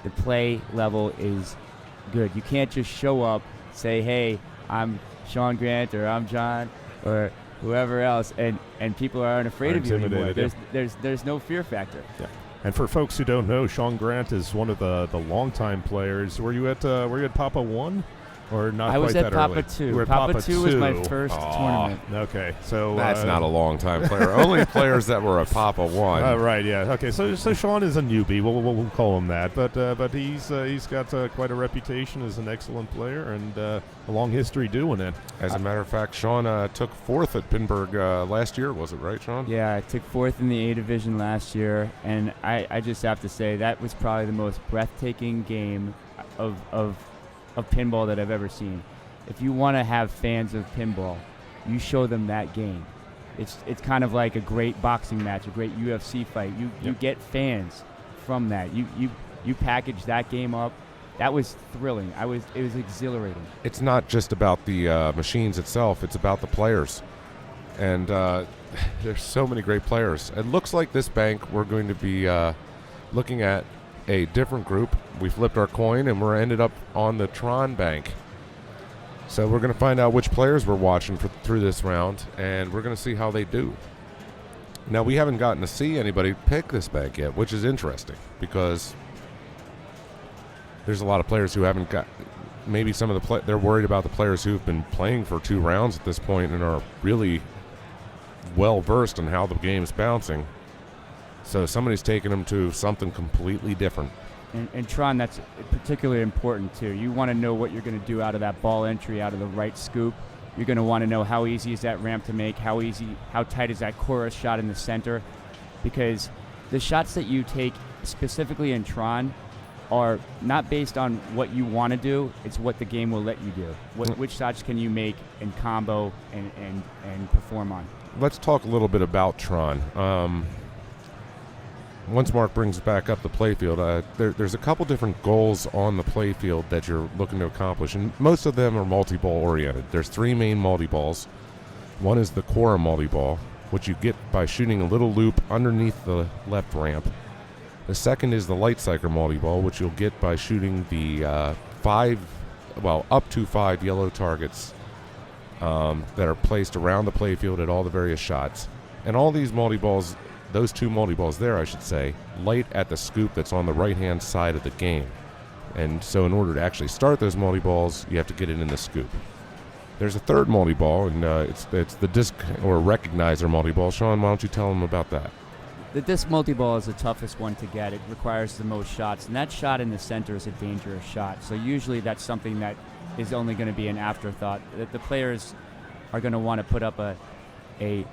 the play level is good. You can't just show up, say, hey, I'm Sean Grant or I'm John or whoever else, and people aren't afraid of you anymore. There's no fear factor. Yeah. And for folks who don't know, Sean Grant is one of the longtime players. Were you at Papa 1? Or not I was quite at that Papa early? 2. You were at Papa 2 was my first tournament. Okay, so that's not a long-time player. Only players that were at Papa 1. Right, yeah. Okay, so Sean is a newbie. We'll call him that. But he's got quite a reputation as an excellent player and a long history doing it. As a matter of fact, Sean took 4th at Pinburgh last year. Was it right, Sean? Yeah, I took 4th in the A division last year, and I just have to say that was probably the most breathtaking game of pinball that I've ever seen. If you want to have fans of pinball, you show them that game. It's kind of like a great boxing match, a great UFC fight. You get fans from that. You package that game up. That was thrilling. It was exhilarating. It's not just about the machines itself. It's about the players. And there's so many great players. It looks like this bank we're going to be looking at a different group. We flipped our coin and we're ended up on the Tron bank. So we're going to find out which players we're watching through this round, and we're going to see how they do. Now, we haven't gotten to see anybody pick this bank yet, which is interesting because there's a lot of players who haven't got. Maybe some of they're worried about the players who've been playing for 2 rounds at this point and are really well versed in how the game's bouncing. So somebody's taking them to something completely different. And Tron, that's particularly important too. You want to know what you're going to do out of that ball entry, out of the right scoop. You're going to want to know how easy is that ramp to make, how tight is that chorus shot in the center, because the shots that you take specifically in Tron are not based on what you want to do, it's what the game will let you do. Which shots can you make and combo and perform on. Let's talk a little bit about Tron. Once Mark brings back up the playfield, there's a couple different goals on the playfield that you're looking to accomplish, and most of them are multi-ball oriented. There's 3 main multi-balls. One is the Cora multi-ball, which you get by shooting a little loop underneath the left ramp. The second is the light cycle multi-ball, which you'll get by shooting the up to 5 yellow targets that are placed around the playfield at all the various shots. And all these multi-balls, those 2 multi-balls there, I should say, light at the scoop that's on the right-hand side of the game. And so in order to actually start those multi-balls, you have to get it in the scoop. There's a third multi-ball, and it's the disc or recognizer multi-ball. Sean, why don't you tell them about that? The disc multi-ball is the toughest one to get. It requires the most shots, and that shot in the center is a dangerous shot. So usually that's something that is only going to be an afterthought. The players are going to want to put up a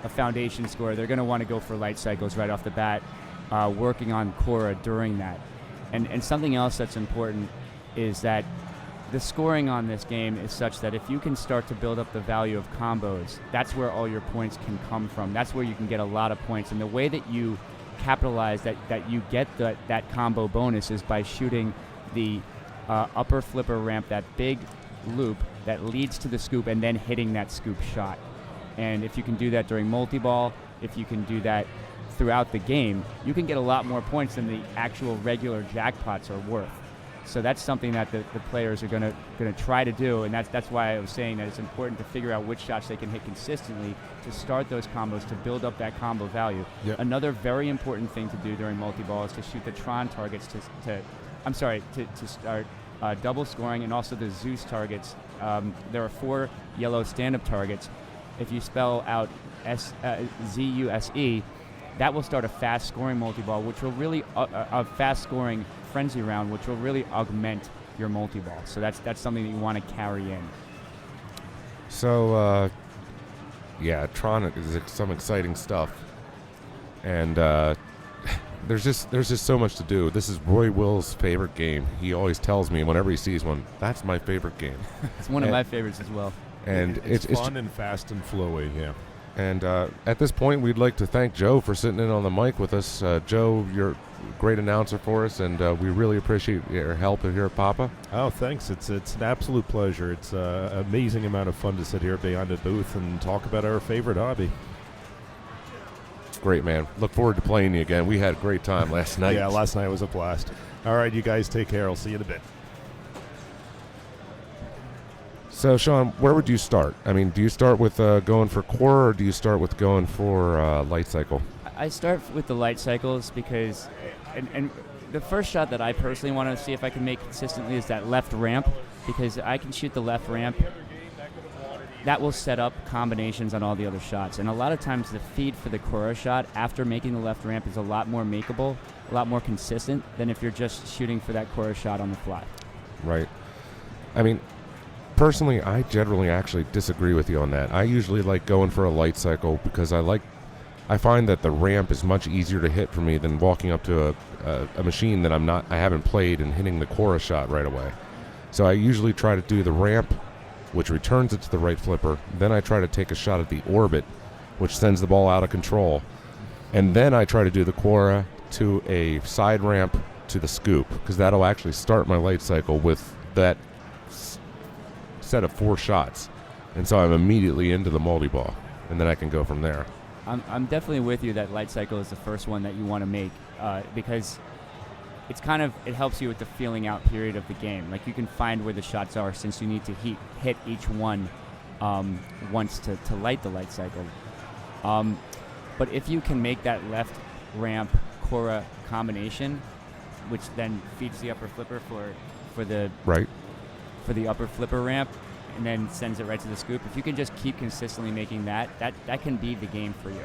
foundation score. They're going to want to go for light cycles right off the bat, working on Cora during that. And something else that's important is that the scoring on this game is such that if you can start to build up the value of combos, that's where all your points can come from. That's where you can get a lot of points. And the way that you capitalize that you get that combo bonus is by shooting the upper flipper ramp, that big loop that leads to the scoop, and then hitting that scoop shot. And if you can do that during multi-ball, if you can do that throughout the game, you can get a lot more points than the actual regular jackpots are worth. So that's something that the players are going to try to do, and that's why I was saying that it's important to figure out which shots they can hit consistently to start those combos, to build up that combo value. Yep. Another very important thing to do during multi-ball is to shoot the Tron targets to start double scoring, and also the Zeus targets. There are 4 yellow stand-up targets. If you spell out ZUSE, that will start a fast scoring multi-ball, which will really a fast scoring frenzy round, which will really augment your multi-ball. So that's something that you want to carry in. So Tron is some exciting stuff, and there's just so much to do. This is Roy Will's favorite game. He always tells me whenever he sees one, that's my favorite game. It's one of my favorites as well. And it's fun and fast and flowy, yeah. And at this point, we'd like to thank Joe for sitting in on the mic with us. Joe, you're a great announcer for us, and we really appreciate your help here at Papa. Oh, thanks. It's an absolute pleasure. It's an amazing amount of fun to sit here behind the booth and talk about our favorite hobby. great, man. Look forward to playing you again. We had a great time last night. Yeah, last night was a blast. All right, you guys take care. I'll see you in a bit. So, Sean, where would you start? I mean, do you start with going for core, or do you start with going for light cycle? I start with the light cycles because, and the first shot that I personally want to see if I can make consistently is that left ramp, because I can shoot the left ramp. That will set up combinations on all the other shots. And a lot of times the feed for the Cora shot after making the left ramp is a lot more makeable, a lot more consistent than if you're just shooting for that Cora shot on the fly. Right. I mean, personally, I generally actually disagree with you on that. I usually like going for a light cycle because I find that the ramp is much easier to hit for me than walking up to a machine that I haven't played and hitting the Cora shot right away. So I usually try to do the ramp, which returns it to the right flipper. Then I try to take a shot at the orbit, which sends the ball out of control. And then I try to do the Cora to a side ramp to the scoop, because that'll actually start my light cycle with that set of 4 shots. And so I'm immediately into the multi-ball, and then I can go from there. I'm definitely with you that light cycle is the first one that you want to make because it helps you with the feeling out period of the game. Like, you can find where the shots are since you need to hit each one once to light the light cycle. But if you can make that left ramp Cora combination, which then feeds the upper flipper for the upper flipper ramp, and then sends it right to the scoop. If you can just keep consistently making that can be the game for you.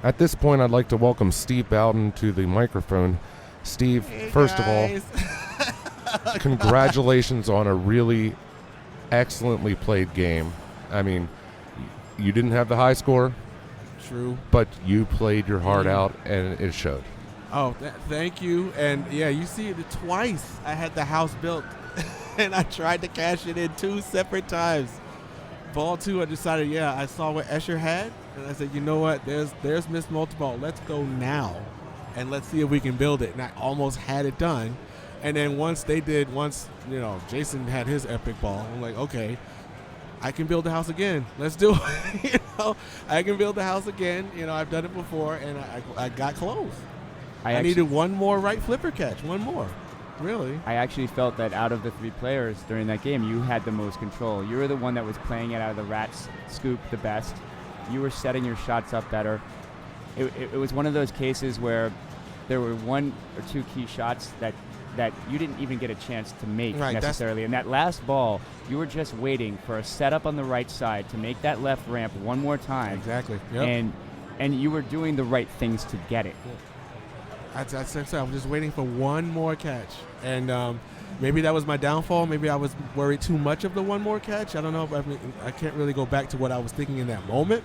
At this point, I'd like to welcome Steve Bowden to the microphone. Steve, first of all, congratulations on a really excellently played game. I mean, you didn't have the high score. True. But you played your heart out, and it showed. Oh, thank you. And, yeah, you see it twice. I had the house built, and I tried to cash it in 2 separate times. Ball 2, I decided, I saw what Escher had, and I said, you know what, there's Miss Multiball. Let's go now, and let's see if we can build it. And I almost had it done. And then once Jason had his epic ball, I'm like, okay, I can build the house again. Let's do it. I can build the house again. I've done it before, and I got close. I needed one more right flipper catch, one more. Really? I actually felt that out of the 3 players during that game, you had the most control. You were the one that was playing it out of the rat's scoop the best. You were setting your shots up better. It was one of those cases where there were 1 or 2 key shots that you didn't even get a chance to make necessarily. And that last ball, you were just waiting for a setup on the right side to make that left ramp one more time. Exactly. Yep. And you were doing the right things to get it. I was just waiting for one more catch. And maybe that was my downfall. Maybe I was worried too much of the one more catch. I don't know. I can't really go back to what I was thinking in that moment.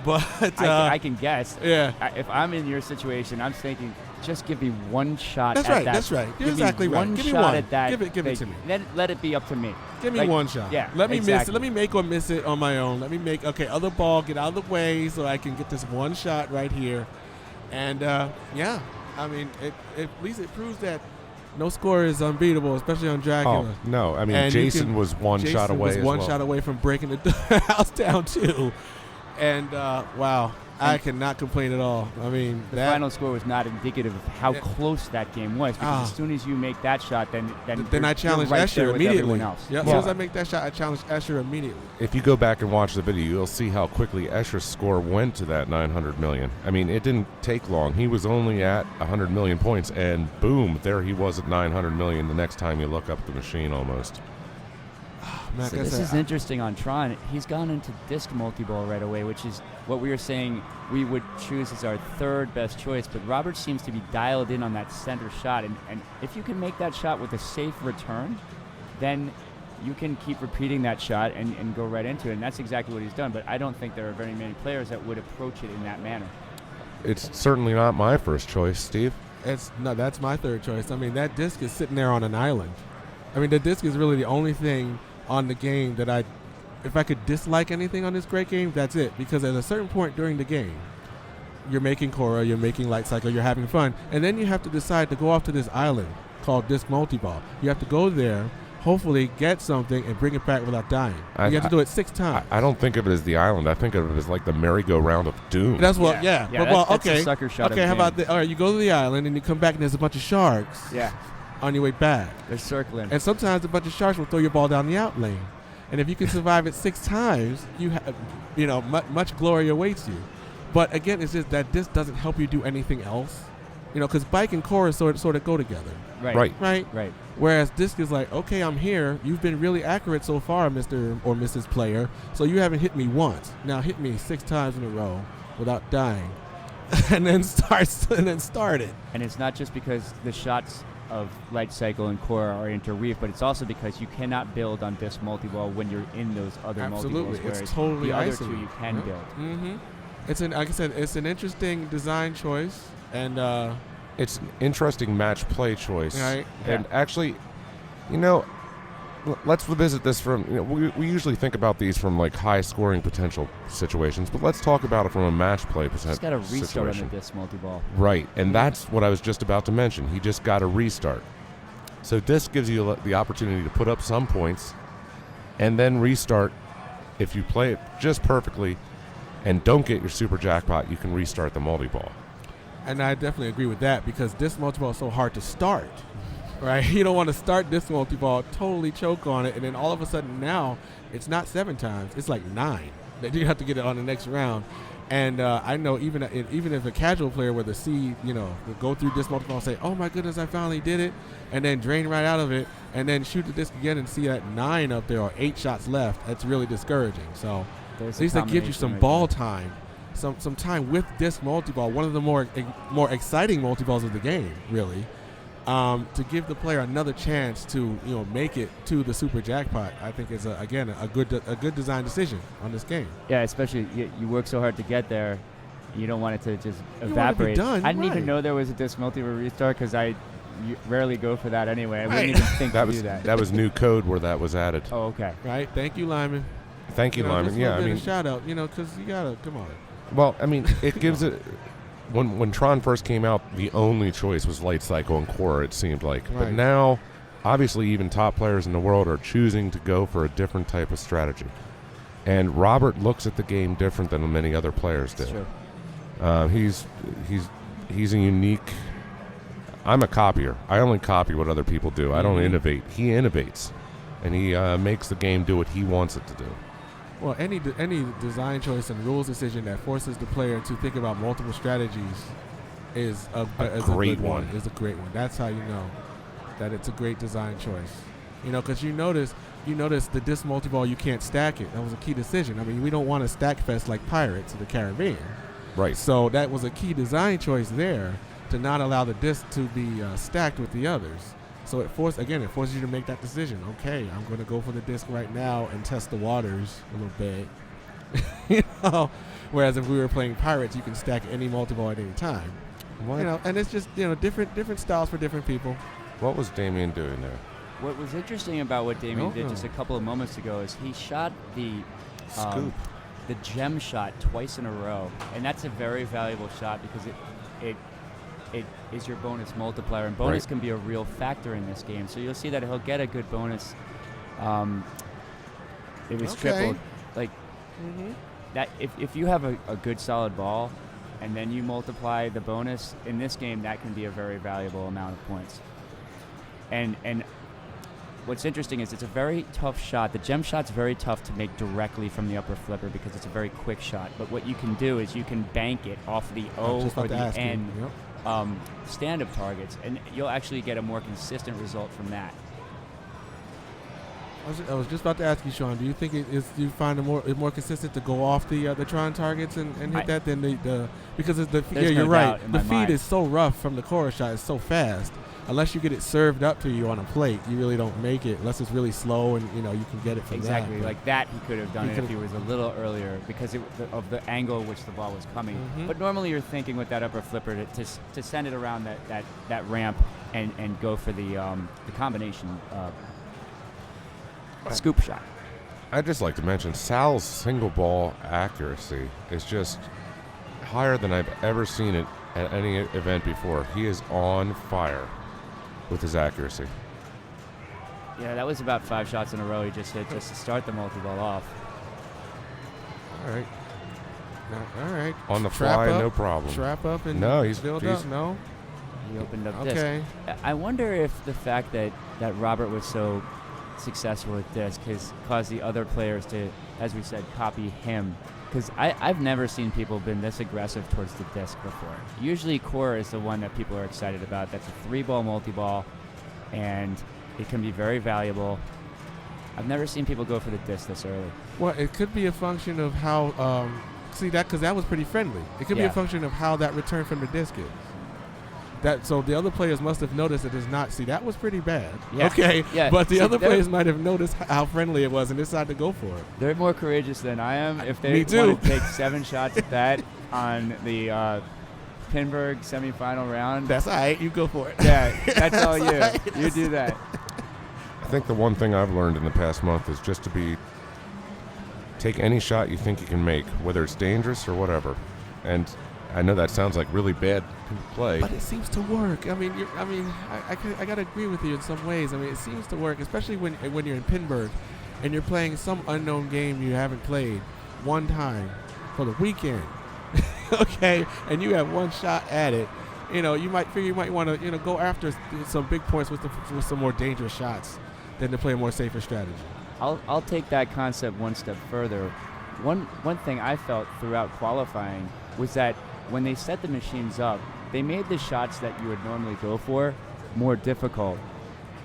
But I can guess. Yeah. If I'm in your situation, I'm thinking, just give me one shot at that. That's right. You're exactly right. Give me one. At that. Give it to me. Let it be up to me. Give me one shot. Yeah. Let me miss it. Let me make or miss it on my own. Let me make, other ball, get out of the way so I can get this one shot right here. And, I mean, at least it proves that no score is unbeatable, especially on Dracula. Oh, no. I mean, and Jason was one shot away as well. One shot away from breaking the house down, too. And, wow, I cannot complain at all. I mean, the final score was not indicative of how close that game was, because as soon as you make that shot, then I challenge right Escher immediately. Else. As soon as I make that shot, I challenge Escher immediately. If you go back and watch the video, you'll see how quickly Escher's score went to that 900 million. I mean, it didn't take long. He was only at 100 million points, and boom, there he was at 900 million the next time you look up the machine almost. Man, so this is interesting on Tron. He's gone into disc multi-ball right away, which is what we were saying we would choose as our 3rd best choice. But Robert seems to be dialed in on that center shot. And if you can make that shot with a safe return, then you can keep repeating that shot and go right into it. And that's exactly what he's done. But I don't think there are very many players that would approach it in that manner. It's certainly not my first choice, Steve. That's my 3rd choice. I mean, that disc is sitting there on an island. I mean, the disc is really the only thing on the game that if I could dislike anything on this great game, that's it. Because at a certain point during the game, you're making Cora, you're making light cycle, you're having fun, and then you have to decide to go off to this island called disc multi-ball. You have to go there, hopefully get something and bring it back without dying. You have to do it 6 times. I don't think of it as the island. I think of it as like the merry-go-round of doom. That's what, yeah. Yeah, But, that's okay. a sucker shot. Okay, how about this? All right, you go to the island and you come back and there's a bunch of sharks Yeah, on your way back. they're circling. And sometimes a bunch of sharks will throw your ball down the out lane. And if you can survive it 6 times, you have, much glory awaits you. But again, it's just that this doesn't help you do anything else. Because bike and chorus sort of go together. Right. Right. Whereas disc is like, okay, I'm here. You've been really accurate so far, Mr. or Mrs. Player. So you haven't hit me once. Now hit me 6 times in a row without dying, and then start it. And it's not just because the shots of Light Cycle and Cora are interweaved, but it's also because you cannot build on disc multi-ball when you're in those other Absolutely, multi-balls. it's totally the other isolated. 2 you can Yep. build. Mm-hmm. Like I said, it's an interesting design choice, and It's an interesting match play choice. Right. And actually, let's revisit this from, we usually think about these from like high scoring potential situations, but let's talk about it from a match play Just got a situation. restart on the disc multi-ball. Right, and that's what I was just about to mention. He just got a restart. So disc gives you the opportunity to put up some points and then restart. If you play it just perfectly and don't get your super jackpot, you can restart the multi-ball. And I definitely agree with that, because disc multi-ball is so hard to start, right? You don't want to start disc multi-ball, totally choke on it, and then all of a sudden now it's not 7 times, it's like 9 that you have to get it on the next round. And I know even if a casual player were to see, would go through disc multi-ball and say, oh my goodness, I finally did it, and then drain right out of it, and then shoot the disc again and see that 9 up there or 8 shots left, that's really discouraging. So There's at least that gives you combination some right ball there. time. Some time with disc multi-ball, one of the more exciting multi-balls of the game, really, to give the player another chance to make it to the super jackpot. I think is a good design decision on this game. Yeah, especially you work so hard to get there, you don't want it to just You want it to be evaporate. done, I didn't right. even know there was a disc multi-ball restart because I rarely go for that anyway. I Right. wouldn't even think That to was do that. that was new code where that was added. Oh, okay. Right? Thank you, Lyman. Thank you, Lyman. Just a Yeah, little I bit mean, of shout out, because you gotta come on. well, I mean, it gives it. When Tron first came out, the only choice was Light Cycle and Core, it seemed like. But Right. now, obviously, even top players in the world are choosing to go for a different type of strategy. And Robert looks at the game different than many other players do. It's true. He's a unique. I'm a copier. I only copy what other people do. I don't Mhm. innovate. He innovates, and he makes the game do what he wants it to do. Well, any design choice and rules decision that forces the player to think about multiple strategies is a great good one. Is a great one. That's how you know that it's a great design choice. Because you notice the disc multi-ball, you can't stack it. That was a key decision. I mean, we don't want to stack fest like Pirates of the Caribbean. Right. So that was a key design choice there, to not allow the disc to be stacked with the others. So it forces you to make that decision. Okay, I'm going to go for the disc right now and test the waters a little bit. Whereas if we were playing Pirates, you can stack any multi-ball at any time. What, And it's just different styles for different people. what was Damien doing there? What was interesting about what Damien Oh, did no. just a couple of moments ago is he shot the Scoop. the gem shot twice in a row, and that's a very valuable shot because it is your bonus multiplier, and bonus Right. can be a real factor in this game. So you'll see that he'll get a good bonus. It was Okay. tripled. Like Mm-hmm. that, if you have a good solid ball, and then you multiply the bonus in this game, that can be a very valuable amount of points. And what's interesting is it's a very tough shot. The gem shot's very tough to make directly from the upper flipper because it's a very quick shot. But what you can do is you can bank it off the O Just or about to the ask you. N Yep. stand-up targets, and you'll actually get a more consistent result from that. I was just about to ask you, Sean. Do you think do you find it more consistent to go off the Tron targets and hit that than the because it's the There's you're no right. doubt in The my feed mind. is so rough from the chorus shot. It's so fast. Unless you get it served up to you on a plate, you really don't make it. Unless it's really slow and you can get it from Exactly, that. like that he could have done He it if could've- he was a little earlier because of the angle which the ball was coming. Mhm. But normally you're thinking with that upper flipper to send it around that ramp and go for the combination scoop shot. I'd just like to mention Sal's single ball accuracy is just higher than I've ever seen it at any event before. He is on fire with his accuracy. Yeah, that was about 5 shots in a row he just hit just to start the multi-ball off. All right. All right. On the Trap fly, up, no problem. Trap up and No, he's build up. No. He opened up Okay. disc. I wonder if the fact that Robert was so successful with disc has caused the other players to, as we said, copy him. Because I've never seen people been this aggressive towards the disc before. Usually Cora is the one that people are excited about. That's a 3-ball multi-ball, and it can be very valuable. I've never seen people go for the disc this early. Well, it could be a function of how. See that because that was pretty friendly. It could be a function of how that return from the disc is. So the other players must have noticed it is not. See, that was pretty bad. Yeah. Okay. Yeah. But the See, other players might have noticed how friendly it was and decided to go for it. They're more courageous than I am. If they Me too. want to take 7 shots at that on the Pinburgh semifinal round, That's all right. You go for it. yeah, that's all you. right. You do that. I think the one thing I've learned in the past month is just to take any shot you think you can make, whether it's dangerous or whatever. And I know that sounds like really bad play. But it seems to work. I mean, I gotta agree with you in some ways. I mean, it seems to work, especially when you're in Pinburgh and you're playing some unknown game you haven't played one time for the weekend. Okay, and you have one shot at it. You know, you might figure you might want to go after some big points with some more dangerous shots than to play a more safer strategy. I'll take that concept one step further. One thing I felt throughout qualifying was that when they set the machines up, they made the shots that you would normally go for more difficult.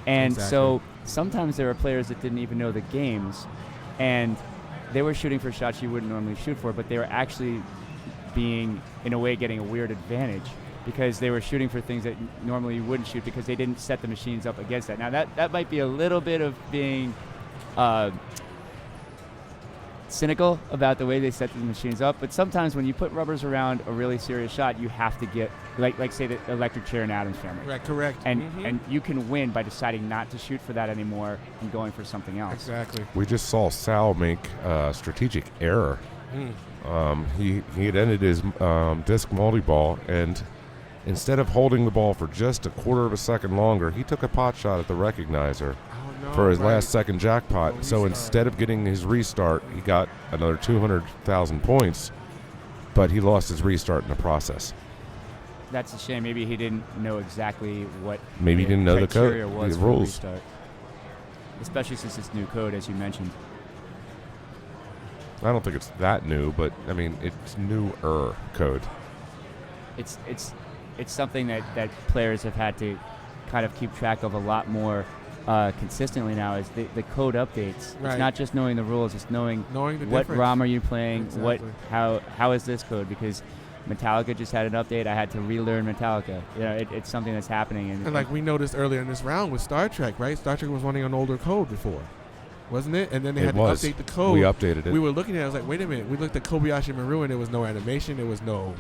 And so sometimes there were players that didn't even know the games, and they were shooting for shots you wouldn't normally shoot for, but they were actually being, in a way, getting a weird advantage because they were shooting for things that normally you wouldn't shoot because they didn't set the machines up against that. Now, that might be a little bit of being cynical about the way they set the machines up, but sometimes when you put rubbers around a really serious shot, you have to get, like say the electric chair in Adam's Family. Right, correct. And you can win by deciding not to shoot for that anymore and going for something else. Exactly. We just saw Sal make a strategic error. He had ended his disc multi-ball, and instead of holding the ball for just a quarter of a second longer, he took a pot shot at the recognizer for his last second jackpot. So instead of getting his restart, he got another 200,000 points, but he lost his restart in the process. That's a shame. Maybe he didn't know exactly what Maybe he didn't know the code, criteria was the for rules. restart. Especially since it's new code, as you mentioned. I don't think it's that new, but I mean it's newer code. It's something that players have had to kind of keep track of a lot more consistently now. Is the code updates. Right. It's not just knowing the rules; it's knowing the what difference. ROM are you playing, Exactly. how is this code? Because Metallica just had an update. I had to relearn Metallica. You know, it's something that's happening. And like we noticed earlier in this round with Star Trek, right? Star Trek was running an older code before, wasn't it? And then they had to update the code. We updated it. We were looking at it. I was like, wait a minute. We looked at Kobayashi Maru, and there was no animation. There was no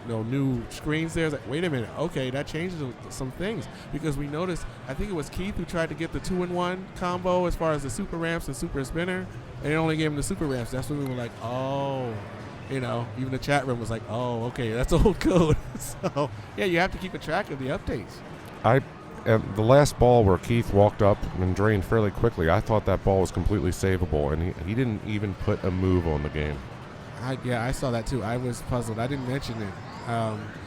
new screens there. I was like, wait a minute. Okay, that changes some things because we noticed. I think it was Keith who tried to get the 2-in-1 combo as far as the super ramps and super spinner, and it only gave him the super ramps. That's when we were like, oh. You know, even the chat room was like, oh, okay, that's old code. So, yeah, you have to keep a track of the updates. The last ball where Keith walked up and drained fairly quickly, I thought that ball was completely savable, and he didn't even put a move on the game. I saw that too. I was puzzled. I didn't mention it.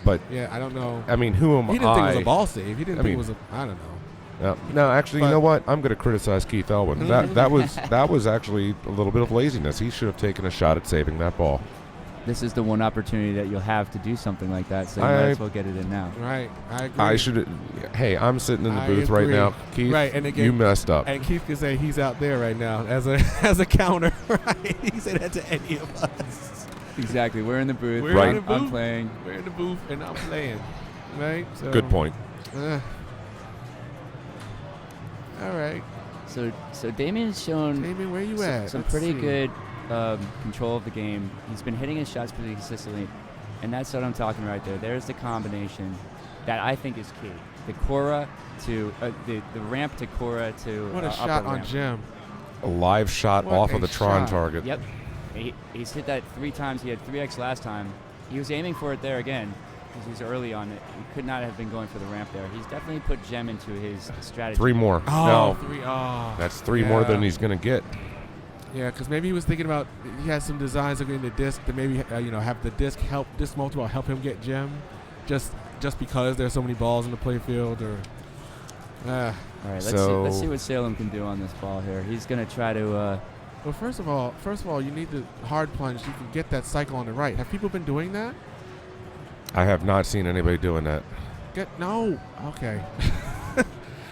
But yeah, I don't know. I mean, who am I? He didn't think it was a ball save. He didn't think mean, it was a. I don't know. No, actually, you know what? I'm going to criticize Keith Elwin. that was actually a little bit of laziness. He should have taken a shot at saving that ball. This is the one opportunity that you'll have to do something like that, so you might as well get it in now. Right, I agree. I should. Hey, I'm sitting in the booth right now, Keith. Right, and again, you messed up. And Keith could say he's out there right now as a counter. Right, he said that to any of us. Exactly. We're in the booth. We're in the booth. I'm playing. We're in the booth and I'm playing. Right. So, Good point. All right. So Damien's shown Damien, where you at? some Let's pretty see. good control of the game. He's been hitting his shots pretty consistently, and that's what I'm talking right there. There's the combination that I think is key. The Cora to the ramp to Cora to What a upper shot on ramp. Jim. A live shot What off a of the Tron shot. target. Yep. He's hit that 3 times. He had 3x last time. He was aiming for it there again. because he's early on it. He could not have been going for the ramp there. He's definitely put gem into his strategy. 3 more. Oh, No, 3. Oh. that's 3 more than Yeah. he's going to get. Yeah, because maybe he was thinking about he has some designs of getting the disc to maybe have the disc multiple help him get gem, just because there's so many balls in the playfield. Or All right, So- let's see what Salem can do on this ball here. He's gonna try to. well, first of all, you need the hard plunge. You can get that cycle on the right. Have people been doing that? I have not seen anybody doing that. No. Okay.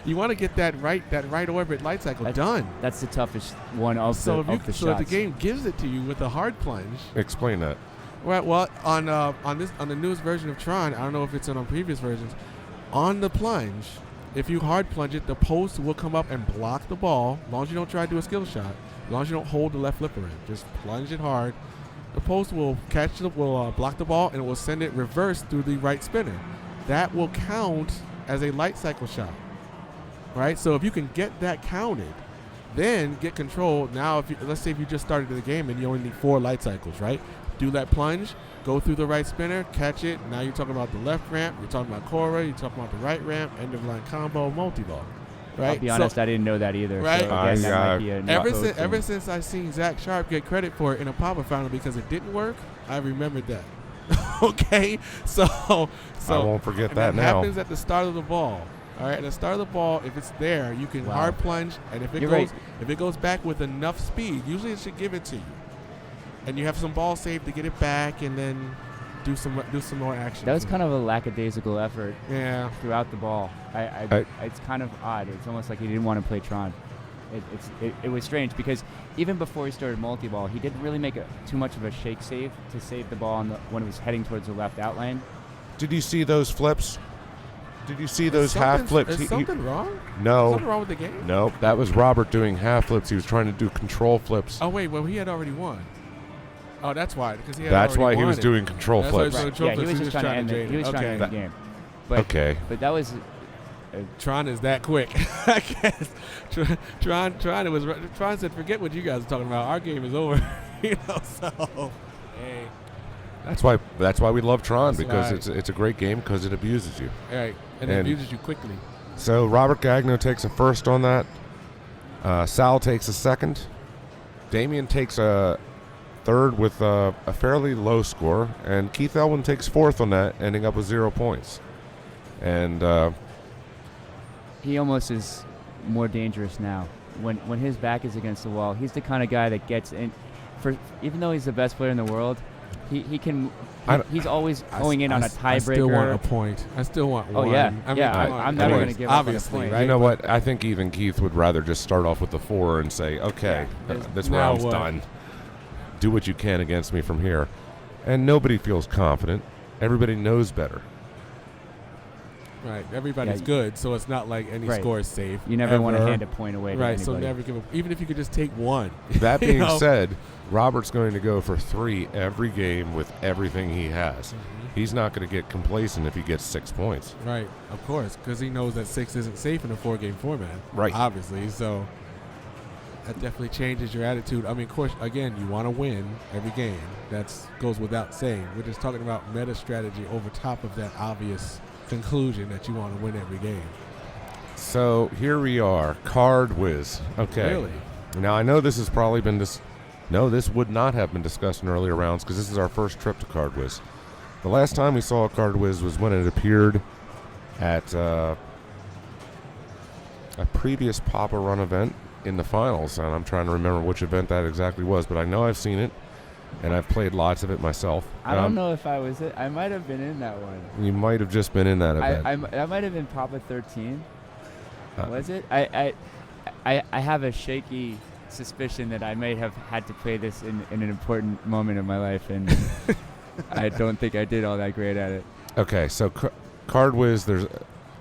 You want to get that right orbit light cycle done. That's the toughest one of So the if the shots. game gives it to you with a hard plunge. Explain that. Well, on the newest version of Tron, I don't know if it's on previous versions. On the plunge, if you hard plunge it, the post will come up and block the ball. As long as you don't try to do a skill shot, as long as you don't hold the left flipper in, just plunge it hard. The post will block the ball and it will send it reverse through the right spinner. That will count as a light cycle shot, right? So if you can get that counted, then get control. Now, let's say if you just started the game and you only need 4 light cycles, right? Do that plunge, go through the right spinner, catch it. Now you're talking about the left ramp, you're talking about Cora, you're talking about the right ramp, end of line combo, multi-ball, right? I'll be honest, I didn't know that either. Right? So again, that might be a new code to Ever me. since I seen Zach Sharp get credit for it in a pop-up final because it didn't work, I remembered that. Okay, so I won't forget and that now. happens at the start of the ball. All right, at the start of the ball, if it's there, you can Wow. hard plunge, and if You're right. it goes back with enough speed, usually it should give it to you, and you have some ball save to get it back, and then do some more action. That was kind of a lackadaisical effort yeah. throughout the ball. It's kind of odd. It's almost like he didn't want to play Tron. It was strange because even before he started multi-ball, he didn't really make too much of a shake save to save the ball when it was heading towards the left out lane. Did you see those flips? Did you see those half flips? Is something wrong? No. Something wrong with the game? No, that was Robert doing half flips. He was trying to do control flips. Oh wait, well he had already won. Oh, that's why. Because he had That's already why he won was it. doing control That's why he flips. was doing Yeah, he was just trying to end drain He was trying to end Okay. the game. But, Okay. But that was. Tron is that quick. I guess. Tron said, forget what you guys are talking about. Our game is over. So hey. That's why we love Tron, That's because right. it's a great game because it abuses you. All right. And it And- abuses you quickly. So Robert Gagno takes a first on that. Sal takes a second. Damien takes a third with a fairly low score, and Keith Elwin takes fourth on that, ending up with 0 points. And He almost is more dangerous now. When his back is against the wall, he's the kind of guy that gets in. Even though he's the best player in the world, he's always going in on a tiebreaker. I still want a point. I still want Oh one. yeah, I mean, yeah. come on. I'm never Anyway, going to give up on a obviously, point. right? you know what? I think even Keith would rather just start off with the 4 and say, okay, this now round's what? done. Do what you can against me from here. And nobody feels confident. Everybody knows better. Right. Everybody's Yeah, good, so it's not like any Right. score is safe. You never want to ever. hand a point away to Right. So anybody. never give up. Even if you could just take one. That You being know? said, Robert's going to go for 3 every game with everything he has. He's not going to get complacent if he gets 6 points. Right. Of course, because he knows that 6 isn't safe in a 4-game format. Right. Obviously. So that definitely changes your attitude. I mean, of course, again, you want to win every game. That goes without saying. We're just talking about meta strategy over top of that obvious conclusion that you want to win every game. So here we are, Card Whiz. Okay. Really? Now I know this has probably been No, this would not have been discussed in earlier rounds because this is our first trip to Card Whiz. The last time we saw a Card Whiz was when it appeared at a previous Papa Run event in the finals, and I'm trying to remember which event that exactly was, but I know I've seen it, and I've played lots of it myself. I don't know if I was it. I might have been in that one. You might have just been in that event. I might have been Papa 13. Was it? I have a shaky suspicion that I may have had to play this in an important moment of my life, and I don't think I did all that great at it. Okay, so Card Whiz, there's...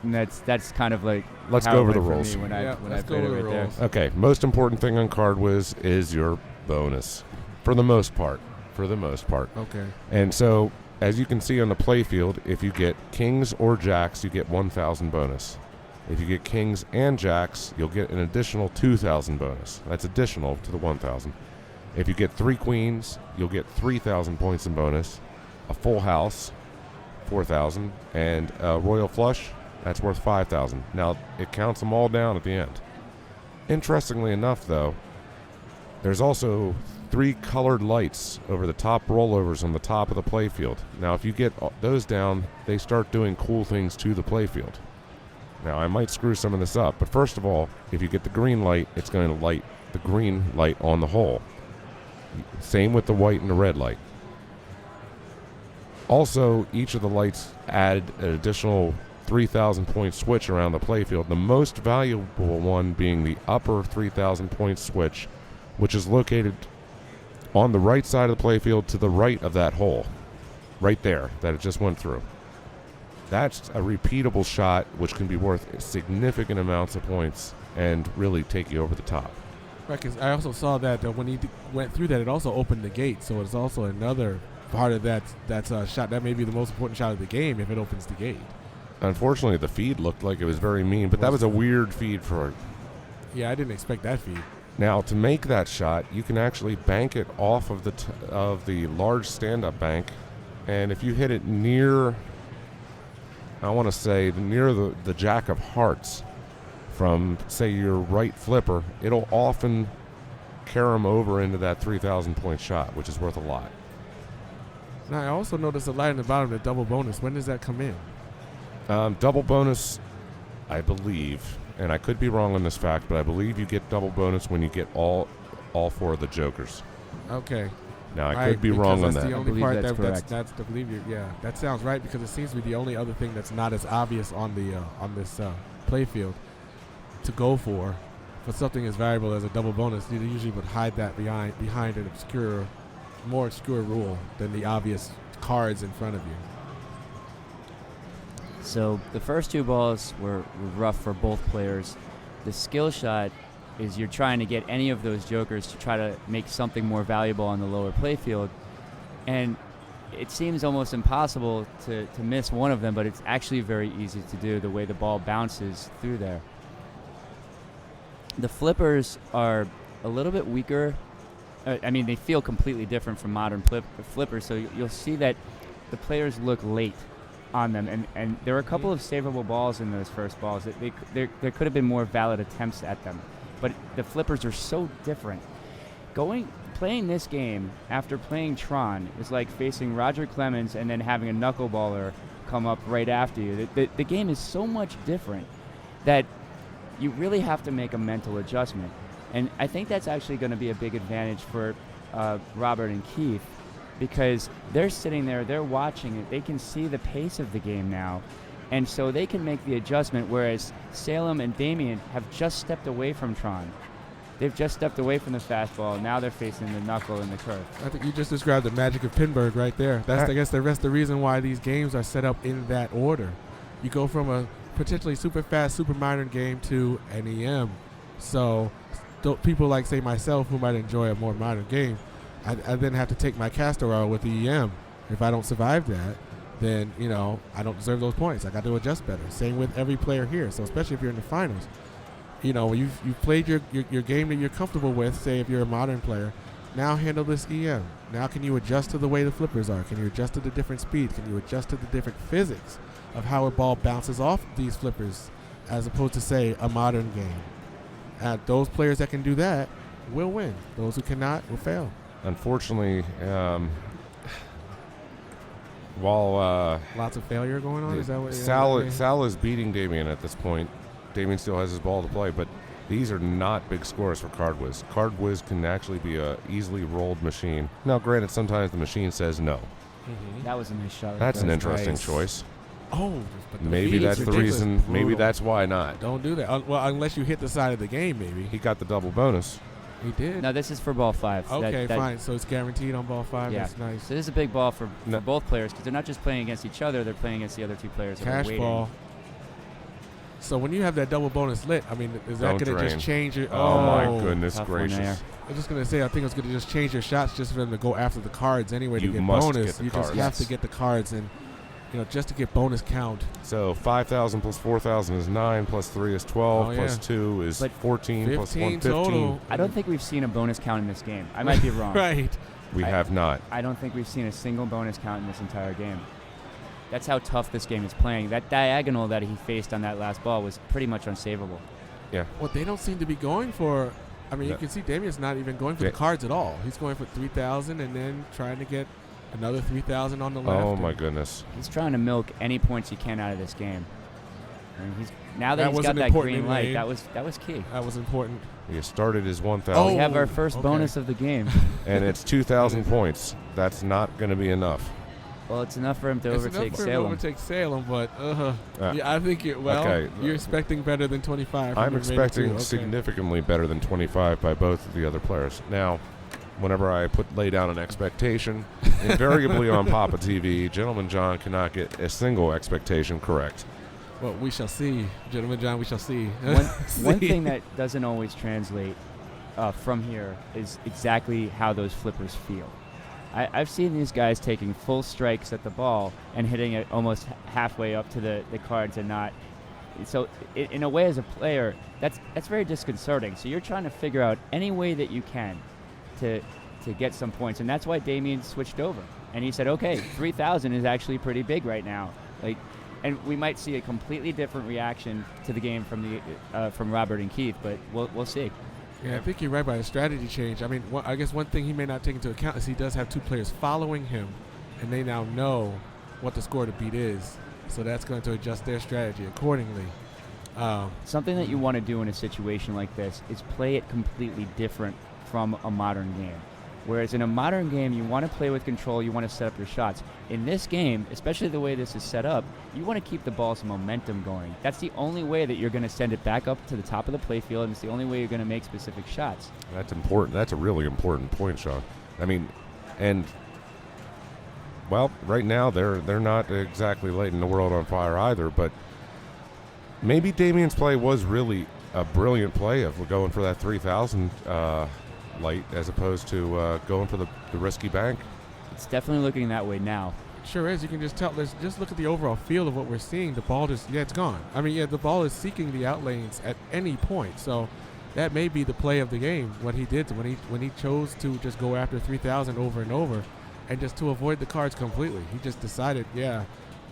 And that's kind of like Let's how go it over the went for rules. me when Yeah, I let's go played it over the right there. rules. Okay, most important thing on Card Whiz is your bonus, for the most part. Okay. And so, as you can see on the play field, if you get kings or jacks, you get 1,000 bonus. If you get kings and jacks, you'll get an additional 2,000 bonus. That's additional to the 1,000. If you get 3 queens, you'll get 3,000 points in bonus. A full house, 4,000, and a royal flush, that's worth 5,000. Now, it counts them all down at the end. Interestingly enough, though, there's also 3 colored lights over the top rollovers on the top of the playfield. Now, if you get those down, they start doing cool things to the playfield. Now, I might screw some of this up, but first of all, if you get the green light, it's going to light the green light on the hole. Same with the white and the red light. Also, each of the lights add an additional 3,000 point switch around the playfield, the most valuable one being the upper 3,000 point switch, which is located on the right side of the playfield to the right of that hole, right there, that it just went through. That's a repeatable shot which can be worth significant amounts of points and really take you over the top. Right, 'cause I also saw that when he went through that, it also opened the gate, so it's also another part of that shot. That may be the most important shot of the game if it opens the gate. Unfortunately, the feed looked like it was very mean, but that was a weird feed for it. Yeah, I didn't expect that feed. Now, to make that shot, you can actually bank it off of the large stand-up bank, and if you hit it near, I want to say, near the jack of hearts from, say, your right flipper, it'll often carry them over into that 3,000 point shot, which is worth a lot. Now, I also noticed a light in the bottom of the double bonus. When does that come in? Double bonus, I believe, and I could be wrong on this fact, but I believe you get double bonus when you get all 4 of the jokers. Okay. Now, I could be wrong on that's that. the only believe part that's correct. that's the believe you. Yeah, that sounds right because it seems to be the only other thing that's not as obvious on this playfield to go for something as valuable as a double bonus. You usually would hide that behind an more obscure rule than the obvious cards in front of you. So the first 2 balls were rough for both players. The skill shot is you're trying to get any of those jokers to try to make something more valuable on the lower playfield. And it seems almost impossible to miss one of them, but it's actually very easy to do the way the ball bounces through there. The flippers are a little bit weaker. I mean, they feel completely different from modern flippers, so you'll see that the players look late on them, and there were a couple of savable balls in those first balls. There could have been more valid attempts at them, but the flippers are so different. Playing this game after playing Tron is like facing Roger Clemens and then having a knuckleballer come up right after you. The game is so much different that you really have to make a mental adjustment. And I think that's actually going to be a big advantage for Robert and Keith, because they're sitting there, they're watching it, they can see the pace of the game now, and so they can make the adjustment, whereas Salem and Damien have just stepped away from Tron. They've just stepped away from the fastball. Now they're facing the knuckle and the curve. I think you just described the magic of Pinburgh right there. That's, I guess, the reason why these games are set up in that order. You go from a potentially super fast, super modern game to an EM. So people like, say, myself, who might enjoy a more modern game, I then have to take my castor oil with the EM. If I don't survive that, then, I don't deserve those points. I got to adjust better. Same with every player here. So especially if you're in the finals. When you've played your game that you're comfortable with, say if you're a modern player, now handle this EM. Now can you adjust to the way the flippers are? Can you adjust to the different speeds? Can you adjust to the different physics of how a ball bounces off these flippers as opposed to, say, a modern game? Those players that can do that will win. Those who cannot will fail. Unfortunately, while lots of failure going on, is that what Sal is beating Damien at this point. Damien still has his ball to play, but these are not big scores for Card Whiz. Card Whiz can actually be a easily rolled machine. Now, granted, sometimes the machine says no. Mm-hmm. That was a nice shot. That's an interesting choice. Oh, but Maybe that's the reason. Maybe that's why not. Don't do that. Well, unless you hit the side of the game, maybe. He got the double bonus. He did. No, this is for ball 5. Okay, fine. So it's guaranteed on ball 5. Yeah. That's nice. So this is a big ball for both players, because they're not just playing against each other, they're playing against the other 2 players that are Cash waiting. ball. So when you have that double bonus lit, I mean, is that going to just change your... Oh, my goodness tough one there. gracious. I was just going to say, I think it's going to just change your shots just for them to go after the cards anyway to get must bonus. get the You cards. just have to get the cards, and just to get bonus count. So 5,000 plus 4,000 is 9, plus 3 is 12, plus 2 is 14, plus 1, 15. Total. I don't think we've seen a bonus count in this game. I might be wrong. Right. We have not. I don't think we've seen a single bonus count in this entire game. That's how tough this game is playing. That diagonal that he faced on that last ball was pretty much unsavable. Yeah. Well, they don't seem to be going for. I mean, No. you can see Damien's not even going for the cards at all. He's going for 3,000 and then trying to get another 3,000 on the left. Oh my goodness. He's trying to milk any points he can out of this game. And now that That he's was got an that important green light, lane. that was key. That was important. He started his 1,000, Oh, We have our first okay. bonus of the game. and it's 2,000 points. That's not going to be enough. Well, it's enough for him to It's overtake enough for him to Salem. overtake Salem, but Uh, yeah, I think okay. you're expecting better than 25. from I'm the remaining expecting two. Okay. significantly better than 25 by both of the other players. Now, whenever I lay down an expectation, invariably on Papa TV, Gentleman John cannot get a single expectation correct. Well, we shall see, Gentleman John. We shall see. One thing that doesn't always translate from here is exactly how those flippers feel. I've seen these guys taking full strikes at the ball and hitting it almost halfway up to the cards and not. So in a way, as a player, that's very disconcerting. So you're trying to figure out any way that you can to get some points, and that's why Damien switched over. And he said, okay, 3,000 is actually pretty big right now. And we might see a completely different reaction to the game from Robert and Keith, but we'll see. Yeah, I think you're right about a strategy change. I mean, I guess one thing he may not take into account is he does have two players following him, and they now know what the score to beat is. So that's going to adjust their strategy accordingly. Something that you want to do in a situation like this is play it completely different from a modern game. Whereas in a modern game, you want to play with control, you want to set up your shots. In this game, especially the way this is set up, you want to keep the ball's momentum going. That's the only way that you're going to send it back up to the top of the playfield, and it's the only way you're going to make specific shots. That's important. That's a really important point, Sean. I mean, and well, right now they're not exactly lighting the world on fire either. But maybe Damien's play was really a brilliant play of going for that 3,000 light as opposed to going for the risky bank. It's definitely looking that way now. Sure is. You can just tell. Let's just look at the overall feel of what we're seeing. The ball it's gone. I mean, the ball is seeking the out lanes at any point. So that may be the play of the game. What he did when he chose to just go after 3,000 over and over, and just to avoid the cards completely. He just decided,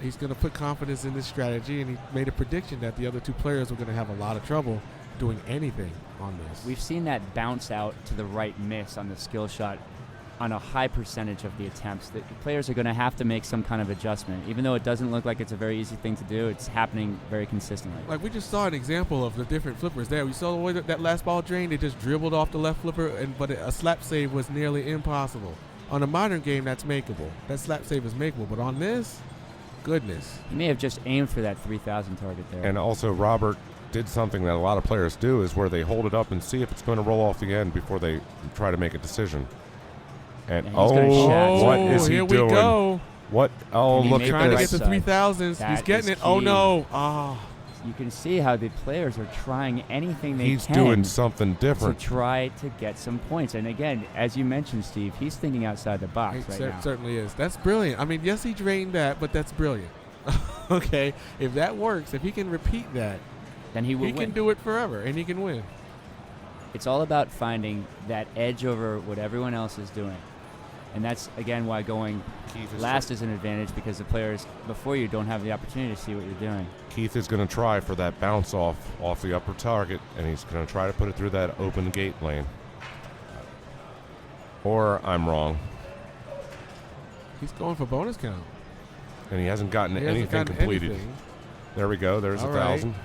he's going to put confidence in this strategy, and he made a prediction that the other two players were going to have a lot of trouble doing anything on this. We've seen that bounce out to the right miss on the skill shot on a high percentage of the attempts. The players are going to have to make some kind of adjustment. Even though it doesn't look like it's a very easy thing to do, it's happening very consistently. Like we just saw an example of the different flippers there. We saw the way that last ball drained. It just dribbled off the left flipper, but a slap save was nearly impossible. On a modern game, that's makeable. That slap save is makeable. But on this, goodness. He may have just aimed for that 3,000 target there. And also, Robert did something that a lot of players do, is where they hold it up and see if it's going to roll off the end before they try to make a decision. And he's gonna shatter. what is he here doing? We go. What? Oh, He look made at Trying to this. get the 3,000s. He's That getting is it. Oh key. no. Ah. You can see how the players are trying anything they He's can doing something to different. try to get some points. And again, as you mentioned, Steve, he's thinking outside the box It right now. certainly is. That's brilliant. I mean, yes, he drained that, but that's brilliant. Okay, if that works, if he can repeat that, Then he will he win. can do it forever, and he can win. It's all about finding that edge over what everyone else is doing. And that's, again, why going last is an advantage, because the players before you don't have the opportunity to see what you're doing. Keith is going to try for that bounce off the upper target, and he's going to try to put it through that open gate lane. Or I'm wrong, He's going for bonus count. and he hasn't gotten He hasn't anything gotten completed. anything. There we go. There's All 1,000.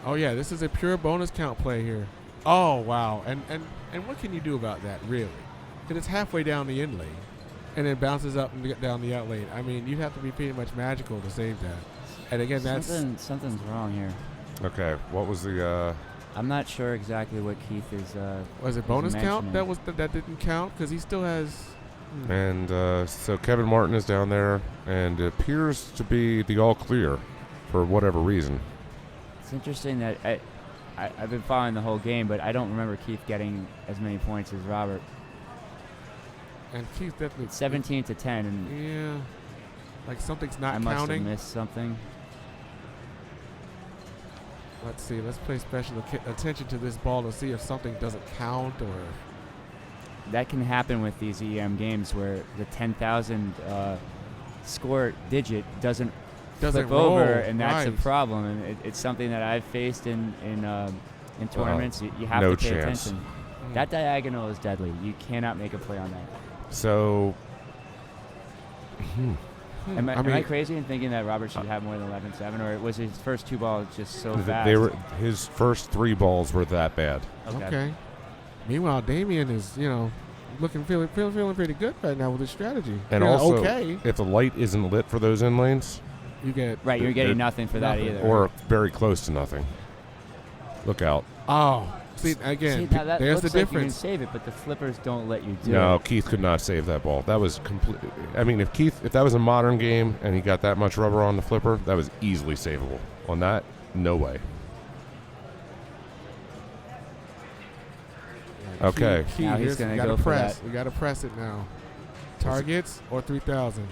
Oh yeah, this is a pure bonus count play here. Oh wow, and what can you do about that really? Because it's halfway down the in lane, and then bounces up and get down the out lane. I mean, you have to be pretty much magical to save that. And again, that's Something's wrong here. Okay, what was the? I'm not sure exactly what Keith is. was it bonus count mentioning. that didn't count because he still has. And so Kevin Martin is down there, and it appears to be the all clear, for whatever reason. It's interesting that I've been following the whole game, but I don't remember Keith getting as many points as Robert. And Keith definitely. It's 17 to 10, and Yeah, like something's not I must counting. have missed something. Let's see. Let's pay special attention to this ball to see if something doesn't count or. That can happen with these EM games where the 10,000 score digit doesn't Doesn't flip roll, over, and that's a right. problem. And it's something that I've faced in tournaments. You have no to pay chance. attention. That diagonal is deadly. You cannot make a play on that. So, Am I mean, I crazy in thinking that Robert should have more than 11-7, or was his first 2 balls just so fast? they were his first 3 balls were that bad. okay. Meanwhile, Damien is, feeling pretty good right now with his strategy. And Feeling also, okay. if the light isn't lit for those in lanes, You get Right, you're getting it- nothing for that nothing. either. or very close to nothing. Look out. see again. See, now that there's looks the like you can difference. save it, but the flippers don't let you do No, it. Keith could not save that ball. That was complete. I mean, if that was a modern game and he got that much rubber on the flipper, that was easily savable. On that, no way. Yeah, Okay. Key, Now he's here's- gonna we gotta go for press. that. We gotta press it now. Targets or 3,000.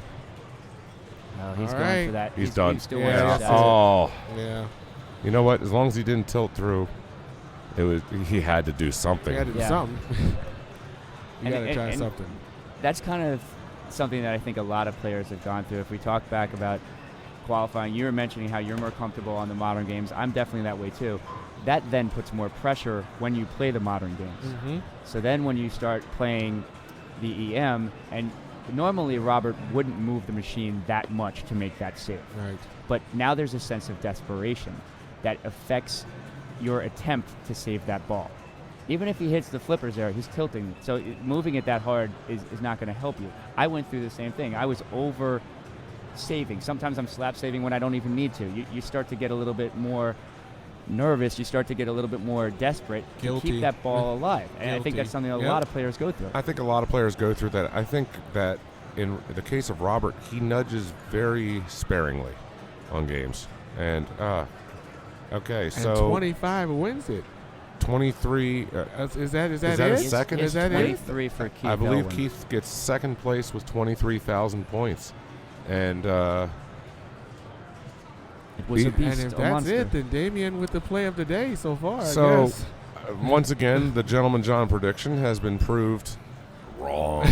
No, he's All going right. for that. He's done. He still Yeah, wants that's that. it. Oh, Yeah. you know what? As long as he didn't tilt through, he had to do something. We had to do Yeah. something. You And- gotta and- try and- something. That's kind of something that I think a lot of players have gone through. If we talk back about qualifying, you were mentioning how you're more comfortable on the modern games. I'm definitely that way too. That then puts more pressure when you play the modern games. Mm-hmm. So then when you start playing the EM, and normally Robert wouldn't move the machine that much to make that save. Right. But now there's a sense of desperation that affects your attempt to save that ball. Even if he hits the flippers there, he's tilting. So moving it that hard is not going to help you. I went through the same thing. I was over saving. Sometimes I'm slap saving when I don't even need to. You start to get a little bit more nervous. You start to get a little bit more desperate to Guilty. keep that ball alive. And I think Guilty. that's something a Yep. lot of players go through. I think a lot of players go through that. I think that in the case of Robert, he nudges very sparingly on games. And okay, And so 25 wins it. 23. Is that that it? a second? Is It's that it? 23 for Keith I believe Elwin. Keith gets second place with 23,000 points. And It was a And beast, And if a that's monster. it, then Damien with the play of the day so far. So- I guess. once again, the Gentleman John prediction has been proved wrong.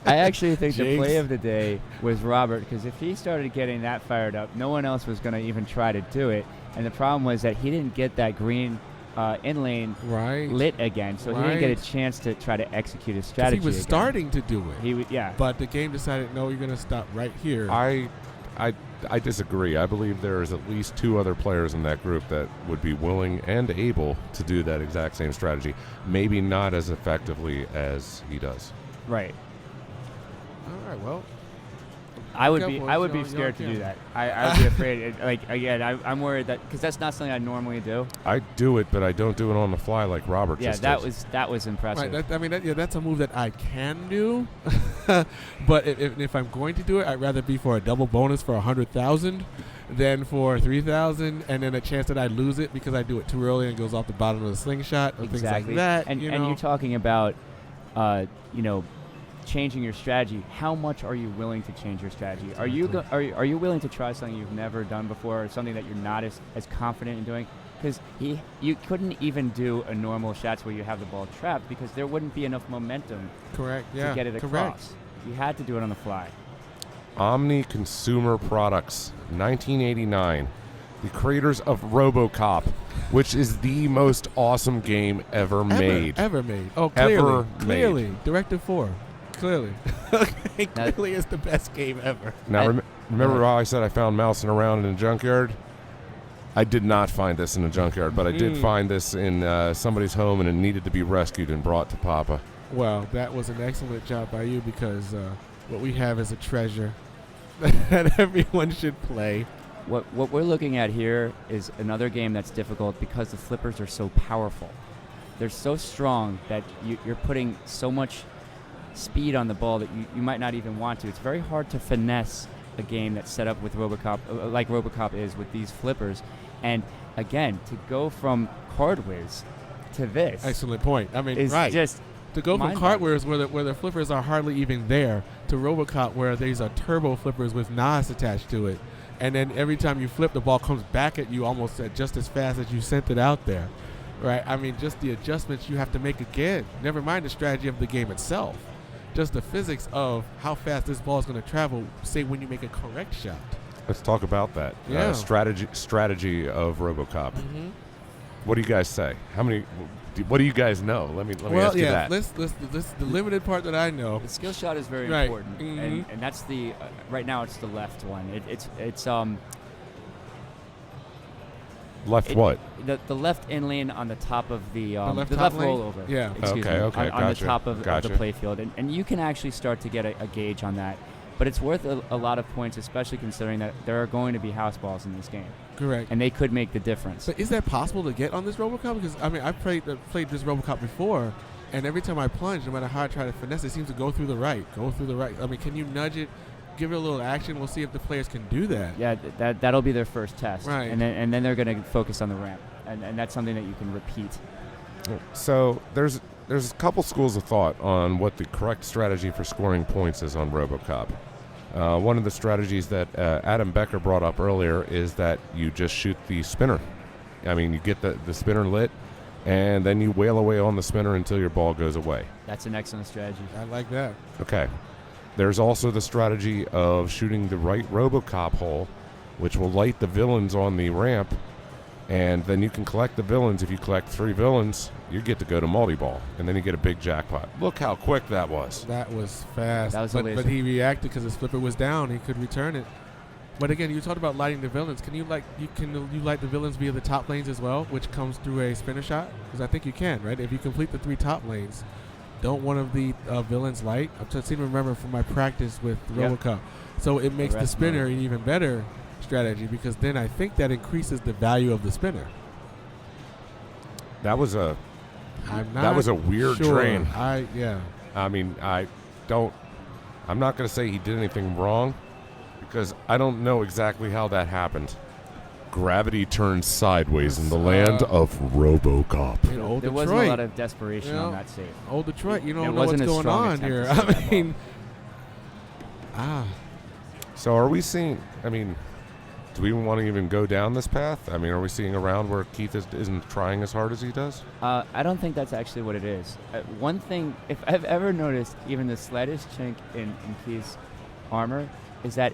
I actually think the Jinx. play of the day was Robert, because if he started getting that fired up, no one else was going to even try to do it. And the problem was that he didn't get that green in lane Right. lit again, so he didn't get Right. a chance to try to execute his 'Cause strategy. he was again. starting to do it. He would, yeah. But the game decided, no, you're going to stop right here. I disagree. I believe there is at least 2 other players in that group that would be willing and able to do that exact same strategy. Maybe not as effectively as he does. Right. All right, well. I would Careful, be y'all scared to do can't. that. I would be afraid. I'm worried that because that's not something I normally do. I do it, but I don't do it on the fly like Robert Yeah, just that did. was impressive. Right, that's a move that I can do. But if I'm going to do it, I'd rather be for a double bonus for 100,000 than for 3,000, and then a chance that I lose it because I do it too early and it goes off the bottom of the slingshot or things Exactly. like that. And you're talking about, changing your strategy. How much are you willing to change your strategy? Are you are you willing to try something you've never done before, or something that you're not as confident in doing? Because you couldn't even do a normal shots where you have the ball trapped because there wouldn't be enough momentum correct. Yeah, to get it across. correct. You had to do it on the fly. Omni Consumer Products, 1989. The creators of RoboCop, which is the most awesome game ever made. Ever made. Oh, Ever clearly. made. Directive 4. Clearly. Okay, Now- clearly it's the best game ever. Now, I- remember how I said I found mousing around in a junkyard? I did not find this in a junkyard, but I did find this in somebody's home, and it needed to be rescued and brought to Papa. Well, that was an excellent job by you because what we have is a treasure that everyone should play. What we're looking at here is another game that's difficult because the flippers are so powerful. They're so strong that you're putting so much speed on the ball that you might not even want to. It's very hard to finesse a game that's set up with RoboCop, like RoboCop is with these flippers. And again, to go from Card Whiz to this Excellent point. I mean, is right. just To go from mind-boggling. Cartwares where the flippers are hardly even there to RoboCop where these are turbo flippers with NOS attached to it. And then every time you flip, the ball comes back at you almost at just as fast as you sent it out there. Right? I mean, just the adjustments you have to make again. Never mind the strategy of the game itself. just the physics of how fast this ball is going to travel, say when you make a correct shot. Let's talk about that. Yeah. Strategy of RoboCop. Mm-hmm. What do you guys say? What do you guys know? Let me ask you that. Let's the limited part that I know. The skill shot is very Right. important, Mhm. and that's the right now it's the left one. Left what? The left inlane on the top of the left the top left lane? rollover. Yeah. Excuse Okay, me, okay, on the gotcha, top of the gotcha. playfield, and you can actually start to get a gauge on that. But it's worth a lot of points, especially considering that there are going to be house balls in this game, Correct. and they could make the difference. But is that possible to get on this RoboCop? Because I mean, I've played this RoboCop before, and every time I plunge, no matter how I try to finesse, it seems to go through the right. I mean, can you nudge it, give it a little action? We'll see if the players can do that. Yeah, that'll be their first test, Right. and then they're going to focus on the ramp, and that's something that you can repeat. So there's a couple schools of thought on what the correct strategy for scoring points is on RoboCop. One of the strategies that Adam Becker brought up earlier is that you just shoot the spinner. I mean, you get the spinner lit, and then you wail away on the spinner until your ball goes away. That's an excellent strategy. I like that. Okay. There's also the strategy of shooting the right RoboCop hole, which will light the villains on the ramp, and then you can collect the villains. If you collect 3 villains, you get to go to multi-ball, and then you get a big jackpot. Look how quick that was. That was fast. That was but amazing. he reacted because his flipper was down. He could return it. But again, you talked about lighting the villains. Can you light the villains via the top lanes as well, which comes through a spinner shot? Because I think you can, right? If you complete the 3 top lanes, don't one of the villains light? I'm just seem to remember from my practice with Yep. RoboCop. So it makes the rest spinner mode. an even better strategy, because then I think that increases the value of the spinner. That was a That was a weird train. Yeah. I mean, I'm not going to say he did anything wrong, because I don't know exactly how that happened. Gravity turned sideways in the land of RoboCop. In old There Detroit. wasn't a lot of desperation You know, on that save. Old Detroit, you There don't know what's wasn't a going strong on attempt here. to save that I ball. mean, So are we seeing, I mean, do we want to even go down this path? I mean, are we seeing a round where Keith isn't trying as hard as he does? I don't think that's actually what it is. One thing, if I've ever noticed, even the slightest chink in Keith's armor, is that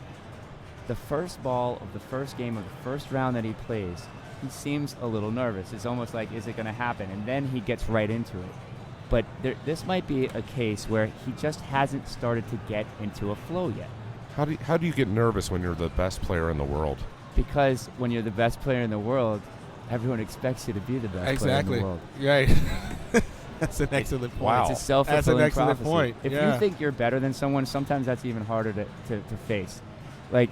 the first ball of the first game of the first round that he plays, he seems a little nervous. It's almost like, is it going to happen? And then he gets right into it. But this might be a case where he just hasn't started to get into a flow yet. How do you get nervous when you're the best player in the world? Because when you're the best player in the world, everyone expects you to be the best player in the world. Right. That's an excellent point. Wow. It's a self-fulfilling That's an excellent prophecy. point. If Yeah. you think you're better than someone, sometimes that's even harder to face. Like,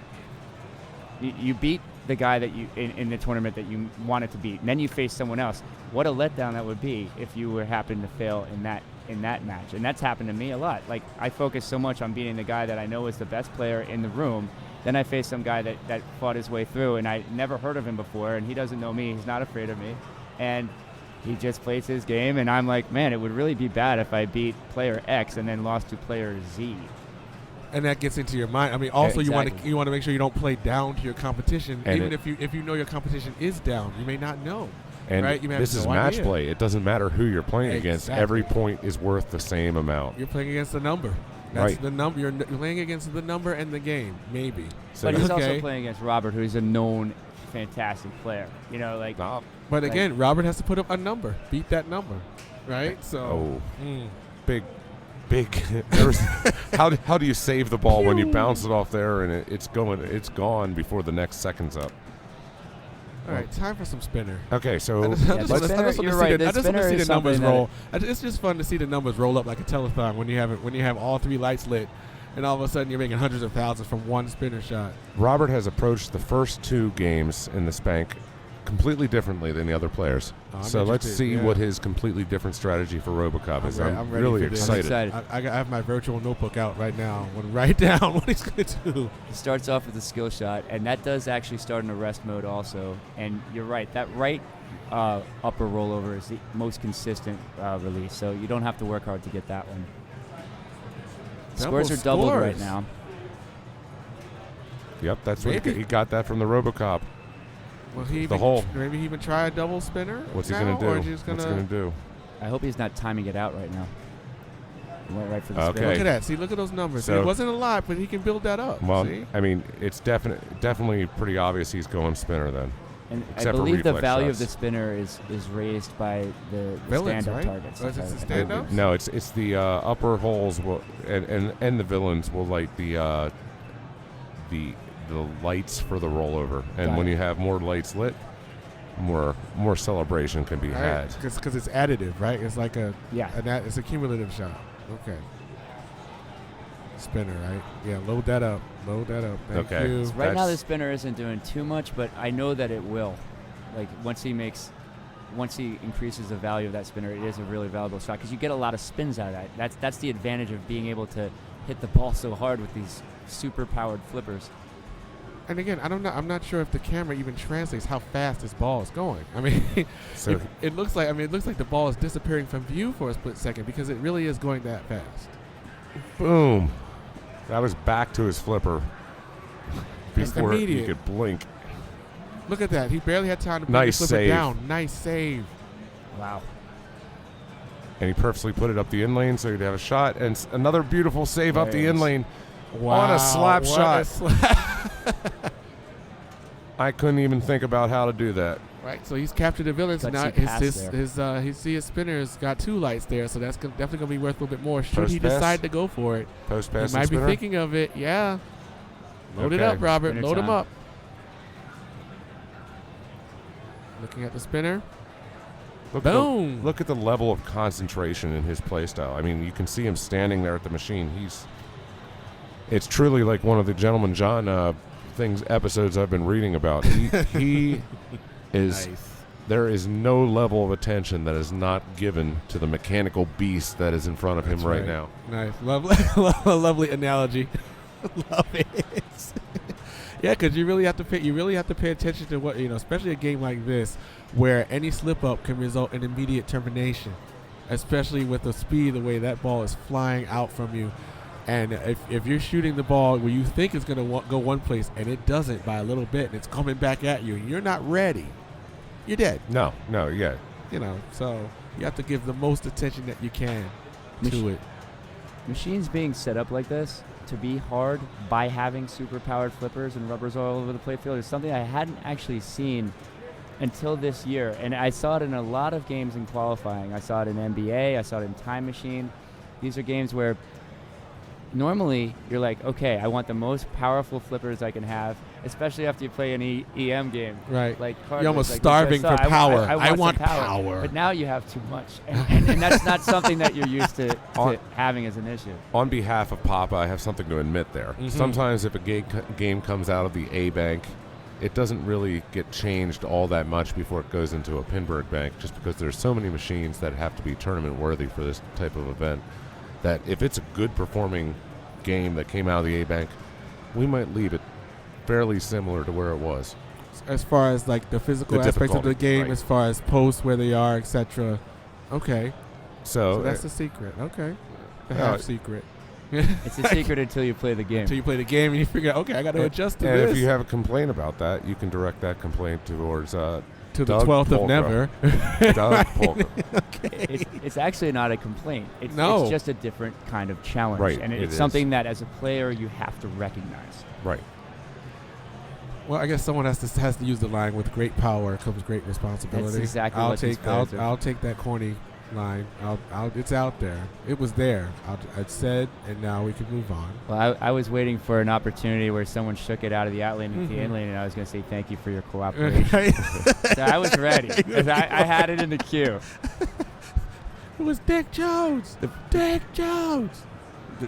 you beat the guy that you in the tournament that you wanted to beat, and then you face someone else. What a letdown that would be if you were happen to fail in that match. And that's happened to me a lot. Like, I focus so much on beating the guy that I know is the best player in the room. Then I face some guy that fought his way through, and I never heard of him before, and he doesn't know me. He's not afraid of me. And he just plays his game, and I'm like, man, it would really be bad if I beat player X and then lost to player Z. And that gets into your mind. I mean, also Exactly. you want to make sure you don't play down to your competition, And even if you know your competition is down. You may not know. And right? You have this is no match idea. play. It doesn't matter who you're playing against. Exactly. Every point is worth the same amount. You're playing against the number. That's Right. the number. You're playing against the number and the game, maybe. So But he's Okay. also playing against Robert, who's a known fantastic player. You know, like, Nah. But Like- again, Robert has to put up a number, beat that number, right? So, Oh, big. How do you save the ball when you bounce it off there and it's gone before the next second's up? all right, time for some spinner. Okay, so I just the want to spinner- see you're right, the the spinner is numbers something that- roll. It's just fun to see the numbers roll up like a telethon when you have all 3 lights lit, and all of a sudden you're making hundreds of thousands from one spinner shot. Robert has approached the first 2 games in the Spank completely differently than the other players. I'm So let's interested, see yeah. what his completely different strategy for RoboCop is. I'm I'm ready really for this. I'm excited. excited. I have my virtual notebook out right now. I'm going to write down what he's going to do. He starts off with a skill shot, and that does actually start in arrest mode also. And you're right, that right upper rollover is the most consistent release, so you don't have to work hard to get that one. Scores are doubled scores. right now. Yep, that's what Maybe. he got that from the RoboCop. Will he The even, hole. maybe he even try a double spinner? What's he now, gonna Or do? just What's he gonna, gonna do? I hope he's not timing it out right now. He went right for the Okay. spinner. Look at that. See, look at those numbers. So- it wasn't a lot, but he can build that up. Well, see? I mean, it's definitely pretty obvious he's going spinner then. And I Except for believe the reflex value shots. of the spinner is raised by the Villains, stand-up right? targets. Oh, is it if the I- if I stand-ups? believe. No, it's the upper holes will and the villains will light the lights for the rollover, and Got when it. you have more lights lit, more celebration can be had. Because it's additive, right? It's like Yeah. it's a cumulative shot. Okay. Spinner, right? Yeah, load that up. Thank Okay. you. So Right now, the That's- spinner isn't doing too much, but I know that it will. Like once he increases the value of that spinner, it is a really valuable shot because you get a lot of spins out of that. That's the advantage of being able to hit the ball so hard with these super powered flippers. And again, I'm not sure if the camera even translates how fast this ball is going. I mean, So it looks like the ball is disappearing from view for a split second because it really is going that fast. boom, that was back to his flipper before he immediate. could blink. Look at that. He barely had time to bring Nice the flipper save. down. Nice save. Wow. And he purposely put it up the in lane so he'd have a shot. And another beautiful save up the There it in is. lane. Wow. On a slap what shot. a slap. I couldn't even think about how to do that. Right, so he's captured the villains. Gutsy Now pass his spinner's got 2 lights there, so that's definitely going to be worth a little bit more. Should Post he pass? decide to go for it? Post He pass might and be spinner. thinking of it. Yeah. Load it Okay. up, Robert. Spinner Load him time. up. Looking at the spinner. Boom. Look at the level of concentration in his play style. I mean, you can see him standing there at the machine. It's truly like one of the Gentleman John episodes I've been reading about. He is. Nice. There is no level of attention that is not given to the mechanical beast that is in front of That's him right right. now. Nice. Lovely, lovely analogy. Love it. Yeah, because you really have to pay attention to what, especially a game like this where any slip up can result in immediate termination, especially with the speed, the way that ball is flying out from you. And if you're shooting the ball where you think it's going to go one place and it doesn't by a little bit and it's coming back at you and you're not ready, you're dead. No, yeah. So you have to give the most attention that you can to it. Machines being set up like this to be hard by having super powered flippers and rubbers all over the playfield is something I hadn't actually seen until this year. And I saw it in a lot of games in qualifying. I saw it in NBA. I saw it in Time Machine. These are games where normally you're like, okay, I want the most powerful flippers I can have, especially after you play an EM game. Right. Like You're almost like starving for power. I want some power. But now you have too much. And that's not something that you're used to having as an issue. On behalf of Papa, I have something to admit there. Mhm. Sometimes if a game comes out of the A bank, it doesn't really get changed all that much before it goes into a Pinburgh bank, just because there's so many machines that have to be tournament worthy for this type of event, that if it's a good performing game that came out of the A bank, we might leave it fairly similar to where it was. As far as like the physical The aspects of the difficulty, game, right. as far as posts, where they are, etc. Okay, So, so that's the secret. Okay, the no, half secret. It's a secret until you play the game. Until you play the game and you figure out, okay, I got to adjust to and this. if you have a complaint about that, you can direct that complaint towards to the Doug 12th of Polka. never. Doug Polka. It's actually not a complaint. It's just a different kind of challenge. Right, And it it's is. something that as a player you have to recognize. Right. Well, I guess someone has to use the line, with great power comes great responsibility. That's exactly I'll what these take players do. I'll take that corny line. It's out there. It was there. I'd said, and now we can move on. Well, I was waiting for an opportunity where someone shook it out of the out lane into the in Mhm. lane, and I was going to say thank you for your cooperation. So I was ready. 'Cause I had it in the queue. It was Dick Jones. Dick Jones.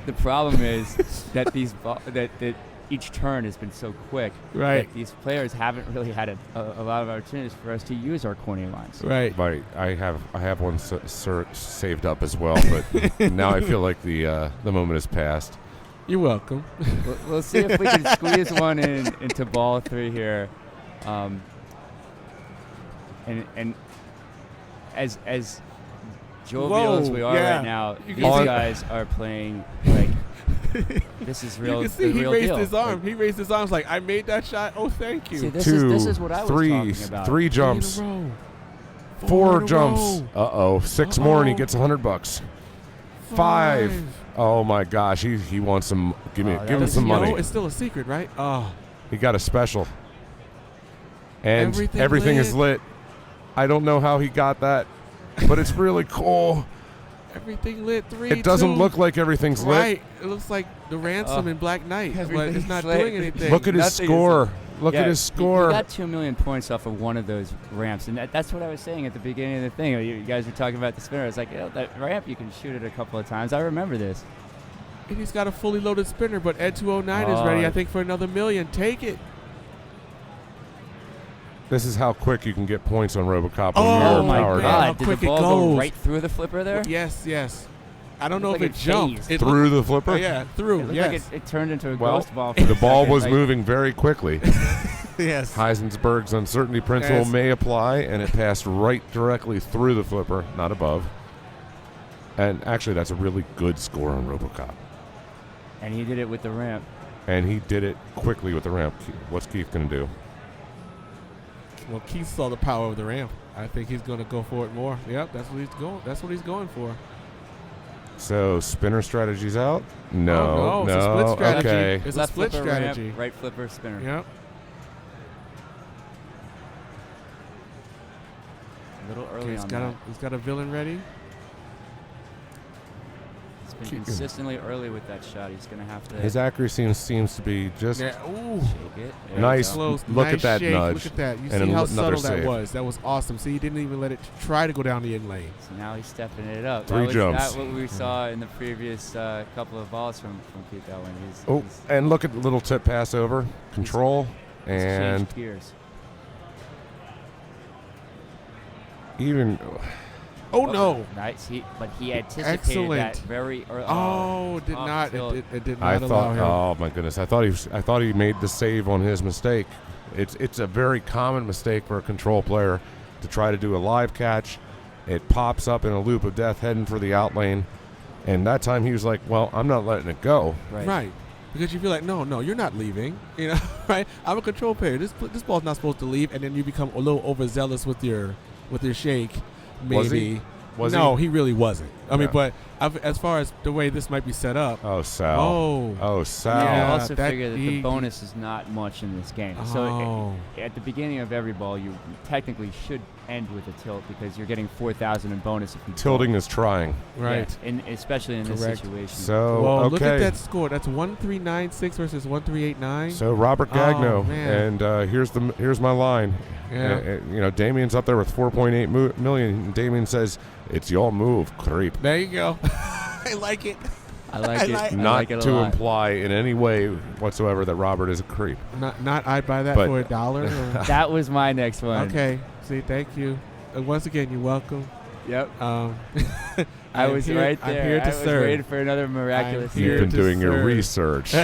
The problem is that that each turn has been so quick. Right. That these players haven't really had a lot of opportunities for us to use our corny lines. Right. Right. I have one saved up as well, but now I feel like the moment has passed. You're welcome. We'll see if we can squeeze one into ball 3 here. And as jovial as we are yeah. right now, You these can see- guys are playing like this is real. You can see the he real raised deal. his arm. Like, He raised his arms like, I made that shot. Oh, thank you. see, this Two, is what I was talking about. three jumps, in a row. 4 in a jumps. row. 6 more, and he Uh-oh. gets $100. 5. Oh my gosh, he wants some. Give him some money. It's still a secret, right? Oh, He got a special. And Everything is lit. I don't know how he got that, but it's really cool. everything lit. 3. It doesn't 2. look like everything's lit. Right. It looks like the ransom in Black Knight, but it's Everything's not lit. doing anything. Look at his Nothing is score. Look Yeah, at his score. He got 2 million points off of one of those ramps, and that's what I was saying at the beginning of the thing. You guys were talking about the spinner. I was like, that ramp, you can shoot it a couple of times. I remember this. And he's got a fully loaded spinner, but Ed 209 is ready, I think, for another million. Take it. This is how quick you can get points on RoboCop. Oh, when you're my powered God! up. How Did the quick it ball go goes. right through the flipper there? Yes, yes. I don't know Looked if like it it jumped. phased. It Through the flipper? yeah, through. It looked Yes. like it turned into a Well, ghost ball. The ball was Like, moving very quickly. yes. Heisenberg's uncertainty principle Yes. may apply, and it passed right directly through the flipper, not above. And actually, that's a really good score on RoboCop. And he did it with the ramp. And he did it quickly with the ramp. What's Keith going to do? Well, Keith saw the power of the ramp. I think he's going to go for it more. Yep, that's what he's going. That's what he's going for. So, spinner strategy's out? No, Oh, no, it's a split strategy. Okay. It's Left a split flipper, strategy. ramp, right flipper, spinner. Yep. A little early Okay, on that. he's got a villain ready. He's been consistently early with that shot. He's going to have to His accuracy seems to be just Yeah. Ooh. shake it. There Nice. you go. Close. Look Nice at that shake. nudge. Look at that. You And see how another subtle that save. was. That was awesome. See, he didn't even let it try to go down the in lane. So now he's stepping it up. 3 jumps. That's what we saw in the previous couple of balls from Keith Elwin. Oh, and look at the little tip pass over. Control. He's And changed gears. even Oh, no. Nice. But he anticipated Excellent. that very early. Oh, it did off not. tilt. It did I not allow thought, him. oh my goodness, I thought he made the save on his mistake. It's a very common mistake for a control player to try to do a live catch. It pops up in a loop of death heading for the out lane, and that time he was like, well, I'm not letting it go. Right. Because you feel like, no, you're not leaving. You know, right? I'm a control player. This ball's not supposed to leave, and then you become a little overzealous with your shake. Maybe. Was he? Was no, he? he really wasn't. I mean, Yeah. but as far as the way this might be set up. Oh, Sal. Oh. Sal. I Yeah, also that figure that he- the bonus is not much in this game. Oh. So at the beginning of every ball, you technically should end with a tilt because you're getting 4,000 in bonus if you Tilting is trying. Right. Yeah, especially in this Correct. situation. So, Well, okay. look at that score. That's 1396 versus 1389. So Robert Gagno, Oh, man. and here's my line. Yeah. Damien's up there with 4.8 million. And Damien says, "It's your move, creep." There you go. I like it. I like it. I Not like it a to lot. imply in any way whatsoever that Robert is a creep. Not I'd buy that But- for $1. or- That was my next one. Okay. See, thank you. Once again, you're welcome. Yep. I I was right there. I'm here to I was serve. waiting for another miraculous. I'm here You've been to doing your serve. research.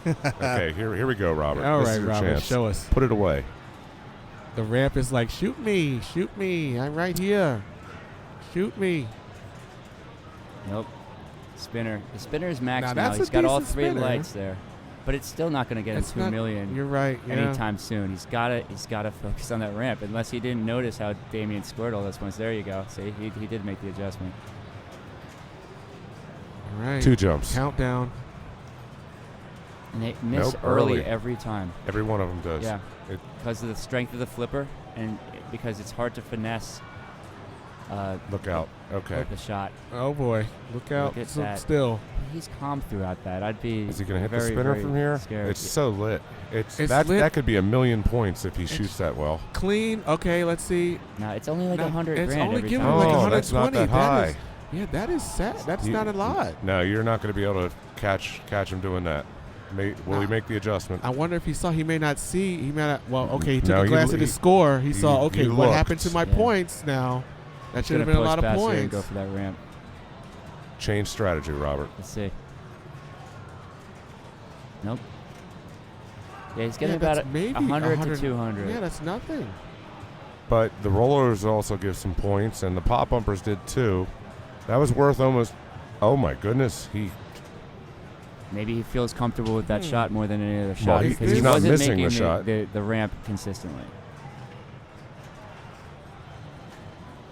Okay, here we go, Robert. All This right, is your Robert, chance. show us. Put it away. The ramp is like, shoot me. I'm right here. Shoot me. Nope. Spinner. The spinner is maxed Now, now. that's He's a got all decent 3 spinner. lights there, but it's still not going to get him It's 2 not- million You're right. Yeah. anytime soon. He's got to focus on that ramp, unless he didn't notice how Damien scored all those points. There you go. See, he did make the adjustment. All right. 2 jumps. Countdown. And they miss Nope, early early. every time. Every one of them does. Yeah, It- because of the strength of the flipper and because it's hard to finesse Look out. Okay. the shot. Oh boy. Look out. Look at So- that. Still. He's calm throughout that. I'd be Is he going to hit the very, spinner very from here? scared. It's so lit. It's That lit. could be 1,000,000 points if he shoots that well. Clean. Okay, let's see. No, it's only like No, 100 it's grand only every giving time. him like Oh, that's not 120. that high. Yeah, that is sad. That's You- not a lot. No, you're not going to be able to catch him doing that. Will he make the adjustment? I wonder if he saw. He may not see. He may not. Well, okay. He took No, a he- glance at his score. He saw. Okay, he what looked. happened to my Yeah. points now? That He's should have gonna been a lot push of past here and points. go for that ramp. Change strategy, Robert. Let's see. Nope. Yeah, he's getting that's about maybe 100 to 100. 200. Yeah, that's nothing. But the rollers also give some points, and the pop bumpers did too. That was worth almost. Oh my goodness, Maybe he feels comfortable with that shot more than any other shot Well, because he's he not wasn't missing making the shot. the ramp consistently.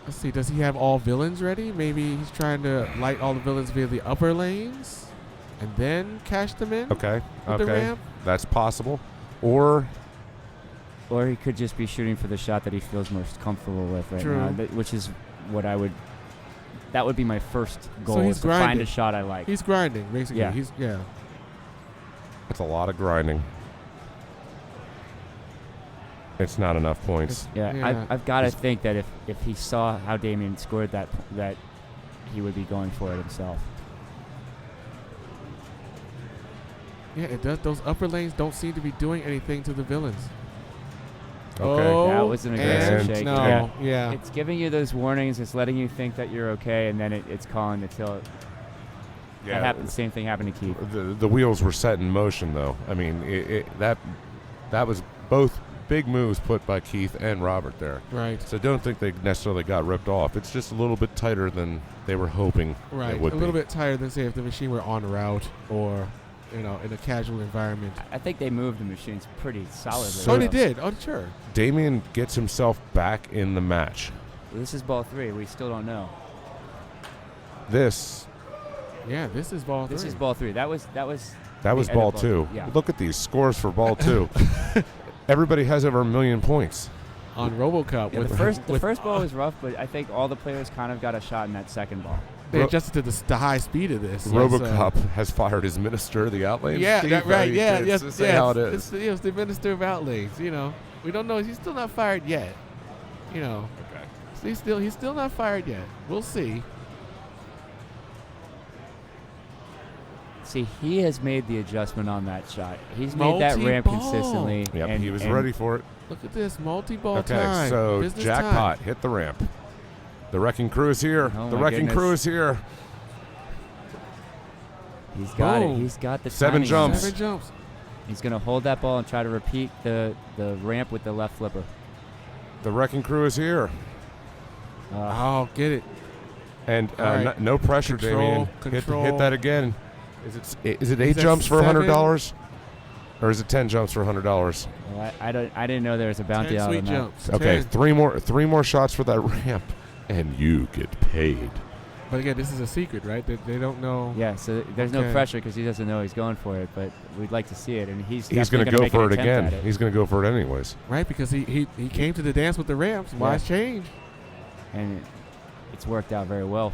Let's see. Does he have all villains ready? Maybe he's trying to light all the villains via the upper lanes, and then cash them in. Okay. With the ramp? That's possible. Or Or he could just be shooting for the shot that he feels most comfortable with right True. now, which is what I would. That would be my first goal. So he's is to find grinding. a shot I like. He's grinding, basically. Yeah. it's a lot of grinding. It's not enough points. Yeah. I've got to think that if he saw how Damien scored that he would be going for it himself. Yeah, it does. Those upper lanes don't seem to be doing anything to the villains. Okay. Oh, That was an aggressive and shake. No, yeah. It's giving you those warnings. It's letting you think that you're okay, and then it's calling the tilt. Yeah. The same thing happened to Keith. The wheels were set in motion, though. I mean, that was both big moves put by Keith and Robert there. Right. So don't think they necessarily got ripped off. It's just a little bit tighter than they were hoping Right. it would A little be. bit tighter than, say, if the machine were on route or, in a casual environment. I think they moved the machines pretty solidly. So they did. Oh, sure. Damien gets himself back in the match. This is ball 3. We still don't know. This Yeah, this is ball 3. This is ball 3. That was ball edit 2. Yeah. Look at these scores for ball 2. Everybody has over 1 million points. on RoboCup. Yeah, with the first ball was rough, but I think all the players kind of got a shot in that second ball. They adjusted to the high speed of this. RoboCup has fired his minister of the outlanes. Yeah, Steve, that, right. Yeah, it's yes, just how it is. It's the minister of outlays. We don't know. He's still not fired yet. Okay. So he's still not fired yet. We'll see. See, he has made the adjustment on that shot. He's made that ramp Multi-ball. consistently. Yep, and, he was and ready for it. Look at this multi-ball Okay, time. so Business jackpot, time. hit the ramp. The wrecking crew is here. Oh The my wrecking crew goodness. is here. He's got it. Boom. He's got the 7 timing on jumps. that. 7 jumps. He's going to hold that ball and try to repeat the ramp with the left flipper. The wrecking crew is here. Oh, get it. And All right. no pressure, Damien. Control. Hit that again. Is it 8 He's at jumps for 7. $100? Or is it 10 jumps for $100? Well, I didn't know there was a bounty 10 out sweet on that. jumps. Okay, 10. three more shots for that ramp, and you get paid. But again, this is a secret, right? They don't know. Yeah, so there's no Okay. pressure because he doesn't know he's going for it, but we'd like to see it, and he's He's going to go make for an it attempt again. at it. He's going to go for it anyways. Right, because he came to the dance with the ramps. Wise change. And it's worked out very well.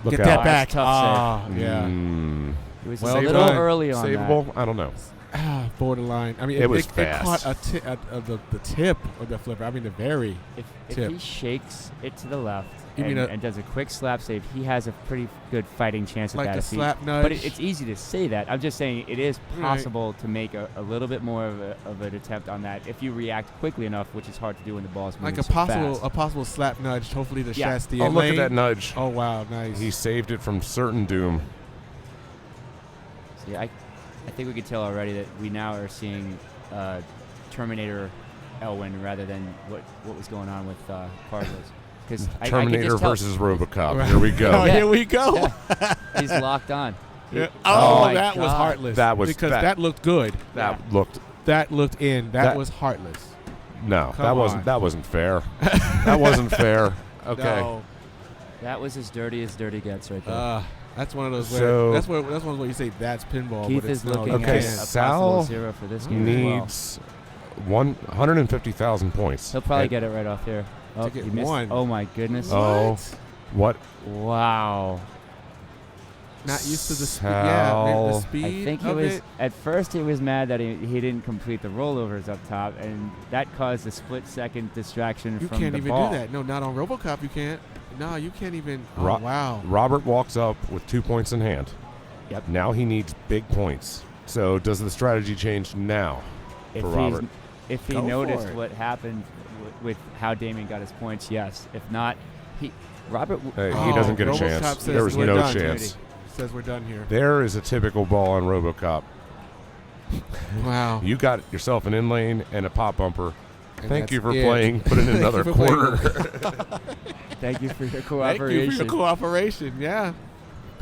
Look Get out. that back. Tough Ah, yeah. It was Well a little done. early on Savable? I don't know. Borderline. I mean, It was It fast. caught the tip of the flipper. I mean, the very. that. If Tip. he shakes it to the left You mean and does a quick slap save, he has a pretty good fighting chance at Like that. a if he- slap nudge. But it's easy to say that. I'm just saying it is Right. possible to make a little bit more of an attempt on that if you react quickly enough, which is hard to do when the ball's moving Like so a fast. possible slap nudge. Hopefully the Yeah. Shasti Oh, in look lane. at that nudge. Oh wow, nice. He saved it from certain doom. See, I think we could tell already that we now are seeing Terminator Elwin rather than what was going on with Carlos. Because Terminator versus RoboCop. Right. Here we go. Oh, here we go. he's locked on. Yeah. Oh, Oh, my that was God. heartless. That was- because that- that looked good. That looked That looked in. That That- was heartless. no. Come That wasn't fair. That wasn't fair. Okay. No. That was as dirty gets right there. That's one of those. So- that's one of those where you say that's pinball. Keith but it's is no, looking you Okay, at can't. a Sal possible 0 for this game as well. Needs 150,000 points. He'll probably And- get it right off here. Oh, get he missed. one. Oh my goodness. Oh. What? Wow. Not used to the speed. Yeah, maybe the Sal. speed I think he of was it. at first he was mad that he didn't complete the rollovers up top, and that caused a split-second distraction You from can't the even ball. do that. No, not on RoboCop. You can't. No, you can't even. Oh, Ro- wow. Robert walks up with 2 points in hand. Yep. Now he needs big points. So does the strategy change now If for he's- Robert? If he Go for noticed it. what happened with how Damien got his points, yes. If not, Robert. Hey, Oh, he doesn't get a RoboCop chance. says There was we're no done. chance. Says we're done here. There is a typical ball on RoboCop. Wow. You got yourself an in lane and a pop bumper. And Thank that's you for it. playing. Put in Thank you another for playing. quarter. Thank you for your Thank cooperation. you for your cooperation. Yeah.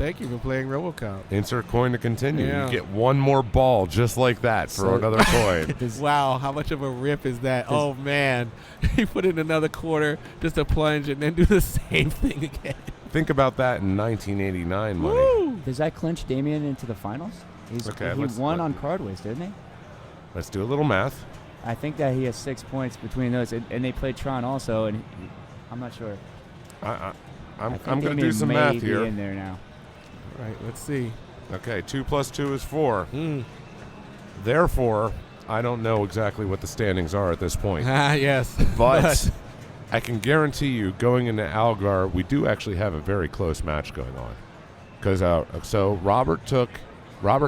Thank you for playing RoboCop. Insert coin to continue. Yeah. You get one more ball just like that for So- another coin. Wow, how much of a rip is that? Oh, man. He put in another quarter, just a plunge, and then do the same thing again. Think about that in 1989 money. Woo! Does that clinch Damien into the finals? Okay, He let's- won on Cardways, didn't he? Let's do a little math. I think that he has 6 points between those, and they played Tron also, and I'm not sure. I'm I think going to do Damien some may math be here. in there now. All right, let's see. Okay, 2 plus 2 is 4. Mm. Therefore, I don't know exactly what the standings are at this point. Ah, yes. But I can guarantee you, going into Algar, we do actually have a very close match going on. Because so Robert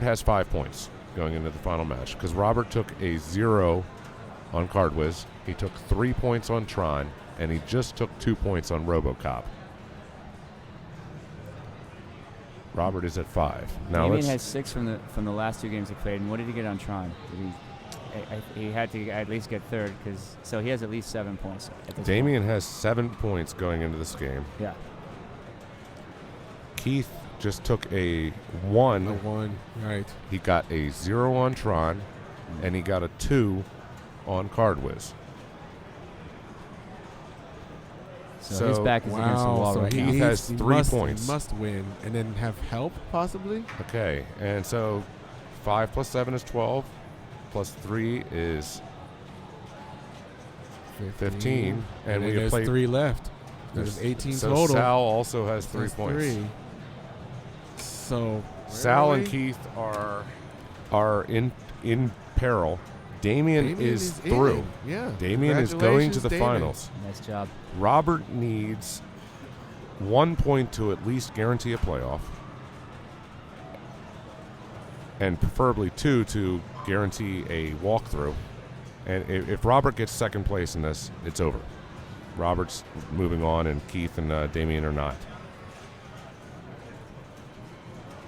has 5 points going into the final match. Because Robert took a 0 on Cardwiz, he took 3 points on Tron, and he just took 2 points on RoboCop. Robert is at 5. Now Damien let's. has 6 from the last 2 games he played, and what did he get on Tron? He had to at least get third, so he has at least 7 points at this Damien has 7 points going into this game. point. Yeah. Keith just took a 1. A 1, right. He got a 0 on Tron, and he got a 2 on Cardwiz. So his back is against the wall so right he now. has 3 points. He must win and then have help, possibly? Okay, and so 5 plus 7 is 12, plus 3 is 15, and we have there's played 3 left. There's 18 so total. Sal also has 3 That's points. 3. So Sal and really? Keith are in peril. Damien is through. in. Yeah. Damien is going to Congratulations, the Damien. finals. Nice job. Robert needs 1 point to at least guarantee a playoff, and preferably 2 to guarantee a walkthrough. And if Robert gets second place in this, it's over. Robert's moving on, and Keith and Damien are not.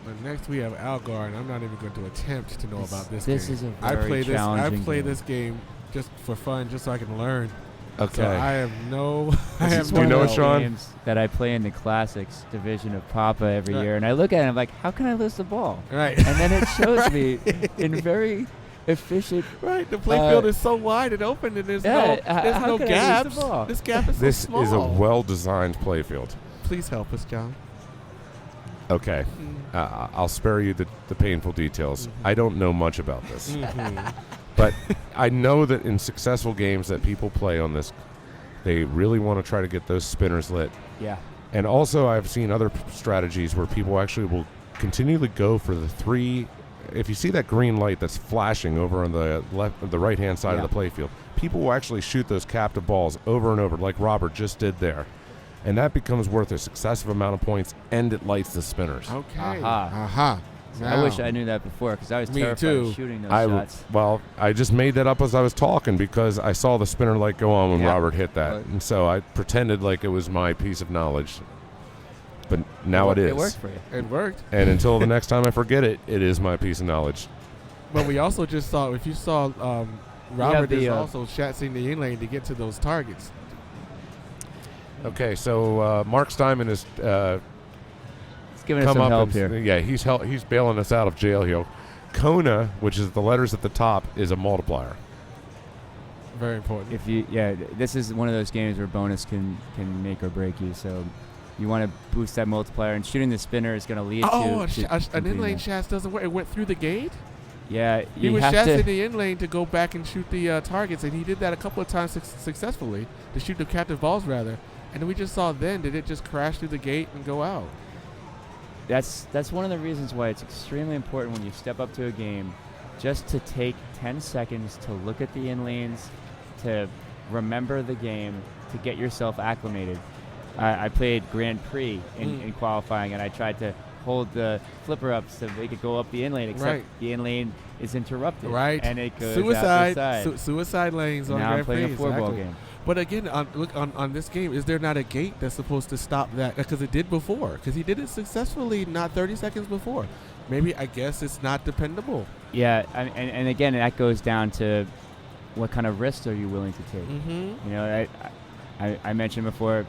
But next we have Algar, and I'm not even going to attempt to know about this This game. is a I very play challenging this game. this game just for fun, just so I can learn. Okay. So I have no. I This have is- no do you know One what, of help. those Sean? games that I play in the classics division of Papa every Right. year, and I look at it and I'm like, how can I lose the ball? Right. And then it shows me in very efficient. Right. The playfield is so wide and open, and there's Yeah, there's how no can I lose gaps. the ball? This gap is This so small. is a well-designed playfield. Please help us, John. Okay. I'll spare you the painful details. I don't know much about this. But I know that in successful games that people play on this, they really want to try to get those spinners lit. Yeah. And also I've seen other strategies where people actually will continually go for the 3. If you see that green light that's flashing over on the right-hand side of the playfield, people will actually shoot those captive balls over and over, like Robert just did there. And that becomes worth a successive amount of points, and it lights the spinners. Okay. Aha. I wish I knew that before, because I was Me terrified too. of shooting those I shots. I just made that up as I was talking because I saw the spinner light go on when Yeah. Robert hit that, Right. and so I pretended like it was my piece of knowledge. But now it is. It worked for you. It worked. And until the next time I forget it, it is my piece of knowledge. But we also just saw, if you saw, Robert the, is also shatzing the in lane to get to those targets. Okay, so Mark Steinman is It's giving us come some up help and here. yeah, he's bailing us out of jail here. Kona, which is the letters at the top, is a multiplier. Very important. This is one of those games where bonus can make or break you. So you want to boost that multiplier, and shooting the spinner is going to lead to an completing in lane that. shats doesn't work. It went through the gate. Yeah, He you was have shatsing to. the in lane to go back and shoot the targets, and he did that a couple of times successfully, to shoot the captive balls rather. And we just saw then, did it just crash through the gate and go out? That's one of the reasons why it's extremely important when you step up to a game, just to take 10 seconds to look at the in lanes, to remember the game, to get yourself acclimated. I played Grand Prix in qualifying, and I tried to hold the flipper up so they could go up the in lane, except the in lane is interrupted. Right. And it goes out the side. Suicide lanes on Now Grand I'm playing Prix. a four-ball exactly. game. But again, on this game, is there not a gate that's supposed to stop that? Because it did before. Because he did it successfully not 30 seconds before. Maybe, I guess it's not dependable. Yeah, and again, that goes down to what kind of risks are you willing to take. Mm-hmm. You know, I mentioned before,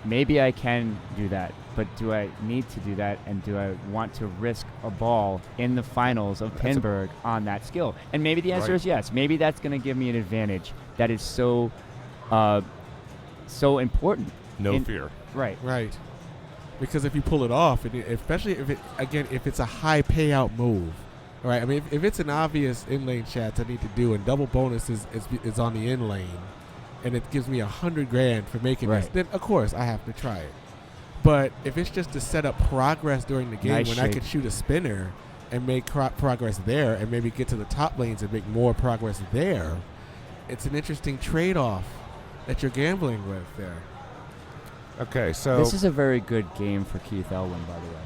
maybe I can do that. but do I need to do that, and do I want to risk a ball in the finals of Pinburgh on that skill? And maybe the answer is yes. Maybe that's going to give me an advantage that is so important. No fear. Right. Right. Because if you pull it off, and especially if it's a high payout move, all right. I mean, if it's an obvious in lane shots I need to do, and double bonus is on the in lane, and it gives me $100,000 for making this, then of course I have to try it. But if it's just to set up progress during the game, when I could shoot a spinner and make progress there, and maybe get to the top lanes and make more progress there, it's an interesting trade-off that you're gambling with there. Okay, so This is a very good game for Keith Elwin, by the way.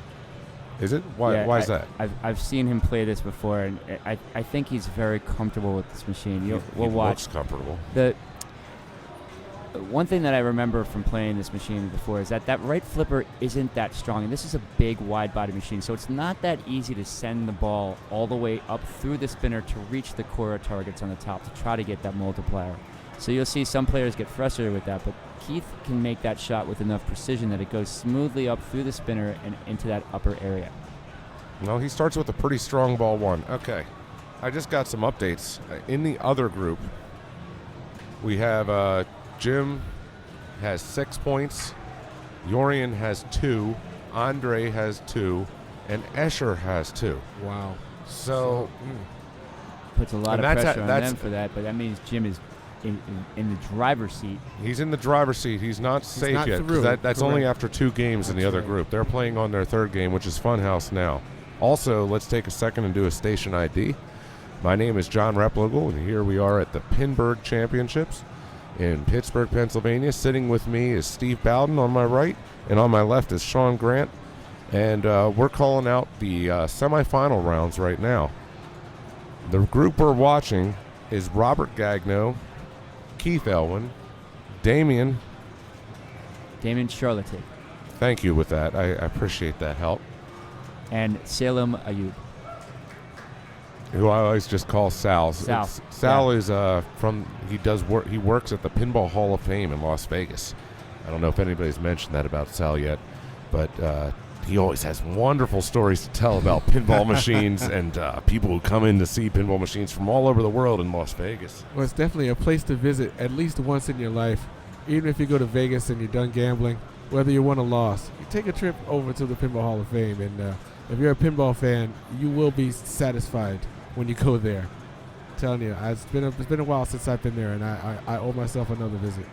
is it? Why is that? I've seen him play this before, and I think he's very comfortable with this machine. We'll he watch. looks comfortable. The one thing that I remember from playing this machine before is that right flipper isn't that strong, and this is a big wide body machine, so it's not that easy to send the ball all the way up through the spinner to reach the Cora targets on the top to try to get that multiplier. So you'll see some players get frustrated with that, but Keith can make that shot with enough precision that it goes smoothly up through the spinner and into that upper area. No, he starts with a pretty strong ball one. Okay, I just got some updates. In the other group, we have Jim has 6 points, Yorian has 2, Andre has 2, and Escher has 2. Wow. So Puts a lot of And pressure on that's- them for that, but that means Jim is in the driver's seat. he's in the driver's seat. He's not safe not yet. 'Cause through. that's only Correct. after 2 games in the That's other right. group. They're playing on their 3rd game, which is Funhouse now. Also, let's take a second and do a station ID. My name is John Replogle, and here we are at the Pinburgh Championships in Pittsburgh, Pennsylvania. Sitting with me is Steve Bowden on my right, and on my left is Sean Grant. And we're calling out the semifinal rounds right now. The group we're watching is Robert Gagno, Keith Elwin, Damien. Charlatan, Thank you with that. I appreciate that help. and Salem Ayub. Who I always just call Sal. Sal. Sal is he works at the Pinball Hall of Fame in Las Vegas. I don't know if anybody's mentioned that about Sal yet, but he always has wonderful stories to tell about pinball machines and people who come in to see pinball machines from all over the world in Las Vegas. Well, it's definitely a place to visit at least once in your life. Even if you go to Vegas and you're done gambling, whether you won or lost, you take a trip over to the Pinball Hall of Fame. And if you're a pinball fan, you will be satisfied when you go there. I'm telling you, it's been a while since I've been there, and I owe myself another visit.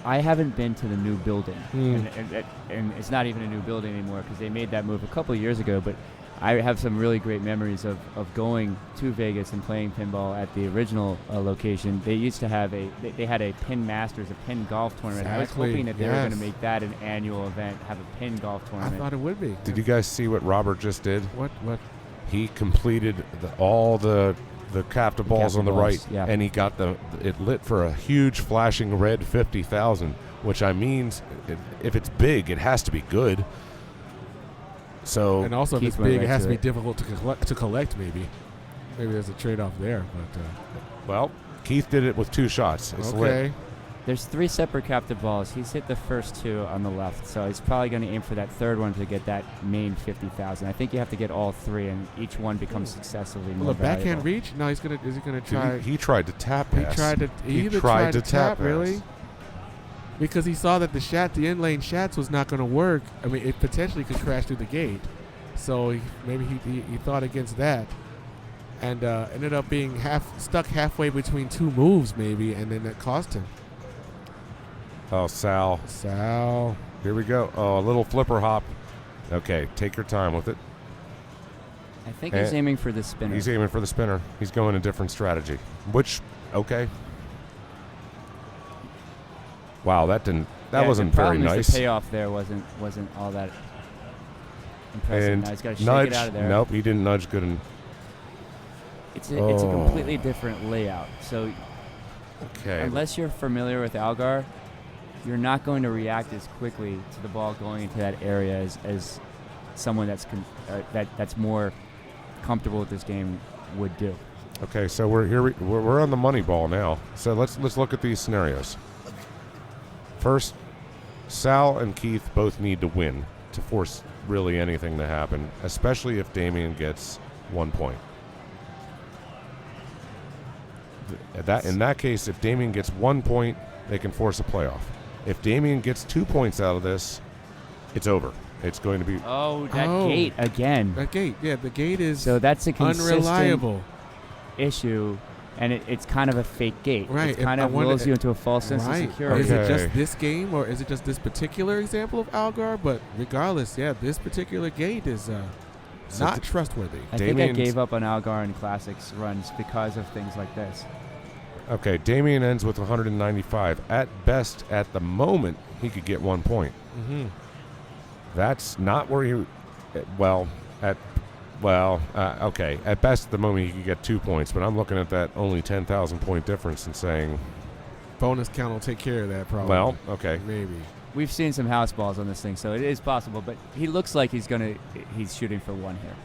I haven't been to the new building, Mm. and it's not even a new building anymore because they made that move a couple of years ago. But I have some really great memories of going to Vegas and playing pinball at the original location. They used to have they had a Pin Masters, a pin golf tournament. I was Exactly, hoping that they were going to yes. make that an annual event, have a pin golf I tournament. thought it would be. Did you guys see what Robert just did? What? He completed all the captive balls captive on the balls, right, yeah. and he got it lit for a huge flashing red 50,000, which means if it's big, it has to be good. So And also, if Keith it's went big, right it has to to be it. difficult to collect. Maybe there's a trade-off there. But well, Keith did it with 2 shots. It's lit. okay. There's 3 separate captive balls. He's hit the first 2 on the left, so he's probably going to aim for that third one to get that main 50,000. I think you have to get all 3, and each one becomes successively more Will a backhand valuable. reach? No, is he gonna try? He tried to tap He pass. tried to. He either tried to tap pass. really, because he saw that the in lane shots was not going to work. I mean, it potentially could crash through the gate. So maybe he thought against that, and ended up being stuck halfway between 2 moves, maybe, and then that cost him. Oh, Sal. Sal. Here we go. Oh, a little flipper hop. Okay, take your time with it. I think he's aiming for the spinner. He's aiming for the spinner. He's going a different strategy. Which, okay. Wow, that wasn't the very problem is nice. The payoff there wasn't all that impressive. And now he's got to shake nudge. it out of there. Nope, he didn't nudge good. It's a completely different layout. So Okay. unless you're familiar with Algar, you're not going to react as quickly to the ball going into that area as someone that's more comfortable with this game would do. Okay, so we're here. We're on the money ball now. So let's look at these scenarios. First Sal and Keith both need to win to force really anything to happen, especially if Damien gets 1 point. In that case, if Damien gets 1 point, they can force a playoff. If Damien gets 2 points out of this, it's over. It's going to be That gate again. That gate, yeah, the gate is So that's a consistent unreliable issue, and it's kind of a fake gate. Right, It kind of lulls you into a false sense of Right. security. Is it Okay. just this game, or is it just this particular example of Algar? But regardless, yeah, this particular gate is not trustworthy. I think I Damien's- gave up on Algar and Classics runs because of things like this. Okay, Damien ends with 195. At best, at the moment, he could get 1 point. Mm-hmm. That's not where he. Okay. At best, at the moment, he could get 2 points. But I'm looking at that only 10,000 point difference and saying, Bonus count will take care of that problem. well, okay. Maybe. We've seen some house balls on this thing, so it is possible. But he looks like he's shooting for 1 here.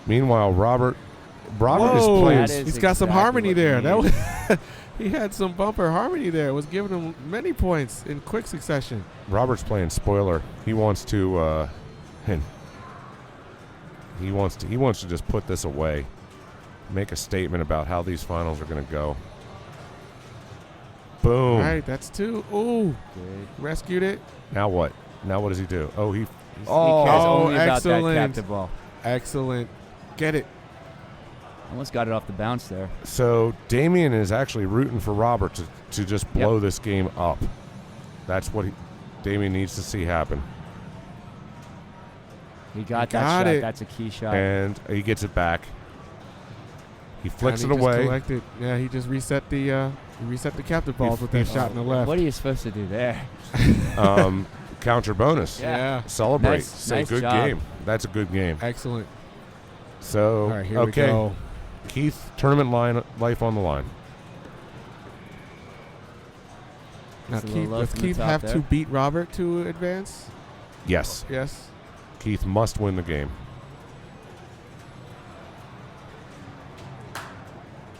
Meanwhile, Robert is Whoa, playing. That is he's got some exactly harmony what there. he That needs. was he had some bumper harmony there. It was giving him many points in quick succession. Robert's playing spoiler. He wants to, and he wants to just put this away, make a statement about how these finals are going to go. Boom. All right, that's 2. Ooh, Good. rescued it. Now what? Now what does he do? Oh, he. He cares only about that excellent. captive ball. Excellent. Get it. Almost got it off the bounce there. So Damien is actually rooting for Robert to just blow this game up. That's what Damien needs to see happen. He got He that got shot. it. That's a key shot. And he gets it back. He flicks And it he just away. collected. Yeah, he just reset the captive balls with that shot in the left. What are you supposed to do there? Counter bonus. Yeah. Celebrate. Nice- Say nice good job. game. That's a good game. Excellent. So All right, here okay. we go. Keith, tournament life on the line. Now, Just a little Keith, low does from the Keith top have there. to beat Robert to advance? Yes. Yes. Keith must win the game.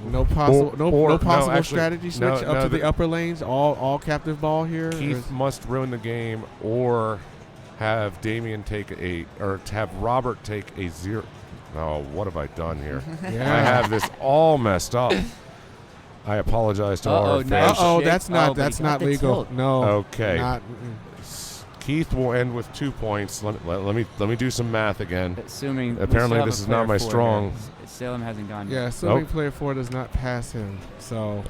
No possible, no possible actually, strategy switch no, up to the upper lanes. All captive ball here. Or Keith is- must ruin the game or have Damien have Robert take a 0. Oh, what have I done here? Yeah. I have this all messed up. I apologize to all our Uh-oh, fans. no. shit. that's Oh, not but he that's got not the legal. tilt. No. Okay. Not, Keith will end with 2 points. Let me do some math again. Assuming we Apparently still have this a is not player my 4 strong- here. Salem hasn't gone yeah, yet. assuming Nope. player 4 does not pass him. So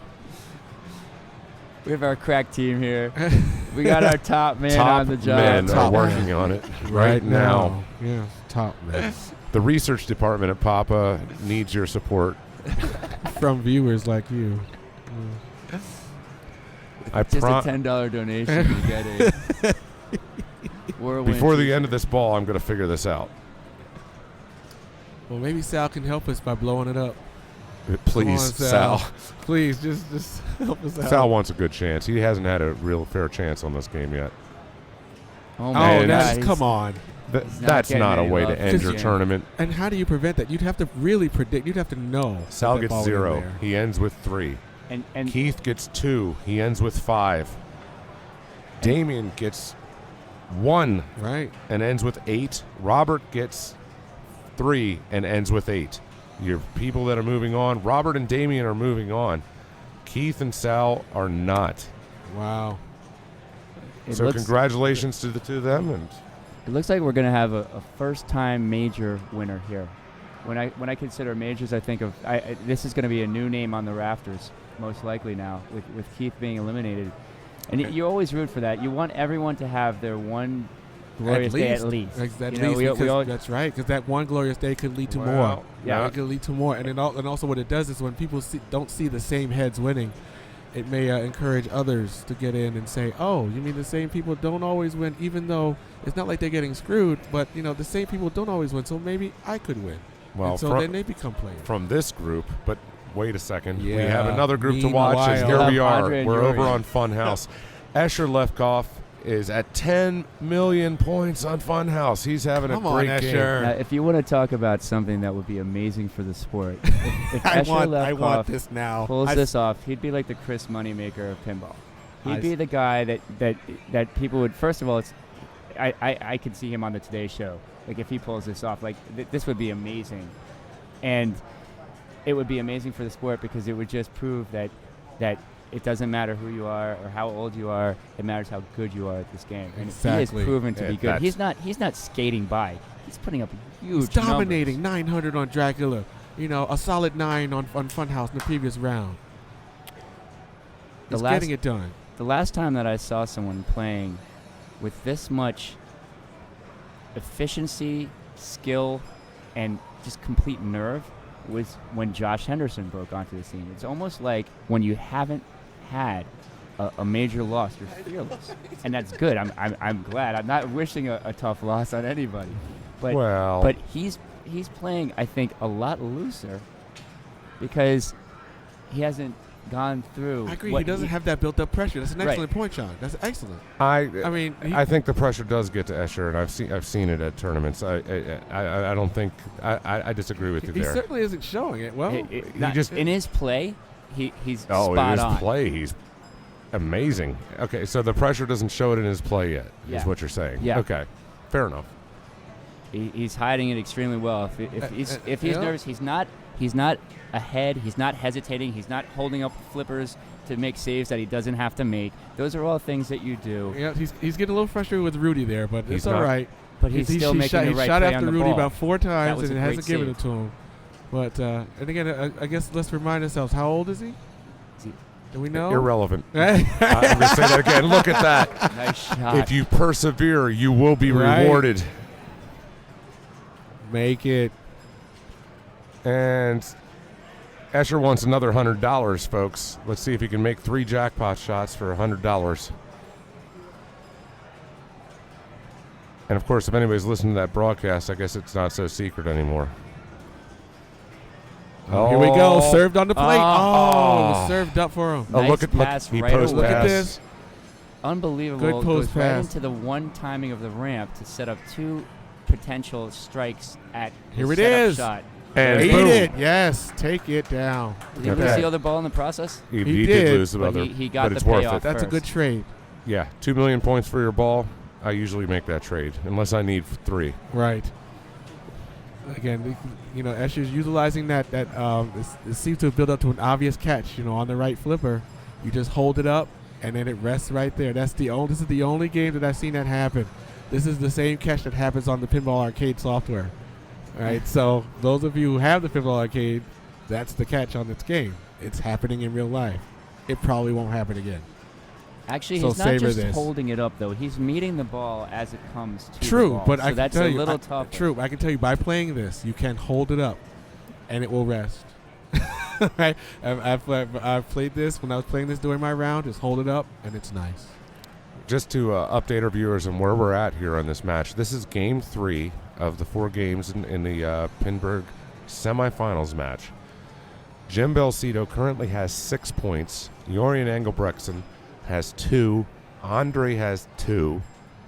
We have our crack team here. We got our top man Top on the job. men are Top working man. on it right now. Yeah, top man. The research department at Papa needs your support. From viewers like you. I Just pro- a $10 donation to get a whirlwind Before the t-shirt. end of this ball, I'm going to figure this out. Well, maybe Sal can help us by blowing it up. Please, Come on, Sal. Please, just help us out. Sal wants a good chance. He hasn't had a real fair chance on this game yet. Oh, my Oh, And- God. that's he's- come on. Th- He's not that's getting not a any way to love end this your game. tournament. And how do you prevent that? You'd have to really predict. You'd have to know. Sal that gets ball was 0. in there. He ends with 3. And Keith gets 2. He ends with 5. Damien gets 1 Right. and ends with 8. Robert gets 3 and ends with 8. Your people that are moving on, Robert and Damien are moving on. Keith and Sal are not. Wow. it So looks, congratulations to the two of them. And it looks like we're going to have a first-time major winner here. When I consider majors, I think of this is going to be a new name on the rafters, most likely now, with Keith being eliminated. And you always root for that. You want everyone to have their one glorious day at least. At You know, least, we because all- that's right. Because that one glorious day could lead to Wow. more. Yeah. It could lead to more. And also what it does is when people don't see the same heads winning, it may encourage others to get in and say, oh, you mean the same people don't always win, even though it's not like they're getting screwed, but, the same people don't always win, so maybe I could win. well, And so then they become players. from this group, but wait a second. We Yeah, have another group to watch. And meanwhile- here we We'll are. have Andre and We're Yuri. over on Funhouse. Escher Lefkoff is at 10 million points on Funhouse. He's having Come a on, great game. Escher. Now, if you want to talk about something that would be amazing for the sport, if I Escher want Lefkoff this now. pulls this off, he'd be like the Chris Moneymaker of pinball. He'd be the guy that people would. First of all, I could see him on the Today Show. Like if he pulls this off, like this would be amazing, and it would be amazing for the sport because it would just prove that it doesn't matter who you are or how old you are. It matters how good you are at this game. And he has proven to be good. He's not skating by. He's putting up huge. He's dominating numbers. 900 on Dracula. A solid 9 on Funhouse in the previous round. He's getting it done. The last time that I saw someone playing with this much efficiency, skill, and just complete nerve was when Josh Henderson broke onto the scene. It's almost like when you haven't had a major loss, you're fearless, and that's good. I'm glad. I'm not wishing a tough loss on anybody, but he's playing, I think, a lot looser because he hasn't gone through. I agree. He doesn't have that built-up pressure. That's an excellent point, Sean. That's excellent. I think the pressure does get to Escher, and I've seen it at tournaments. I don't think I disagree with you there. He certainly isn't showing it. Well, he just in his play, he's spot in his on. play, he's amazing. Okay, so the pressure doesn't show it in his play yet. Yeah. Is what you're saying? Yeah. Okay, fair enough. He's hiding it extremely well. If he's nervous, he's not ahead. He's not hesitating. He's not holding up flippers to make saves that he doesn't have to make. Those are all things that you do. Yeah, he's getting a little frustrated with Rudy there, but it's all right. But he's still making the right shot play after on the Rudy ball. about 4 times, and it hasn't given save. it to him. But and again, I guess let's remind ourselves, how old is he? Do we know? Irrelevant. I'm going to say that again. Look at that. Nice shot. If you persevere, you will be rewarded. Make it. And Escher wants another $100, folks. Let's see if he can make 3 jackpot shots for $100. And, of course, if anybody's listening to that broadcast, I guess it's not so secret anymore. Here we go. Served on the plate. It was served up for him. Nice look at pass he right post away. Look at pass. this. Unbelievable. Good post Goes right pass. into the one timing of the ramp to set up 2 potential strikes at Here his it setup is. shot. And Eat boom. it. Yes. Take it down. Did he Okay. lose the other ball in the process? He He did did, lose the but other, he got but the it's worth payoff. it. That's a good First. trade. Yeah, 2 million points for your ball. I usually make that trade, unless I need 3. Right. Again, Escher's utilizing that. It seems to have built up to an obvious catch. On the right flipper, you just hold it up, and then it rests right there. This is the only game that I've seen that happen. This is the same catch that happens on the Pinball Arcade software. All right. So those of you who have the Pinball Arcade, that's the catch on this game. It's happening in real life. It probably won't happen again. Actually, So he's not savor just this. holding it up, though. He's meeting the ball as it comes to the True, ball. but so I can that's tell a you, little tough. True, I can tell you by playing this, you can hold it up, and it will rest. Right? I've played this when I was playing this during my round. Just hold it up, and it's nice. Just to update our viewers on where we're at here on this match, this is Game 3 of the 4 games in the Pinburgh semifinals match. Jim Belcito currently has 6 points. Jorian Engelbrechtsen has 2. Andre has 2.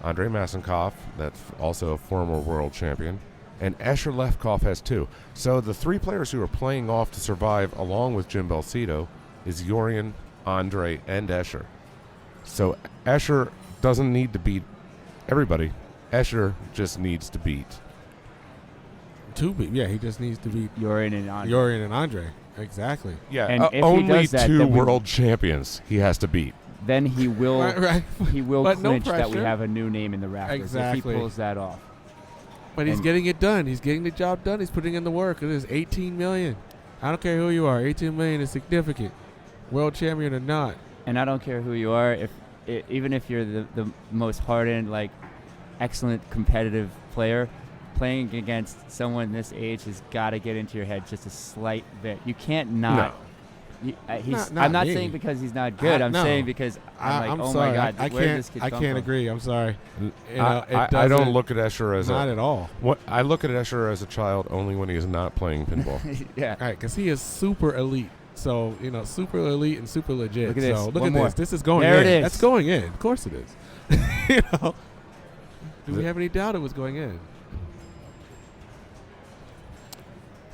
Andre Masenkoff, that's also a former world champion. And Escher Lefkoff has 2. So the 3 players who are playing off to survive along with Jim Belcito is Jorian, Andre, and Escher. So Escher doesn't need to beat everybody. Escher just needs to beat. He just needs to beat Jorian and Andre. Jorian and Andre. Exactly. Yeah, And if he only does that, 2 then we- world champions he has to beat. Then he will Right. he will But no clinch that we pressure. have a new name in the rafters Exactly. if he pulls that off. But he's And- getting it done. He's getting the job done. He's putting in the work. It is 18 million. I don't care who you are. 18 million is significant. World champion or not. And I don't care who you are, even if you're the most hardened, like excellent competitive player, playing against someone this age has got to get into your head just a slight bit. You can't not. Not I'm not me. saying because he's not good. I'm No. saying because I'm I'm oh sorry. my God, I where did can't. this kid I come can't from? agree. I'm sorry. I don't look at Escher as not at all. What I look at Escher as a child only when he is not playing pinball. Yeah. All right, because he is super elite. So super elite and super legit. Look at this. So look One at more. this. This is going There in. it is. That's going in. Of course it is. Do we have any doubt it was going in?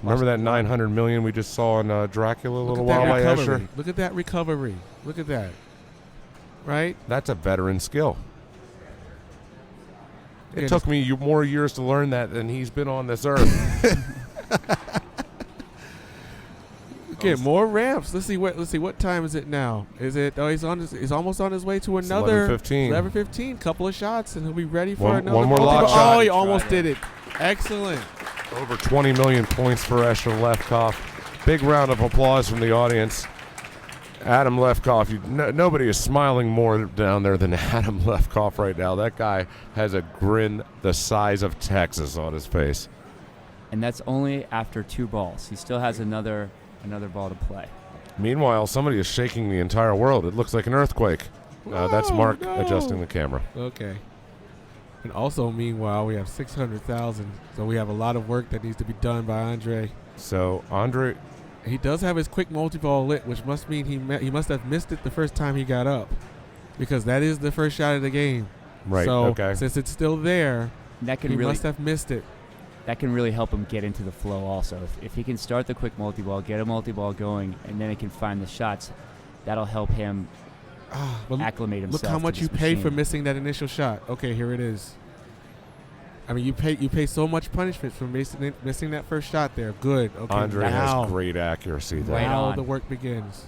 Remember that 900 million we just saw in Dracula a Look little at that while by recovery. Escher? Look at that recovery. Look at that. right? That's a veteran skill. It took me more years to learn that than he's been on this earth. Okay, more ramps. Let's see what time is it now? Is it? Oh, he's almost on his way to another 11:15. 11:15. Couple of shots, and he'll be ready for another. One more lock multiple. shot. Oh, he almost did it. Excellent. Over 20 million points for Escher Lefkoff. Big round of applause from the audience. Adam Lefkoff, nobody is smiling more down there than Adam Lefkoff right now. That guy has a grin the size of Texas on his face. And that's only after 2 balls. He still has another ball to play. Meanwhile, somebody is shaking the entire world. It looks like an earthquake. That's Mark adjusting the camera. Okay. And also, meanwhile, we have 600,000. So we have a lot of work that needs to be done by Andre. So Andre, he does have his quick multi-ball lit, which must mean he must have missed it the first time he got up, because that is the first shot of the game. right? So Okay. since it's still there, That can he really must have missed it. that can really help him get into the flow also. If he can start the quick multi-ball, get a multi-ball going, and then he can find the shots, that'll help him But acclimate himself. look how to much this you paid for machine. missing that initial shot. Okay, here it is. I mean, you pay so much punishment for missing that first shot there. Good. Okay, Andre now, has great accuracy there. Right now on. the work begins.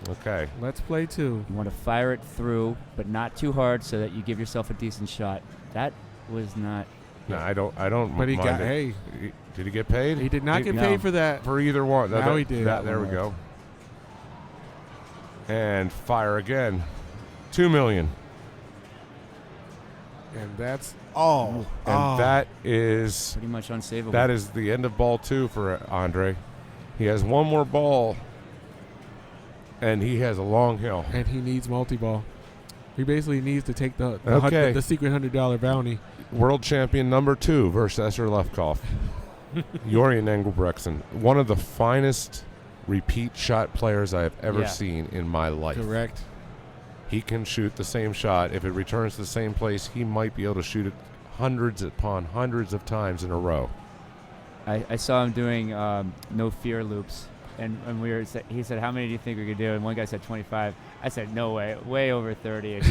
Okay. Let's play 2. You want to fire it through, but not too hard, so that you give yourself a decent shot. That was not. No, I don't. But he mind got it. hey. Did he get paid? He did not get No. paid for that. For either one. Now he did. There we go. And fire again. 2 million. And that's all. And that is Pretty much unsavable. that is the end of ball 2 for Andre. He has one more ball, and he has a long hill. And he needs multi-ball. He basically needs to take the Okay. secret $100 bounty. World champion number 2 versus Escher Lefkoff. Jorian Engelbrechtsen, one of the finest repeat shot players I have ever Yeah. seen in my life. Correct. He can shoot the same shot. If it returns to the same place, he might be able to shoot it hundreds upon hundreds of times in a row. I saw him doing no fear loops, and he said, "How many do you think we could do?" And one guy said 25. I said, "No way, way over 30." And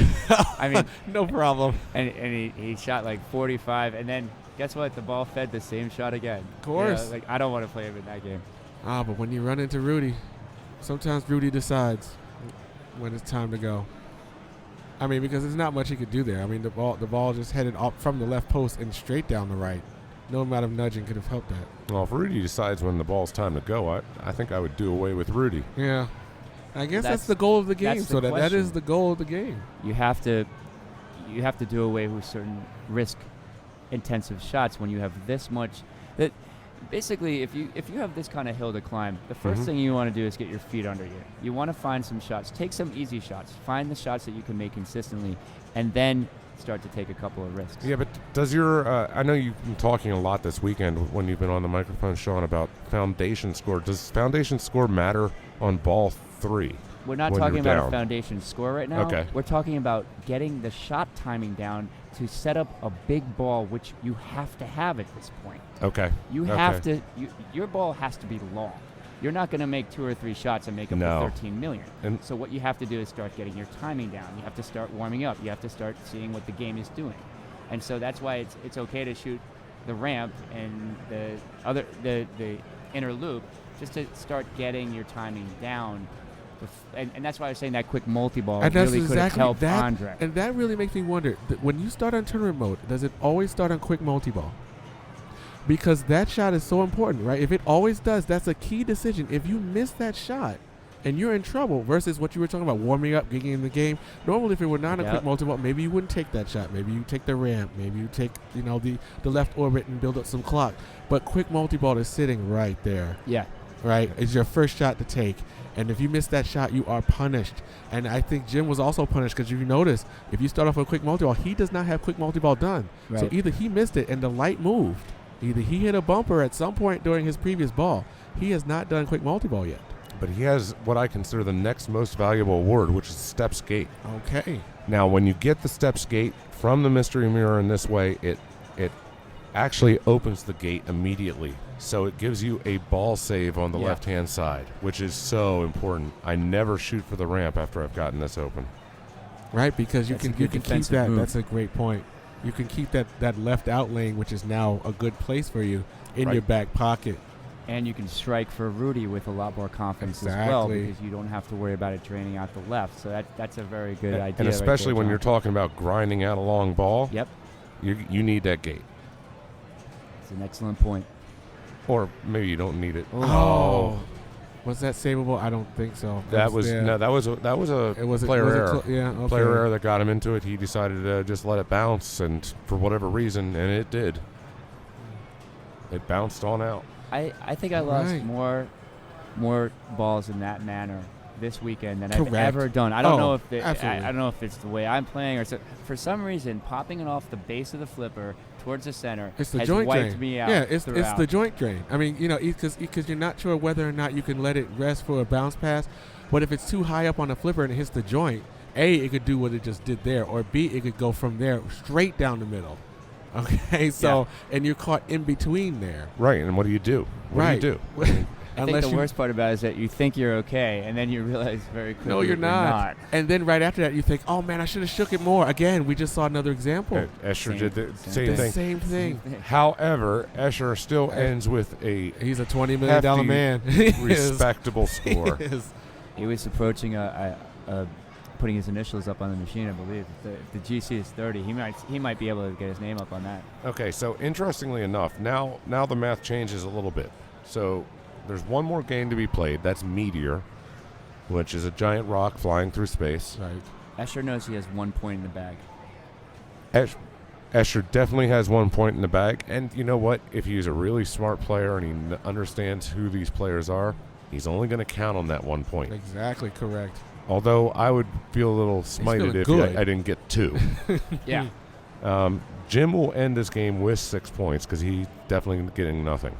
I mean, No problem. and he shot like 45, and then guess what? The ball fed the same shot again. Of course. Like I don't want to play him in that game. But when you run into Rudy, sometimes Rudy decides when it's time to go. I mean, because there's not much he could do there. I mean, the ball just headed up from the left post and straight down the right. No amount of nudging could have helped that. Well, if Rudy decides when the ball's time to go, I think I would do away with Rudy. Yeah. I guess that's That's- the goal of the game. that's the So that question. is the goal of the game. You have to do away with certain risk-intensive shots when you have this much. That basically, if you have this kind of hill to climb, the first Mhm. thing you want to do is get your feet under you. You want to find some shots. Take some easy shots. Find the shots that you can make consistently, and then start to take a couple of risks. Yeah, but does your I know you've been talking a lot this weekend when you've been on the microphone, Sean, about foundation score. Does foundation score matter on ball 3? We're not when talking you're about down? a foundation score right now. Okay. We're talking about getting the shot timing down to set up a big ball, which you have to have at this point. Okay. You have to. Your ball has to be long. You're not going to make 2 or 3 shots and make up No. the 13 million. And- So what you have to do is start getting your timing down. You have to start warming up. You have to start seeing what the game is doing. And so that's why it's okay to shoot the ramp and the inner loop just to start getting your timing down. And that's why I was saying that quick multi-ball And that's really could have exactly helped that. Andre. And that really makes me wonder, when you start on tournament mode, does it always start on quick multi-ball? Because that shot is so important, right? If it always does, that's a key decision. If you miss that shot and you're in trouble versus what you were talking about, warming up, getting in the game. Normally, if it were not a Yep. quick multi-ball, maybe you wouldn't take that shot. Maybe you take the ramp. Maybe you take, the left orbit and build up some clock. But quick multi-ball is sitting right there, Yeah. right? It's your first shot to take. And if you miss that shot, you are punished. And I think Jim was also punished because if you notice, if you start off with a quick multi-ball, he does not have quick multi-ball done. So Right. either he missed it and the light moved. Either he hit a bumper at some point during his previous ball. He has not done quick multi-ball yet. But he has what I consider the next most valuable award, which is Steps Gate. Okay. Now, when you get the Steps Gate from the mystery mirror in this way, it actually opens the gate immediately. So it gives you a ball save on the Yeah. left-hand side, which is so important. I never shoot for the ramp after I've gotten this open. Right, because you That's a can good keep defensive that. move. That's a great point. You can keep that left out lane, which is now a good place for you, in Right. your back pocket. And you can strike for Rudy with a lot more confidence as well, Exactly. because you don't have to worry about it draining out the left. So that's a very good idea. And right especially there, when you're John. talking about grinding out a long ball, Yep, you need that gate. it's an excellent point. Or maybe you don't need it. Oh. Was that savable? I don't think so. That was there. no. That was a It was player was error. Yeah, okay. Player error that got him into it. He decided to just let it bounce, and for whatever reason, and it did. It bounced on out. I think I lost Right. more balls in that manner this weekend than I've Correct. ever done. I don't know if absolutely. I don't know if it's the way I'm playing or so. For some reason, popping it off the base of the flipper towards the center It's the has joint wiped drain. me out. Yeah, it's throughout. the joint drain. I mean, because you're not sure whether or not you can let it rest for a bounce pass. But if it's too high up on the flipper and it hits the joint, A, it could do what it just did there, or B, it could go from there straight down the middle. Okay, so and you're caught in between there. Right, and what do you do? What Right. do you do? I think the worst part about it is that you think you're okay, and then you realize very quickly No, you're that not. And then right after that, you think, "Oh man, I should have shook it more." Again, we just saw another example. Escher Same- did the same same The thing. same thing. However, Escher still ends with a He's a $20 million hefty, man. He is. respectable score. He is. He was approaching putting his initials up on the machine, I believe. If the GC is 30, he might be able to get his name up on that. Okay, so interestingly enough, now the math changes a little bit. So there's one more game to be played. That's Meteor, which is a giant rock flying through space. Right. Escher knows he has 1 point in the bag. Escher definitely has 1 point in the bag. And you know what? If he's a really smart player and he understands who these players are, he's only going to count on that 1 point. Exactly correct. Although I would feel a little smited feeling if good. I didn't get 2. Yeah. Jim will end this game with 6 points because he's definitely getting nothing.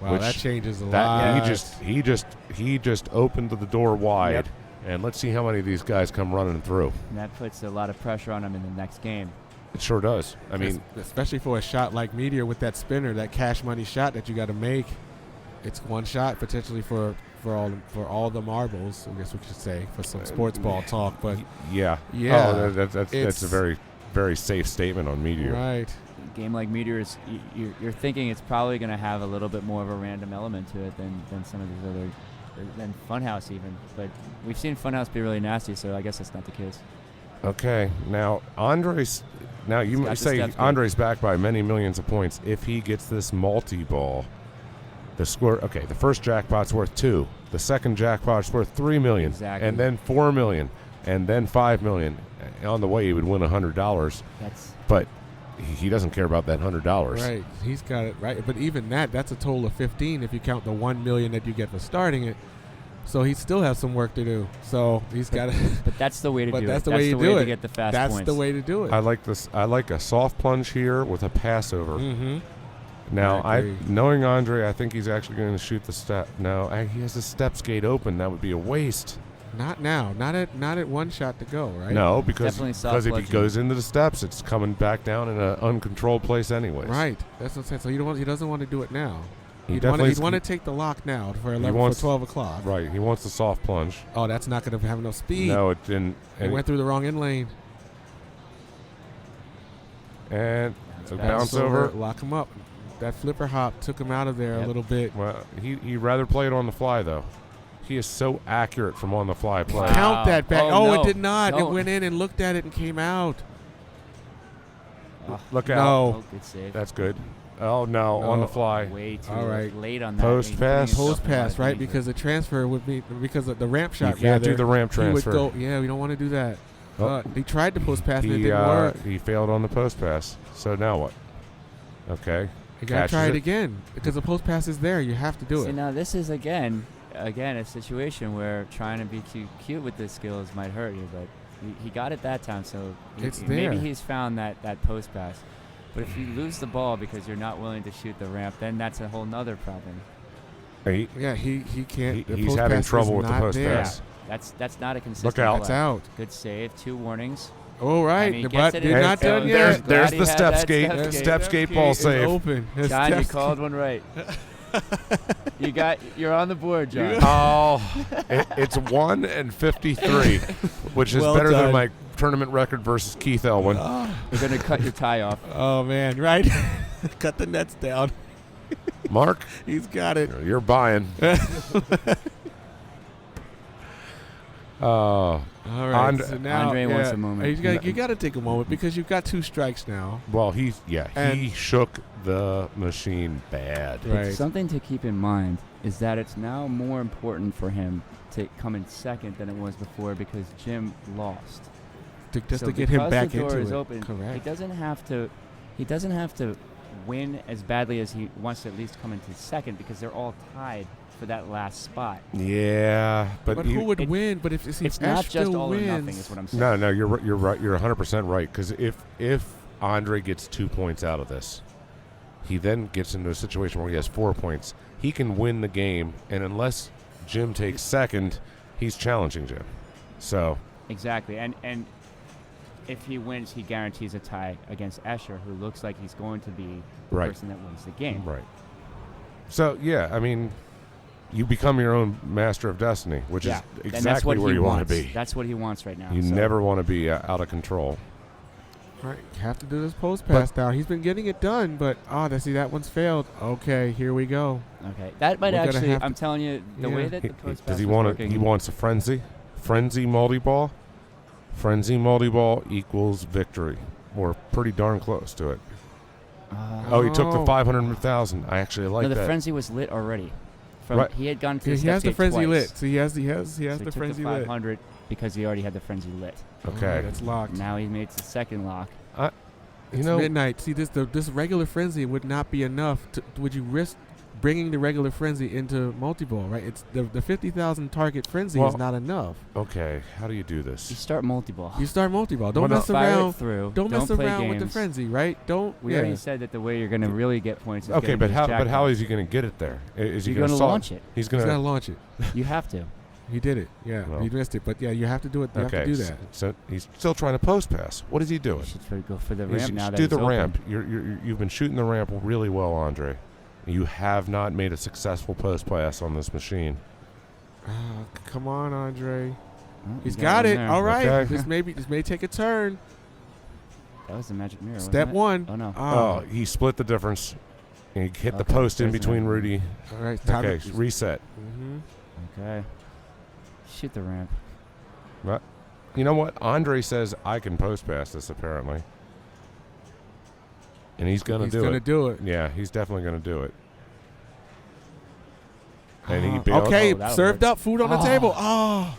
Wow, Which that changes a That lot. he just opened the door wide, Yep. and let's see how many of these guys come running through. And that puts a lot of pressure on him in the next game. It sure does. I mean, especially for a shot like Meteor with that spinner, that cash money shot that you got to make. It's one shot potentially for all the marbles. I guess we should say for some sports ball talk, but yeah. Yeah. Oh, that's a very, very safe statement on Meteor. right. A game like Meteor is you're thinking it's probably going to have a little bit more of a random element to it than some of these other than Funhouse even. But we've seen Funhouse be really nasty, so I guess that's not the case. Okay, now Andres. Now you He's got might the say steps good. Andres back by many millions of points if he gets this multi-ball. The score. Okay, the first jackpot's worth 2. The second jackpot's worth 3 million, Exactly. and then 4 million, and then 5 million. On the way, he would win $100, That's but he doesn't care about that $100. Right. He's got it right. But even that's a total of 15 if you count the 1 million that you get for starting it. So he still has some work to do. So he's got to. but that's the way to But do that's it. the way you do to it. get the fast That's points. the way to do it. I like this. I like a soft plunge here with a passover. Mm-hmm. Now, I agree. knowing Andre, I think he's actually going to shoot the step. No, he has the step skate open. That would be a waste. Not now. Not at one shot to go. Right. No, because Definitely soft if he plunging. goes into the steps, it's coming back down in an uncontrolled place anyways. Right. That's what I'm saying. So he doesn't want to do it now. He He'd definitely want to take the lock now for 11 wants- for 12 o'clock. Right. He wants the soft plunge. Oh, that's not going to have enough speed. No, it didn't. He went through the wrong in lane. And a Bounce bounce over. Lock him up. That flipper hop took him out of there a Yep. little bit. Well, he'd rather play it on the fly though. He is so accurate from on the fly play. Wow. Count that back. Oh, Oh, no. it did not. It No. went in and looked at it and came out. Look out. No. Oh, good save. That's good. Oh no, on the No. fly. Way too All right. late on that. Post He's pass. putting himself Post in a lot pass, of right? danger. Because the transfer would be because of the ramp You shot. can't do rather, the ramp he would transfer. go. Yeah, we don't want to do that. Oh. He tried to post pass and it He didn't work. he failed on the post pass. So now what? Okay. You gotta catches try it it. again because the post pass is there. You have to do See, it. now this is again a situation where trying to be too cute with the skills might hurt you, but he got it that time, so It's maybe there. he's found that post pass. But if you lose the ball because you're not willing to shoot the ramp, then that's a whole nother problem. He, Yeah, he can't. the he's post having pass trouble is with the not post there. pass. That's not a consistent out. play. It's out. Good save. 2 warnings. All right, I mean, the gets butt it did in. not done There's, yet. there's Glad he the had step that skate. step skate. Step skate ball is save. open. His John, you step- called one right. You're on the board, John. Oh, it's 1 and 53, which is Well better done. than my tournament record versus Keith Elwin. You're going to cut your tie off. Oh, man, right? Cut the nets down. Mark, He's got it. you're buying. All right. And- so now, Andre wants a moment. You got to take a moment because you've got 2 strikes now. Well, he And- shook the machine bad. Right. Something to keep in mind is that it's now more important for him to come in second than it was before because Jim lost. Just So to get him because back the door into is it. open, Correct. He doesn't have to win as badly as he wants to at least come into second because they're all tied for that last spot. Yeah, but But who would win? But if It's not just all or nothing, is what I'm saying. no, you're right. You're 100% right. Because if Andre gets 2 points out of this, he then gets into a situation where he has 4 points. He can win the game, and unless Jim takes second, he's challenging Jim. So Exactly, and if he wins, he guarantees a tie against Escher, who looks like he's going to be the Right. person that wins the game. right. So yeah, I mean, you become your own master of destiny, which Yeah, is and that's exactly what where he you want wants. to be. That's what he wants right now. You so. never want to be out of control. Right. You have to do this post pass down. He's been getting it done, but that one's failed. Okay, here we go. Okay, that might We're gonna actually. have to- I'm telling you, the way that the post pass Does he is want working. He wants a frenzy multi-ball. Frenzy multi-ball equals victory. We're pretty darn close to it. Oh, he took the Oh. 500,000. I actually like no, the that. frenzy was lit already. From Right. He had gone to He the has the step frenzy twice. lit. So he has So he the took frenzy the lit. 500 because he already had the frenzy lit. Okay. That's locked. Now he made the second lock. It's midnight. See, this regular frenzy would not be enough. Would you risk bringing the regular frenzy into multi-ball? Right. It's the 50,000 target frenzy Well- is not enough. Okay, how do you do You this? start multi-ball. You start multi-ball. Don't What mess Fire it around. through. Don't mess play around with the games. frenzy. Right. Don't. We yeah. already said that the way you're going to really get points is Okay, getting but these how jackpots. is he going to get it there? Is he You're going to solve- launch it. He's He's got to going launch it. You have to. He did it. Yeah. Well. He missed it. But yeah, you have to do it. You have to Okay, do that. so he's still trying to post pass. What is he You doing? should go for the You ramp should now that do it's the open. ramp. You've been shooting the ramp really well, Andre. You have not made a successful post pass on this machine. Come on, Andre. Oh, He's you got him it. there. All right. Okay. This may take a turn. That was the magic mirror. Step wasn't it? one. Oh, no. Oh, he split the difference. And he hit the Okay, post in there's between another one. Rudy. All right. Time Okay, to- reset. Mhm. Okay. Shoot the ramp. You know what? Andre says I can post pass this apparently, and he's gonna He's do gonna it. do it. Yeah, he's definitely gonna do it. And he bailed. Okay, Oh, that'll served work. up, food on the table. Oh.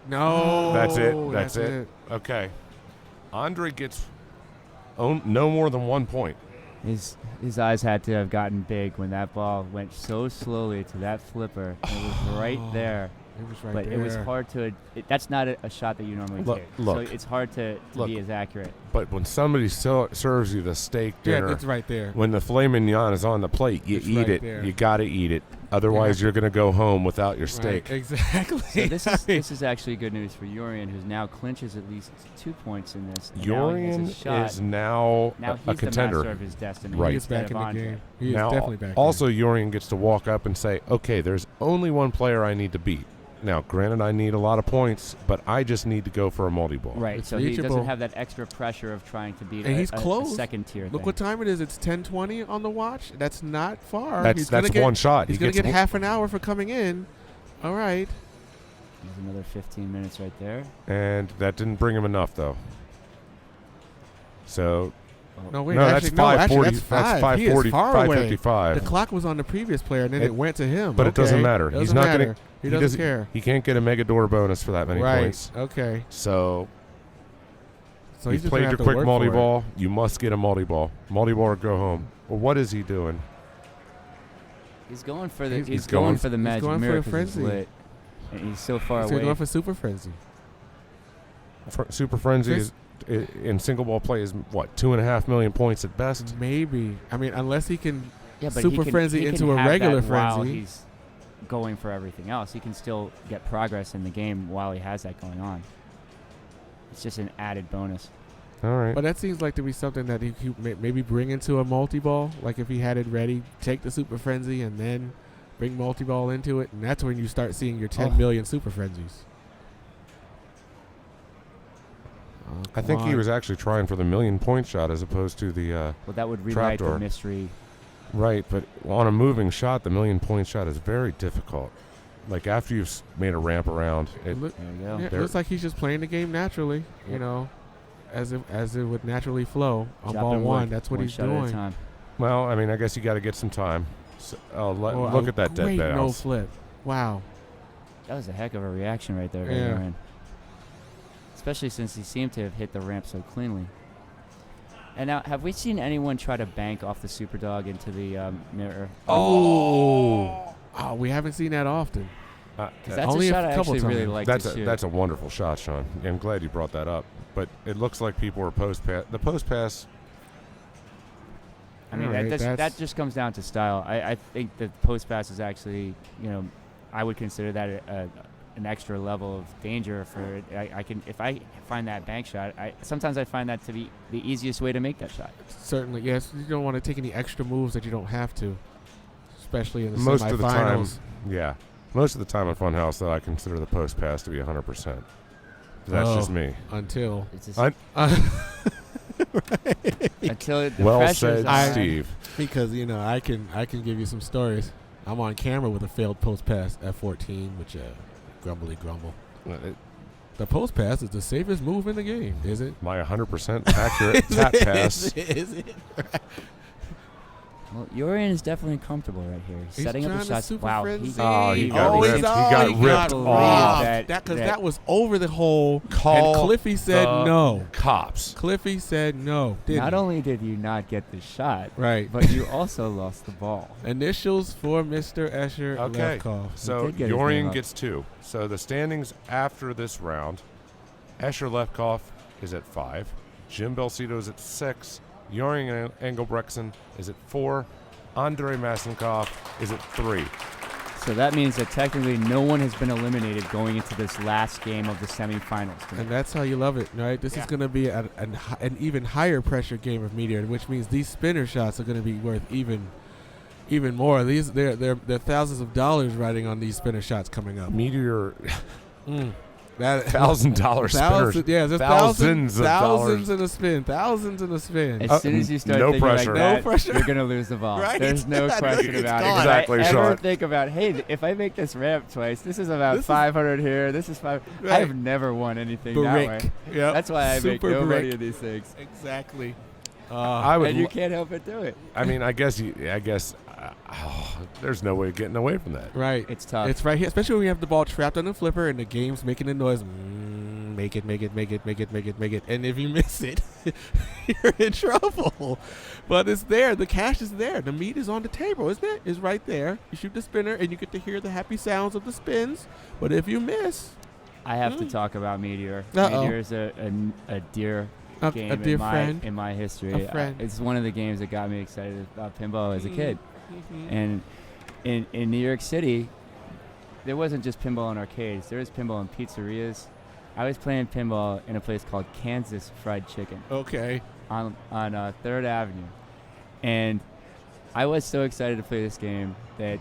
No. That's it. That's it. Okay. Andre gets no more than 1 point. His eyes had to have gotten big when that ball went so slowly to that flipper. It was right there. It was right But there. it was hard to. That's not a shot that you normally Look- take. look. So it's hard to Look. be as accurate. But when somebody serves you the steak Yeah, dinner, it's right there. when the filet mignon is on the plate, you It's eat right it. there. You got to eat it. Otherwise, Yeah. you're going to go home without your steak. Right, exactly. So this is actually good news for Urian, who's now clinches at least 2 points in this. And now he has a Urian shot. is now Now a he's the contender. master of his destiny. Right. He is instead back of in the Andre. game. He is Now, definitely back. also, Urian gets to walk up and say, okay, there's only one player I need to beat. Now, granted, I need a lot of points, but I just need to go for a multi-ball. Right, It's so he reachable. doesn't have that extra pressure of trying to beat And a, he's a close. second tier Look thing. what time it is. It's 10:20 on the watch. That's not far. That's gonna get, one shot. He's He going to gets get half an hour for coming in. All right. There's another 15 minutes right there. And that didn't bring him enough, though. So, No, wait. no, actually, that's no, 540. that's That's 5. He is 540, far away. 555. The clock was on the previous player, and then it went to him. But it doesn't Okay. matter. Doesn't He's not matter. going to. He doesn't care. He can't get a mega door bonus for that many Right. points. Okay. So, So you he's just played gonna your have to quick work for it. multi-ball. You must get a multi-ball. Multi-ball or go home. Well, what is he doing? He's going for the He's he's going- going for the he's magic going for mirror a 'cause he's frenzy. lit. And he's so far He's away. going for super frenzy. Super Frenzy Chris- in single ball play is what, 2.5 million points at best. Maybe. I mean, unless he can. yeah, but super he can, frenzy he can into a have regular that while frenzy. he's going for everything else. He can still get progress in the game while he has that going on. It's just an added bonus. All right. But that seems like to be something that he maybe bring into a multi-ball. Like if he had it ready, take the super frenzy and then bring multi-ball into it, and that's when you start seeing your 10 million super frenzies. I think he was actually trying for the 1,000,000-point shot as opposed to the Well, that would rewrite the trapdoor. mystery. Right, but on a moving shot, the 1,000,000-point shot is very difficult. Like after you've made a ramp around, There you go. Yeah, it looks like he's just playing the game naturally, you know, as it would naturally flow on ball Chopping one. wood, That's what one he's shot at a doing. time. well, I mean, I guess you got to get some time. So, Oh, look at that dead great no bounce. flip. Wow. That was a heck of a reaction right there, Yeah. Aaron. Especially since he seemed to have hit the ramp so cleanly. And now, have we seen anyone try to bank off the Superdog into the mirror? Oh, we haven't seen that often. 'Cause that's only a a shot I couple actually really times. like That's to shoot. that's a wonderful shot, Sean. I'm glad you brought that up. But it looks like people were post pass. The post pass. I mean, All right, that just comes down to style. I think the post pass is actually, I would consider that an extra level of danger for it. I can, if I find that bank shot, sometimes I find that to be the easiest way to make that shot. Certainly, yes. You don't want to take any extra moves that you don't have to, especially in the Most of the time, semifinals. yeah. Most of the time at Funhouse, though, I consider the post pass to be 100%. That's just me. Until It's just, I- until the Well pressure's said, on. Steve. because I can give you some stories. I'm on camera with a failed post pass at 14, which grumbly grumble. The post pass is the safest move in the game, is it? My 100% accurate tap pass. Is it? Well, Urian is definitely comfortable right here. He's setting up trying the to shots. super Wow, frenzy. Oh, he got Oh, ripped. he's He on. got He ripped believe off. that- Because that- that was over the hole, Call and Cliffy said the no. Cops. Cliffy said no. Not only did you not get the shot, Right. but you also lost the ball. Initials for Mr. Escher Okay. Lefkoff. So did get his name Yorian up. gets 2. So the standings after this round, Escher Lefkoff is at 5. Jim Belcito is at 6. Yorian Engelbrechtsen is at 4. Andrei Maslenkov is at 3. So that means that technically no one has been eliminated going into this last game of the semifinals. And that's how you love it, right? This is going to be an even higher pressure game of Meteor, which means these spinner shots are going to be worth even more. They're thousands of dollars riding on these spinner shots coming up. Meteor, That $1,000 spinners. Yeah, there's Thousands of thousands dollars. in a spin. Thousands in a spin. As soon as you start no thinking pressure. like that, No pressure. you're going to lose the ball. Right. There's no question It's about gone. it. Exactly, I ever Sean. think about, hey, if I make this ramp twice, this is about This is- 500 here, this is 5. Right. I've never won anything that way. Brick. Yep. That's why I make Super no money brick. in these things. Exactly. I would. And you can't help but do it. I mean, I guess. There's no way of getting away from that. Right. It's tough. It's right here, especially when you have the ball trapped on the flipper and the game's making the noise. Make it. And if you miss it, you're in trouble. But it's there. The cash is there. The meat is on the table, isn't it? It's right there. You shoot the spinner and you get to hear the happy sounds of the spins. But if you miss, I have to talk about Meteor. Uh-oh. Meteor is a dear game a dear in my friend. in my history. A friend. It's one of the games that got me excited about pinball as a kid. Mhm. And in New York City, there wasn't just pinball in arcades. There was pinball in pizzerias. I was playing pinball in a place called Kansas Fried Chicken Okay. on 3rd Avenue. And I was so excited to play this game that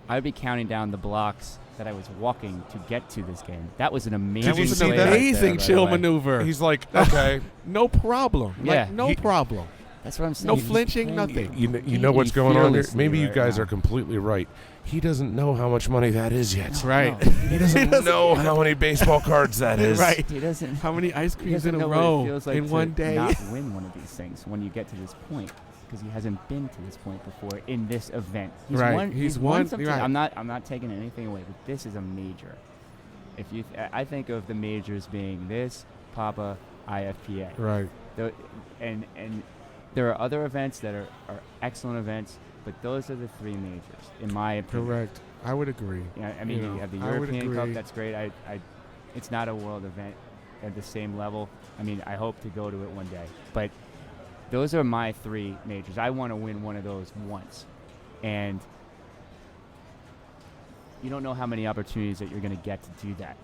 I would be counting down the blocks that I was walking to get to this game. That was an amazing Did you see play that? right there, Amazing by the chill way. maneuver. He's like, okay, No problem. Yeah. Like, no problem. That's what I'm saying. No He's flinching, playing- nothing. you know what's going on here? fearlessly Maybe you right guys now. are completely right. He doesn't know how much money that is yet. Right. No, He doesn't know how many baseball cards that is. Right. he doesn't. How many ice He creams doesn't in a know what it row feels like in to one day? not win one of these things when you get to this point, because he hasn't been to this point before in this event. He's Right. won. He's won won- something. right. I'm not taking anything away, but this is a major. If you, I think of the majors being this, Papa, IFPA. Right. And there are other events that are excellent events, but those are the 3 majors, in my opinion. Correct. I would agree. Yeah, I mean, You know, you have the I would European Cup. agree. That's great. It's not a world event at the same level. I mean, I hope to go to it one day. But those are my 3 majors. I want to win one of those once. And you don't know how many opportunities that you're going to get to do that.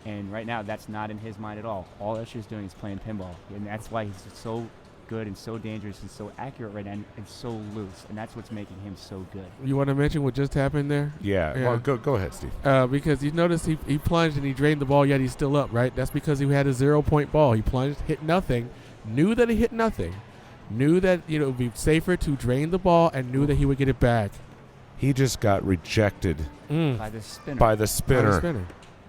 And right now, that's not in his mind at all. All Escher's doing is playing pinball. And that's why he's so good and so dangerous and so accurate right now and so loose, and that's what's making him so good. You want to mention what just happened there? Yeah. Well, go ahead, Steve. Because you notice he plunged and he drained the ball, yet he's still up, right? That's because he had a 0-point ball. He plunged, hit nothing, knew that he hit nothing, knew that it would be safer to drain the ball, and knew that he would get it back. He just got rejected By the spinner. by the spinner.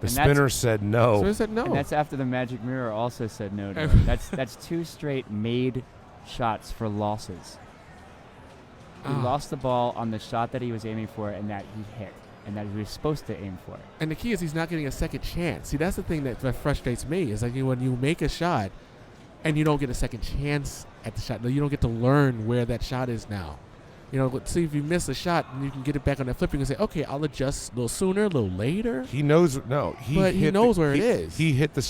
The And spinner said no. So he said no. And that's after the magic mirror also said no to him. That's 2 straight made shots for losses. He lost the ball on the shot that he was aiming for and that he hit and that he was supposed to aim for. And the key is he's not getting a second chance. See, that's the thing that frustrates me is like when you make a shot and you don't get a second chance at the shot, you don't get to learn where that shot is now. Let's see if you miss a shot and you can get it back on that flip. You can say, okay, I'll adjust a little sooner, a little later. He knows. No, he knows where it is. He hit the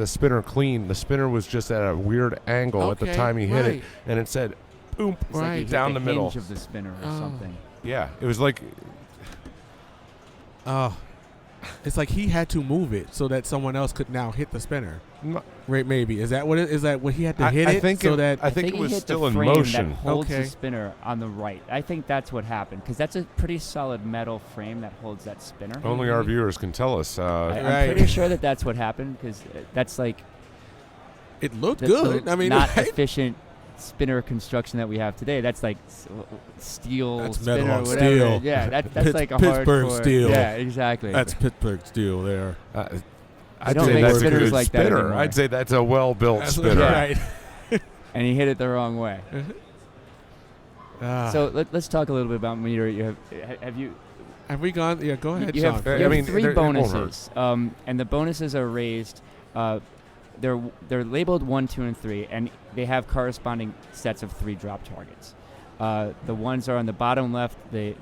spinner clean. The spinner was just at a weird angle at the time he hit it, and it said, boom, It's like he hit down the middle hinge of the spinner or something. Yeah, it was like. It's like he had to move it so that someone else could now hit the spinner. No, Right? Maybe is that what it is? That what he had to hit I it think so it, that I think it he was hit still the in frame motion. that holds Okay. the spinner on the right. I think that's what happened because that's a pretty solid metal frame that holds that spinner. Only our viewers can tell us. I'm Right. pretty sure that's what happened because that's like it looked that's good. the I mean, not right? efficient spinner construction that we have today. That's like steel That's spinner, metal on whatever. steel. Yeah, that's like a Pittsburgh hardcore. steel. Yeah, exactly. That's Pittsburgh steel there. I'd don't say make that's a spinners good like that spinner. anymore. I'd say that's a well-built That's spinner. right. and he hit it the wrong way. So let's talk a little bit about meter. Have you Have we gone? Yeah, go ahead, you Sean. have, I you have mean, 3 it won't hurt. bonuses, and the bonuses are raised. They're labeled 1, 2, and 3, and they have corresponding sets of 3 drop targets. The ones are on the bottom left. The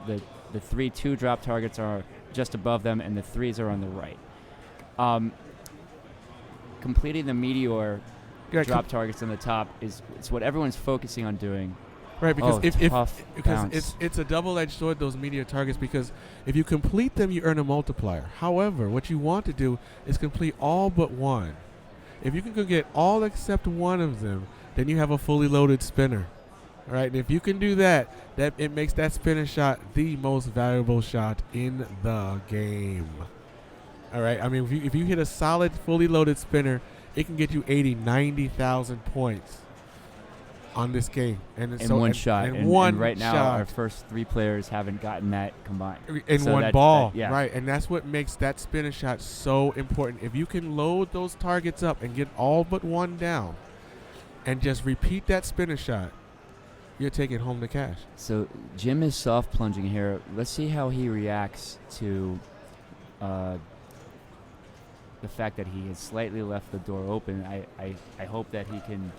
3 2 drop targets are just above them, and the 3s are on the right. Completing the meteor drop targets on the top is what everyone's focusing on doing. Right, because tough because bounce. it's a double-edged sword, those meteor targets, because if you complete them, you earn a multiplier. However, what you want to do is complete all but one. If you can go get all except one of them, then you have a fully loaded spinner. All right, and if you can do that, it makes that spinner shot the most valuable shot in the game. All right, I mean, if you hit a solid, fully loaded spinner, it can get you 80, 90,000 points on this game. And in one shot. In and one right now, shot. our first 3 players haven't gotten that combined. In So one that- ball, that- yeah. right? And that's what makes that spinner shot so important. If you can load those targets up and get all but one down and just repeat that spinner shot, you're taking home the cash. So Jim is soft plunging here. Let's see how he reacts to the fact that he has slightly left the door open. I hope that he can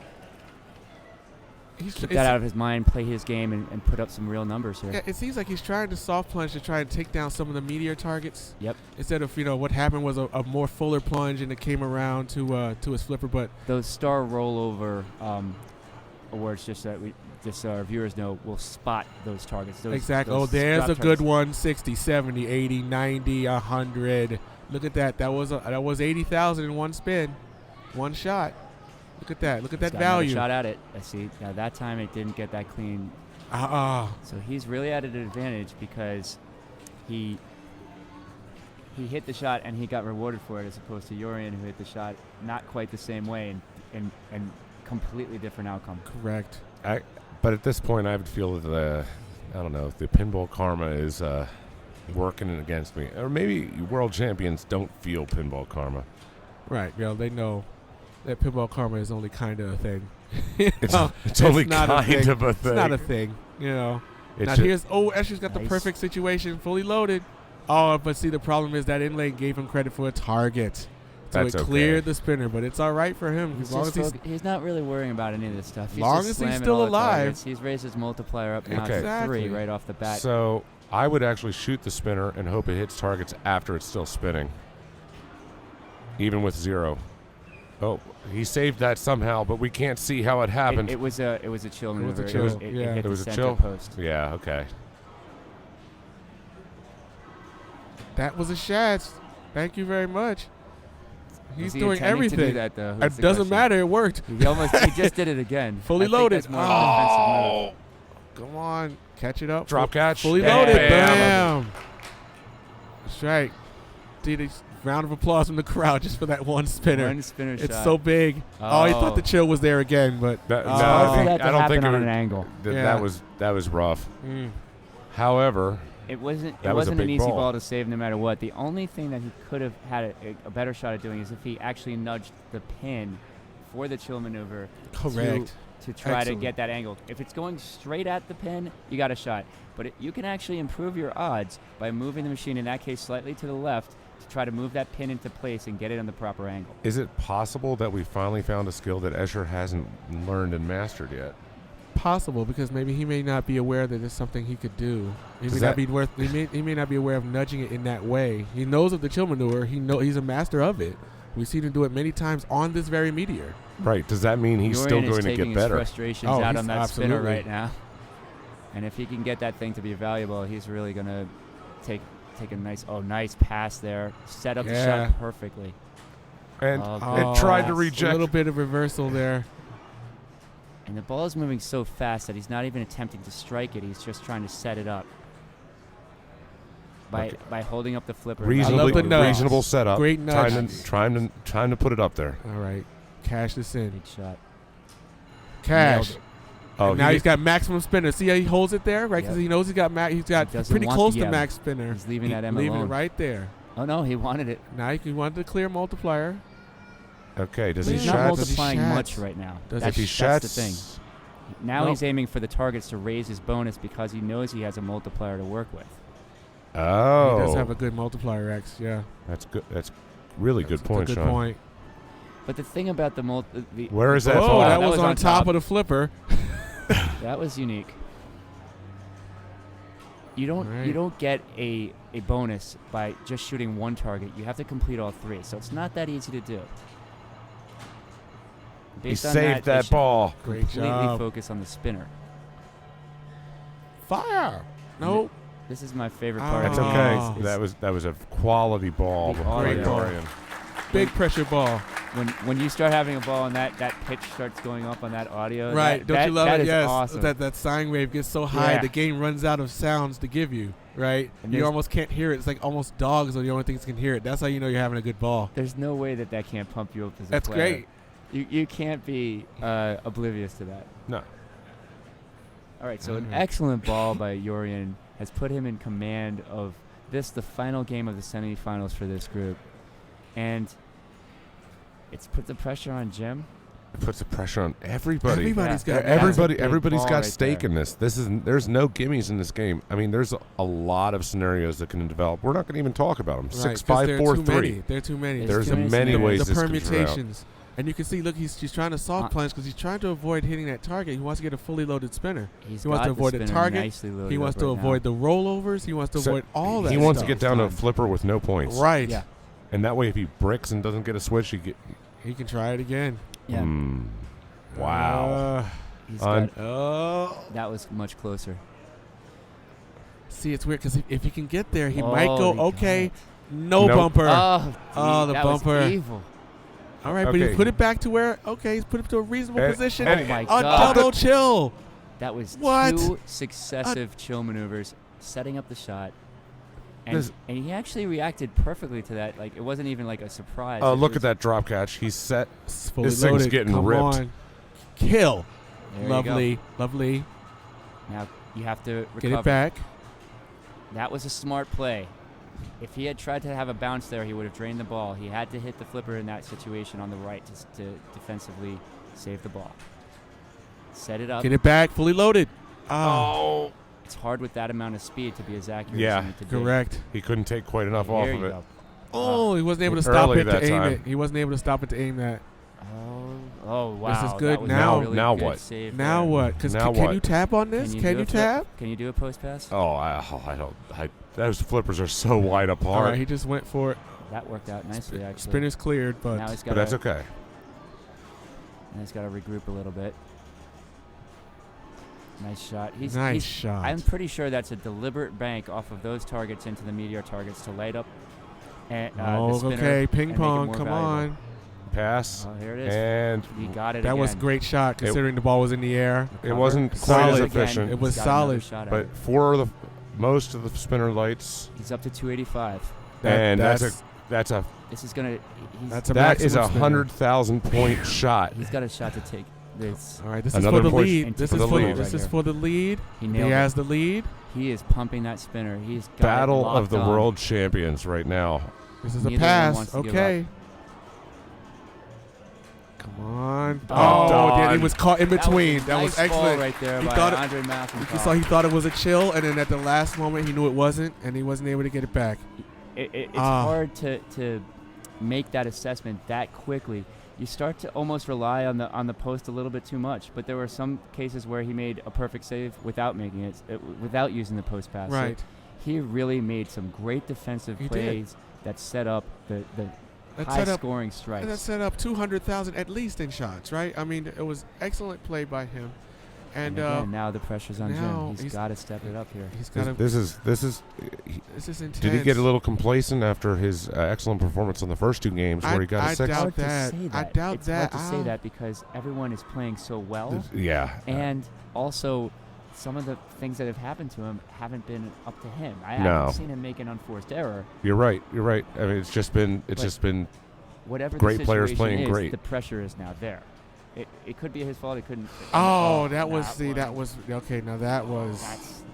keep that out of his mind, play his game, and put up some real numbers here. Yeah, it seems like he's trying to soft plunge to try and take down some of the meteor targets. Yep. Instead of, what happened was a more fuller plunge and it came around to his flipper. But Those star rollover awards, just so our viewers know, will spot those targets. exactly. those There's drop a good targets. one. 60, 70, 80, 90, 100. Look at that. That was 80,000 in one spin, one shot. Look at that. Look at that He's got another value. shot at it. I see. Now that time it didn't get that clean. So he's really at an advantage because he hit the shot and he got rewarded for it, as opposed to Yorian, who hit the shot not quite the same way and completely different outcome. Correct. But at this point, I would feel that I don't know, the pinball karma is working against me, or maybe world champions don't feel pinball karma. Right. They know that pinball karma is only kind of a thing. It's only not a kind thing. of a thing. It's not a thing. Now It's here's Escher's got the Nice. perfect situation, fully loaded. Oh, but see, the problem is that inlane gave him credit for a target. So That's it okay. cleared the spinner, but it's all right for him as long as He's not really worrying about any of this stuff. He's long just as he's slamming still all the alive. targets. He's raised his multiplier up now Okay. to Exactly. 3 right off the bat. So I would actually shoot the spinner and hope it hits targets after it's still spinning, even with 0. Oh, he saved that somehow, but we can't see how it happened. It was a chill It was a maneuver. chill, It yeah. hit It the was a center chill? post. Yeah, okay. that was a shot. Thank you very much. He's Was he doing intending to do everything. that, though? It That's the doesn't question. matter. It worked. He just did it again. Fully I think loaded. that's more of a defensive move. Come on. Catch it up. Drop catch. Fully Bam. loaded. Bam. Bam. That's right. Dude, round of applause from the crowd just for that one spinner. One spinner It's shot. so big. Oh, he thought the chill was there again, but That- It's no, hard I for think- that to I don't happen think it on would- an angle. Yeah. That was rough. Mm. However, It wasn't. That It was a wasn't an big easy ball. ball to save no matter what. The only thing that he could have had a better shot at doing is if he actually nudged the pin for the chill maneuver. Correct. To try Excellent. to get that angle. If it's going straight at the pin, you got a shot. But you can actually improve your odds by moving the machine, in that case, slightly to the left, to try to move that pin into place and get it on the proper angle. is it possible that we finally found a skill that Escher hasn't learned and mastered yet? Possible, because maybe he may not be aware that it's something he could do. He may he may not be aware of nudging it in that way. He knows of the chill maneuver. He's a master of it. We've seen him do it many times on this very meteor. Right. Does that mean he's still Dorian is going to taking get better? his frustrations Oh, out he's on that spinner absolutely. right now. And if he can get that thing to be valuable, he's really going to take a nice pass there. Set up the Yeah. shot perfectly. And Oh, it tried to good. A reject. little bit of reversal there. And the ball is moving so fast that he's not even attempting to strike it. He's just trying to set it up by holding up the flipper. Reasonably, the nudge. reasonable setup. Great nudge. Trying to put it up there. All right. Cash this in. Big shot. Cash. Nailed it. Oh, And now he's got maximum spinner. See how he holds it there, right? Because Yep. he knows he's got He doesn't pretty want close the to M. max spinner. He's leaving that M leaving alone. it right there. Oh no, he wanted it. Now he wanted to clear multiplier. Okay. Does But he he's not shots? multiplying Does he much shots? right now. Does That's, If he that's shots, the thing. Now Nope. he's aiming for the targets to raise his bonus because he knows he has a multiplier to work with. Oh, He does have a good multiplier X. Yeah. that's good. That's really good That's a point, good Sean. point. But the thing about the Where is that Oh, ball? that was on top of the flipper. That was unique. You Right. don't get a bonus by just shooting one target. You have to complete all three. So it's not that easy to do. He Based on saved they that should ball. Great Completely job. focus on the spinner. Fire. Nope. This is my favorite part. That's of the okay. game. Is That was a quality ball. Big by audio. Dorian. Big pressure ball. when you start having a ball and that pitch starts going up on that audio. Right. Don't you love that it? is Yes. awesome. That sine wave gets so high, Yeah. the game runs out of sounds to give you. Right. And You there's- almost can't hear it. It's like almost dogs are the only things that can hear it. That's how you know you're having a good ball. There's no way that can't pump you up as a That's player. great. You can't be oblivious to that. No. All right, so an Alright. excellent ball by Yorian has put him in command of this, the final game of the semifinals for this group. And it's put the pressure on Jim. It puts the pressure on everybody. Everybody's got That's a big Everybody's ball got right stake there. in this. There's no gimmies in this game. I mean, there's a lot of scenarios that can develop. We're not going to even talk about them. Right, 6, 'cause 5, there are 4, too 3. many. There are too many. There's There's too many many scenarios. ways the this could turn out. permutations. And you can see, look, he's trying to soft plunge because he's trying to avoid hitting that target. He wants to get a fully loaded spinner. He wants to avoid the target. He wants to avoid the rollovers. He wants to So avoid all that He wants to stuff. get down to a flipper with no points. Right. Yeah. And that way, if he bricks and doesn't get a switch, He can try it again. Yeah. Wow. He's Un- got, that was much closer. See, it's weird because if he can get there, he Oh, might go, he got okay, it. no Nope. bumper. Oh, the that bumper. Was evil. All right, but Okay. he put it back to where, okay, he's put it to a reasonable And- position. and- Oh my A God. double chill. That was What? 2 successive chill maneuvers, setting up the shot. And, This- and he actually reacted perfectly to that. Like, it wasn't even like a surprise. Oh, It look was- at that drop catch. He's set. It's fully This thing's loaded. getting Come ripped. on. Kill. There you go. Lovely. Lovely. Now you have to recover. Get it back. That was a smart play. If he had tried to have a bounce there, he would have drained the ball. He had to hit the flipper in that situation on the right to defensively save the ball. Set it up. Get it back. Fully loaded. Oh. It's hard with that amount of speed to be as accurate Yeah, as you need to be. Correct. He couldn't take quite enough There off you of it. go. Oh, he wasn't able to stop Early it to that aim time. it. He wasn't able to stop it to aim that. Oh, wow. This is That good. was Now- a really now good what? save Now there. what? Because Now can what? you tap on this? Can do you a flip- tap? Can you do a post pass? Oh, I don't. Those flippers are so wide All apart. right, he just went for it. That worked out nicely, actually. Spinner's cleared, but Now he's but got that's okay. Now he's got to regroup a little bit. Nice shot. nice shot. I'm pretty sure that's a deliberate bank off of those targets into the meteor targets to light up And, the Oh, spinner okay. Ping and make it pong. more Come valuable. on. Pass. Oh, here it is. And He got it That again. was a great shot considering the ball was in the air. it wasn't Recover. quite as Solid. efficient. It was He's got another solid. shot at But it. for most of the spinner lights, He's up to 285. and that's that's a This is gonna. that's a that is maximum spinner. 100,000 point shot. He's got a shot to take this. All right, this Another is for the point lead. This for is the for lead this right is here. for the lead. He He nailed has it. the lead. He is pumping that spinner. He's got Battle it of locked the on. world champions right now. This is a Neither one pass. wants to give Okay. Come on. Oh, Oh, yeah, he Don. was caught in between. That was nice ball excellent. right there He by thought it- Andre You Malcolm. he thought it was a chill, and then at the last moment he knew it wasn't, and he wasn't able to get it back. It's Ah. hard to make that assessment that quickly. You start to almost rely on the post a little bit too much. But there were some cases where he made a perfect save without making it, without using the post pass. So Right. he really made some great defensive He did. plays that set up the That high set up scoring strikes. that set up 200,000 at least in shots, right? I mean, it was excellent play by him, and again, now the pressure's on now Jim. He's got to step it up here. he's got to. This is This is intense. Did he get a little complacent after his excellent performance in the first two games where he got I a six? doubt Hard to that. say I that. doubt it's that. hard to say that because everyone is playing so well, Yeah. and also some of the things that have happened to him haven't been up to him. I No. haven't seen him make an unforced error. You're right. You're right. I mean, it's just been Whatever Great the players situation playing is, great. the pressure is now there. It could be his fault. It couldn't. Oh, that was that was okay. Now that was.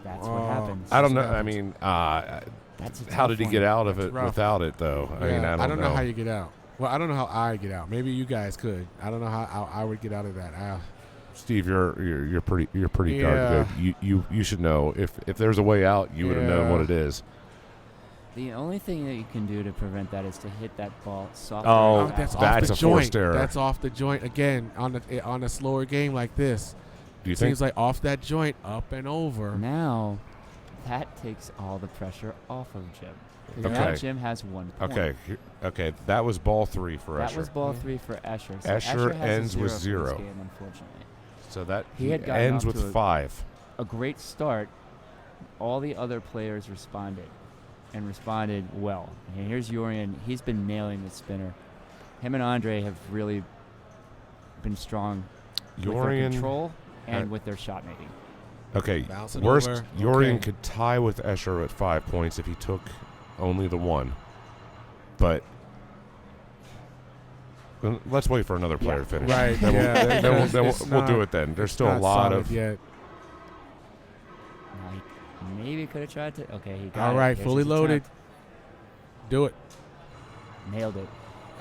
That's Oh. what happens. I don't know. That's- I mean, That's a how tough did he one. get out of That's it rough. without it though? I mean, Yeah, I don't know how you get out. Well, I don't know how I get out. Maybe you guys could. I don't know how I would get out of that. Steve, you're pretty darn Yeah. good. You should know if there's a way out, you would have known Yeah. what it is. The only thing that you can do to prevent that is to hit that ball softly. Oh, That's that's off a the forced joint. error. That's off the joint again on a slower game like this. Do you think? Seems like off that joint, up and over. Now, that takes all the pressure off of Jim. Now Okay. Jim has 1 point. Okay. That was ball 3 for That Escher. was ball 3 for Escher. So Escher has ends a with 0 for 0. this game, unfortunately. So that He had gotten ends off with to a- 5. A great start. All the other players responded, and responded well. And here's Yorian. He's been nailing the spinner. Him and Andre have really been strong with their Yorian. control and with their shot making. Okay. Bounce it Worst. over. Yorian Okay. could tie with Escher at 5 points if he took only the 1. But let's wait for another player to finish. Right. Then we'll- yeah. then we'll, Because it's we'll do not- it then. There's it's still a not lot solid of. yet. Now he maybe could have tried to. Okay, he got All it. right, Here's fully his loaded. attempt. Do it. Nailed it.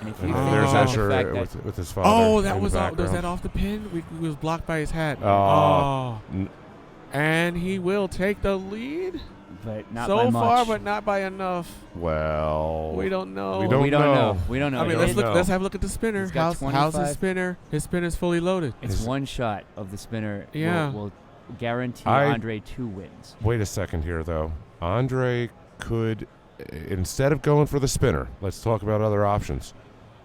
And if And you Oh. think there's about the Escher fact that with his father. Oh, in that the was background. that off the pin? We was blocked by his hat. Oh. And he will take the lead. but not so by far, much. but not by enough. Well, We don't know. We don't we don't know. know. We don't know. I mean, It let's is- look. know. Let's have a look at the spinner. He's got How's his 25. spinner? His spinner's fully loaded. It's Is- one shot of the spinner. Yeah. Will guarantee I- Andre 2 wins. Wait a second here, though. Andre could, instead of going for the spinner, let's talk about other options.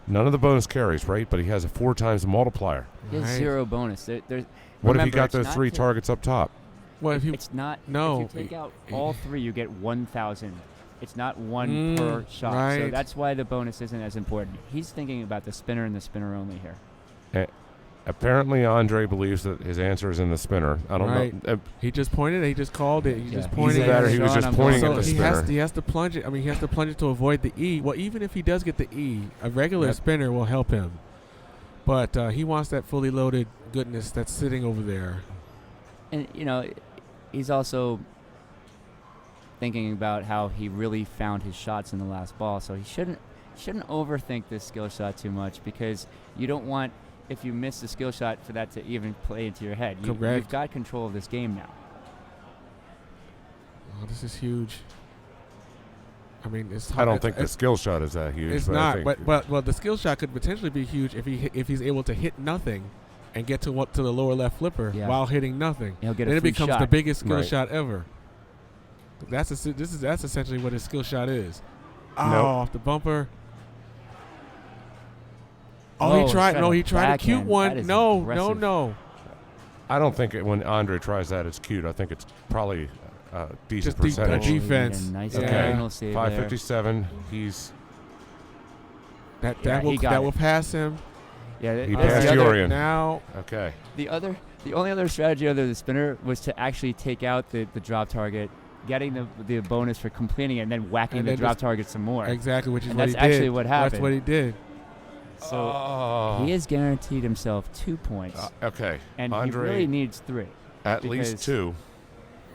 None of the bonus carries, right? But he has a 4 times multiplier. He has Right. 0 bonus. There's What if remember, he got it's those not 3 to- targets up top? Well, if you It's not. No. If you take out all 3, you get 1,000. It's not 1 Mm, per shot. So right. that's why the bonus isn't as important. He's thinking about the spinner and the spinner only here. Apparently, Andre believes that his answer is in the spinner. I don't Right. know. he just pointed, he just called it. He Yeah. just He's pointed. Either that or he was Sean, just I'm pointing going at the So spinner. he has to plunge it. I mean, he has to plunge it to avoid the E. Well, even if he does get the E, a regular Yep. spinner will help him. But he wants that fully loaded goodness that's sitting over there. And he's also thinking about how he really found his shots in the last ball. So he shouldn't overthink this skill shot too much, because you don't want, if you miss the skill shot, for that to even play into your head. You've Correct. got control of this game now. Oh, this is huge. I mean, it's. I don't think the skill shot is that huge. It's but I not, think but well, the skill shot could potentially be huge if he's able to hit nothing, and get to the lower left flipper Yeah. while hitting nothing. He'll get Then a it free becomes shot. the biggest skill Right. shot ever. That's essentially what his skill shot is. Oh, Nope. off the bumper. Oh, Oh, he's he tried. trying No, to he tried a cute backhand. one. That is No, aggressive. no. I don't think when Andre tries that, it's cute. I think it's probably a decent Just deep percentage. defense. A nice Yeah. diagonal save there. 557. He's That got will it. pass him. Yeah, He that's passed the other- Yorian. Now, Okay. The only other strategy other than the spinner was to actually take out the drop target, getting the bonus for completing it, and then whacking And the then drop just- target some more. exactly, which is And what that's he did. actually what happened. That's what he did. So he has guaranteed himself 2 points, Okay. and Andre, he really needs 3. at because- least 2.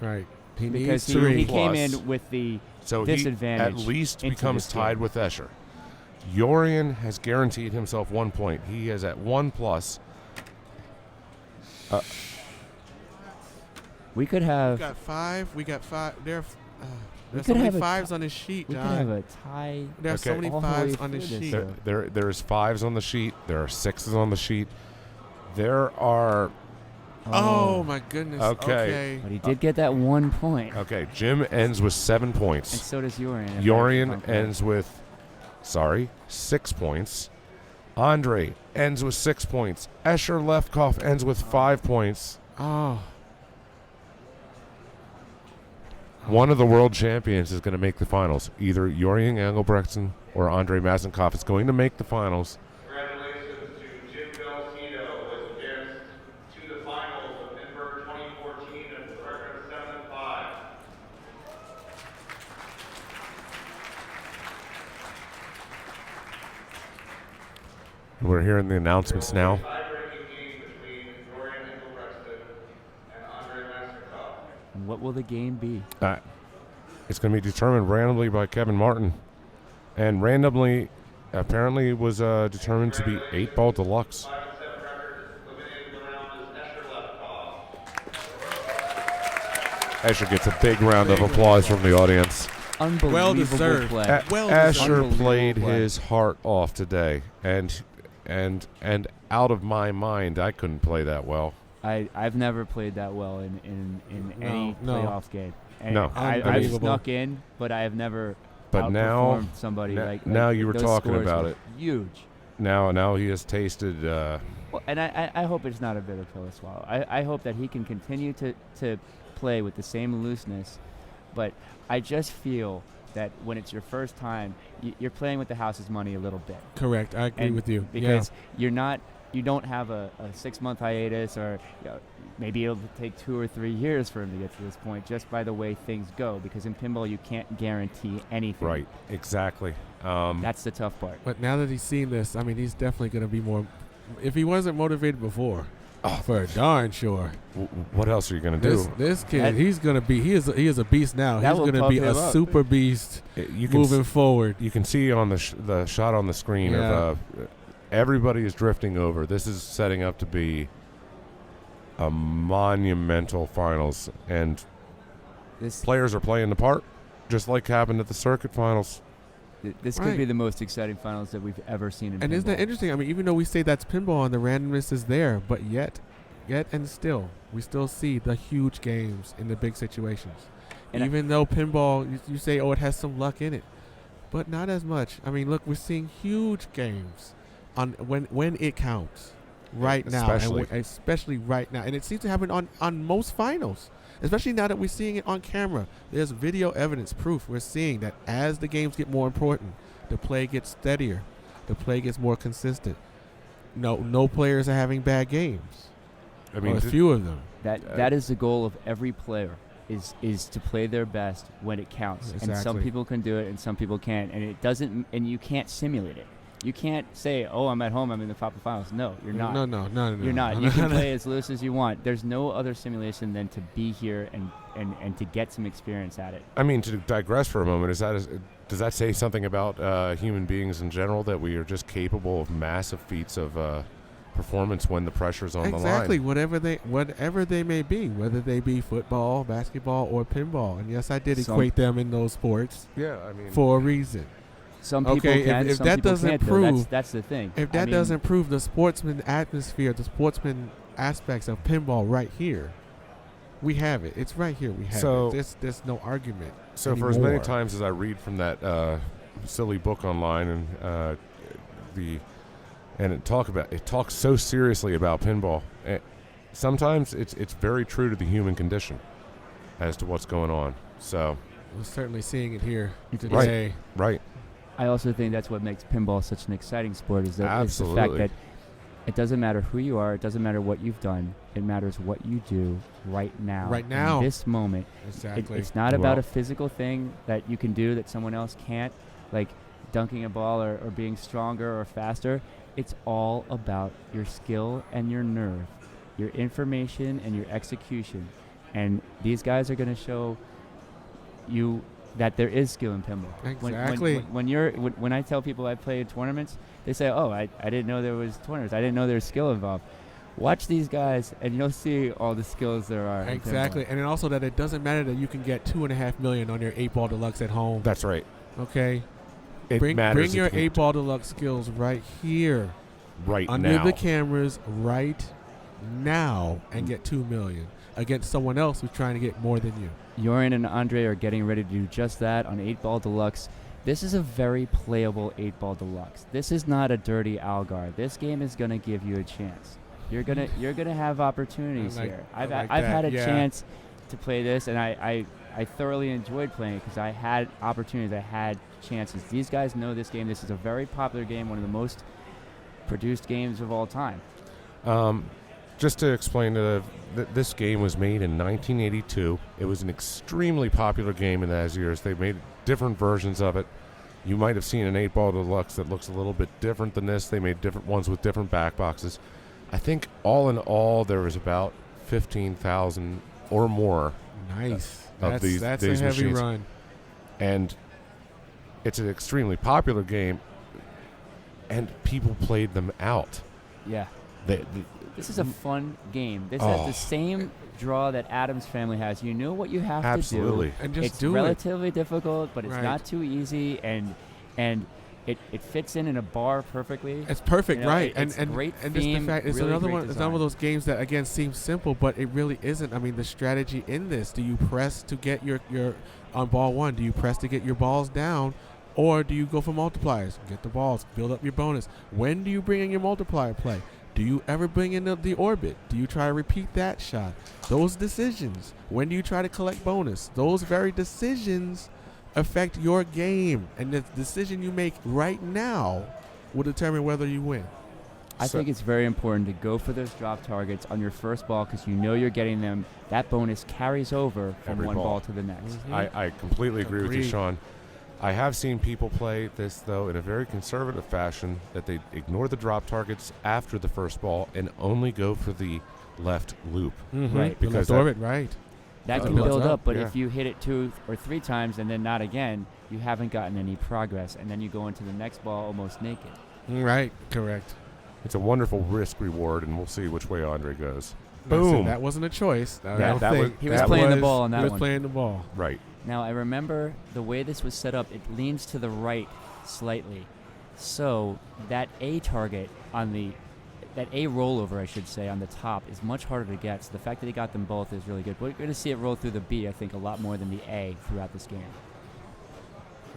Right. He Because needs 3. he came plus. in with the So he disadvantage at least into becomes this tied game. with Escher. Yorian has guaranteed himself 1 point. He is at 1 plus. We could have. We got 5. We got 5. There's could so many have a 5s on this sheet, We could John. have a tie. There's so Okay. many all the way 5s on through this this, sheet. so- There's 5s on the sheet. There are 6s on the sheet. There are. Oh my goodness. Okay. But he did get that 1 point, Okay, Jim ends with 7 and points. so does Yorian. if Yorian I'm ends with, 6 points. Andre ends with 6 points. Escher Lefkoff ends with 5 points. Oh. One of the world champions is going to make the finals. Either Yorian Engelbrechtsen or Andre Mazenkov is going to make the finals. Congratulations to Jim Belcino, who has advanced to the finals of Pinburgh 2014 at the record of 7-5. We're hearing the announcements now. Tie-breaking game between Dorian Engelbrechtsen and Andre Mazenkov. And what will the game be? It's going to be determined randomly by Kevin Martin. And randomly, apparently, was determined to be 8-ball deluxe. 5-7 record eliminating the round is Escher Lefkoff. Escher gets a big round of applause from the audience. Unbelievable Well deserved. play. Well Escher Unbelievable played play. his heart off today, and out of my mind, I couldn't play that well. I've never played that well in any No. playoff game. And No. I've Unbelievable. snuck in, but I have never But now, outperformed somebody like now you were those talking scores about were it. Huge. Now he has tasted. Well, and I hope it's not a bitter pill to swallow. I hope that he can continue to play with the same looseness, but I just feel that when it's your first time, you're playing with the house's money a little bit. Correct. I agree And with you. because you don't have a 6-month hiatus, or maybe it'll take 2 or 3 years for him to get to this point, just by the way things go. Because in pinball, you can't guarantee anything. right, exactly. That's the tough part. But now that he's seen this, I mean, he's definitely going to be more. If he wasn't motivated before, for darn sure. What else are you going to do? This kid, That- he's going to be. He is a beast now. That He's will going to pump be him a up. super beast You can moving forward. You can see on the shot on the screen of everybody is drifting over. This is setting up to be a monumental finals, and This players are playing the part, just like happened at the circuit finals. this Right. could be the most exciting finals that we've ever seen in And pinball. isn't that interesting? I mean, even though we say that's pinball and the randomness is there, but yet and still, we still see the huge games in the big situations. And even though pinball, you say, oh, it has some luck in it, but not as much. I mean, look, we're seeing huge games on when it counts right now, Especially. and especially right now. And it seems to happen on most finals, especially now that we're seeing it on camera. There's video evidence, proof. We're seeing that as the games get more important, the play gets steadier, the play gets more consistent. No players are having bad games. I mean, Or a few of them. That is the goal of every player, is to play their best when it counts. And some Exactly. people can do it and some people can't, and it doesn't, and you can't simulate it. You can't say, oh, I'm at home, I'm in the top of finals. No, you're not. No. You're not. No, You can no. play as loose as you want. There's no other simulation than to be here and to get some experience at it. I mean, to digress for a moment, does that say something about human beings in general, that we are just capable of massive feats of performance when the pressure's on Exactly, the line? whatever they may be, whether they be football, basketball, or pinball. And yes, I did Some- equate them in those sports Yeah, I mean, for a reason. Some people Okay, can, if some that people doesn't can't. Though. prove- That's the thing. If I that mean, doesn't prove the sportsman atmosphere, the sportsman aspects of pinball right here, we have it. It's right here. We have So- it. There's no argument. so for as many anymore. times as I read from that silly book online, and it talks so seriously about pinball. Sometimes it's very true to the human condition as to what's going on. So we're certainly seeing it here It's- today. right, I also think that's what makes pinball such an exciting sport is the fact Absolutely. that it doesn't matter who you are, it doesn't matter what you've done, it matters what you do right now. Right now. In this moment. Exactly. It's not about Well- a physical thing that you can do that someone else can't, like dunking a ball or being stronger or faster. It's all about your skill and your nerve, your information and your execution. And these guys are going to show you that there is skill in pinball. Exactly. When I tell people I play in tournaments, they say, "Oh, I didn't know there was tournaments. I didn't know there's skill involved." Watch these guys, and you'll see all the skills there are. in Exactly. pinball. And then also that it doesn't matter that you can get $2.5 million on your 8-ball deluxe at home. That's right. Okay. It Bring matters your if you 8-ball deluxe skills right here right under now. the cameras right now and get $2 million against someone else who's trying to get more than you. Joran and Andre are getting ready to do just that on 8-ball deluxe. This is a very playable 8-ball deluxe. This is not a dirty Algar. This game is going to give you a chance. You're gonna have opportunities here. I've had a chance to play this, and I thoroughly enjoyed playing it because I had opportunities. I had chances. These guys know this game. This is a very popular game, one of the most produced games of all time. Just to explain, this game was made in 1982. It was an extremely popular game in those years. They made different versions of it. You might have seen an 8-ball deluxe that looks a little bit different than this. They made different ones with different back boxes. I think all in all there was about 15,000 or more Nice. of these That's a heavy machines. run. And it's an extremely popular game, and people played them out. Yeah. They This is a fun game. This has the same draw that Adam's Family has. You know what you have absolutely. to do. And just It's do it. relatively difficult, but it's Right. not too easy, and it fits in a bar perfectly. It's perfect, You know, right? it's and great and just the theme, fact it's really another great one. It's one of design. those games that again seems simple, but it really isn't. I mean, the strategy in this: do you press to get your on ball one? Do you press to get your balls down, or do you go for multipliers? Get the balls, build up your bonus. When do you bring in your multiplier play? Do you ever bring in the orbit? Do you try to repeat that shot? Those decisions. When do you try to collect bonus? Those very decisions affect your game, and the decision you make right now will determine whether you win. I think it's very important to go for those drop targets on your first ball because you know you're getting them. That bonus carries over from Every one ball. ball to the next. I completely agree with you, Agreed. Sean. I have seen people play this, though, in a very conservative fashion, that they ignore the drop targets after the first ball and only go for the left loop. Right. The Because left orbit, right. That It can builds build up, up, but yeah. if you hit it 2 or 3 times and then not again, you haven't gotten any progress, and then you go into the next ball almost naked. Right, correct. It's a wonderful risk reward, and we'll see which way Andre goes. Now, see, Boom. that wasn't a choice. I Yeah, don't that think. He was That playing the ball on that He was one. playing the ball. Right. Now, I remember the way this was set up, it leans to the right slightly. So that A target on that A rollover, I should say, on the top is much harder to get. So the fact that he got them both is really good. We're going to see it roll through the B, I think, a lot more than the A throughout this game.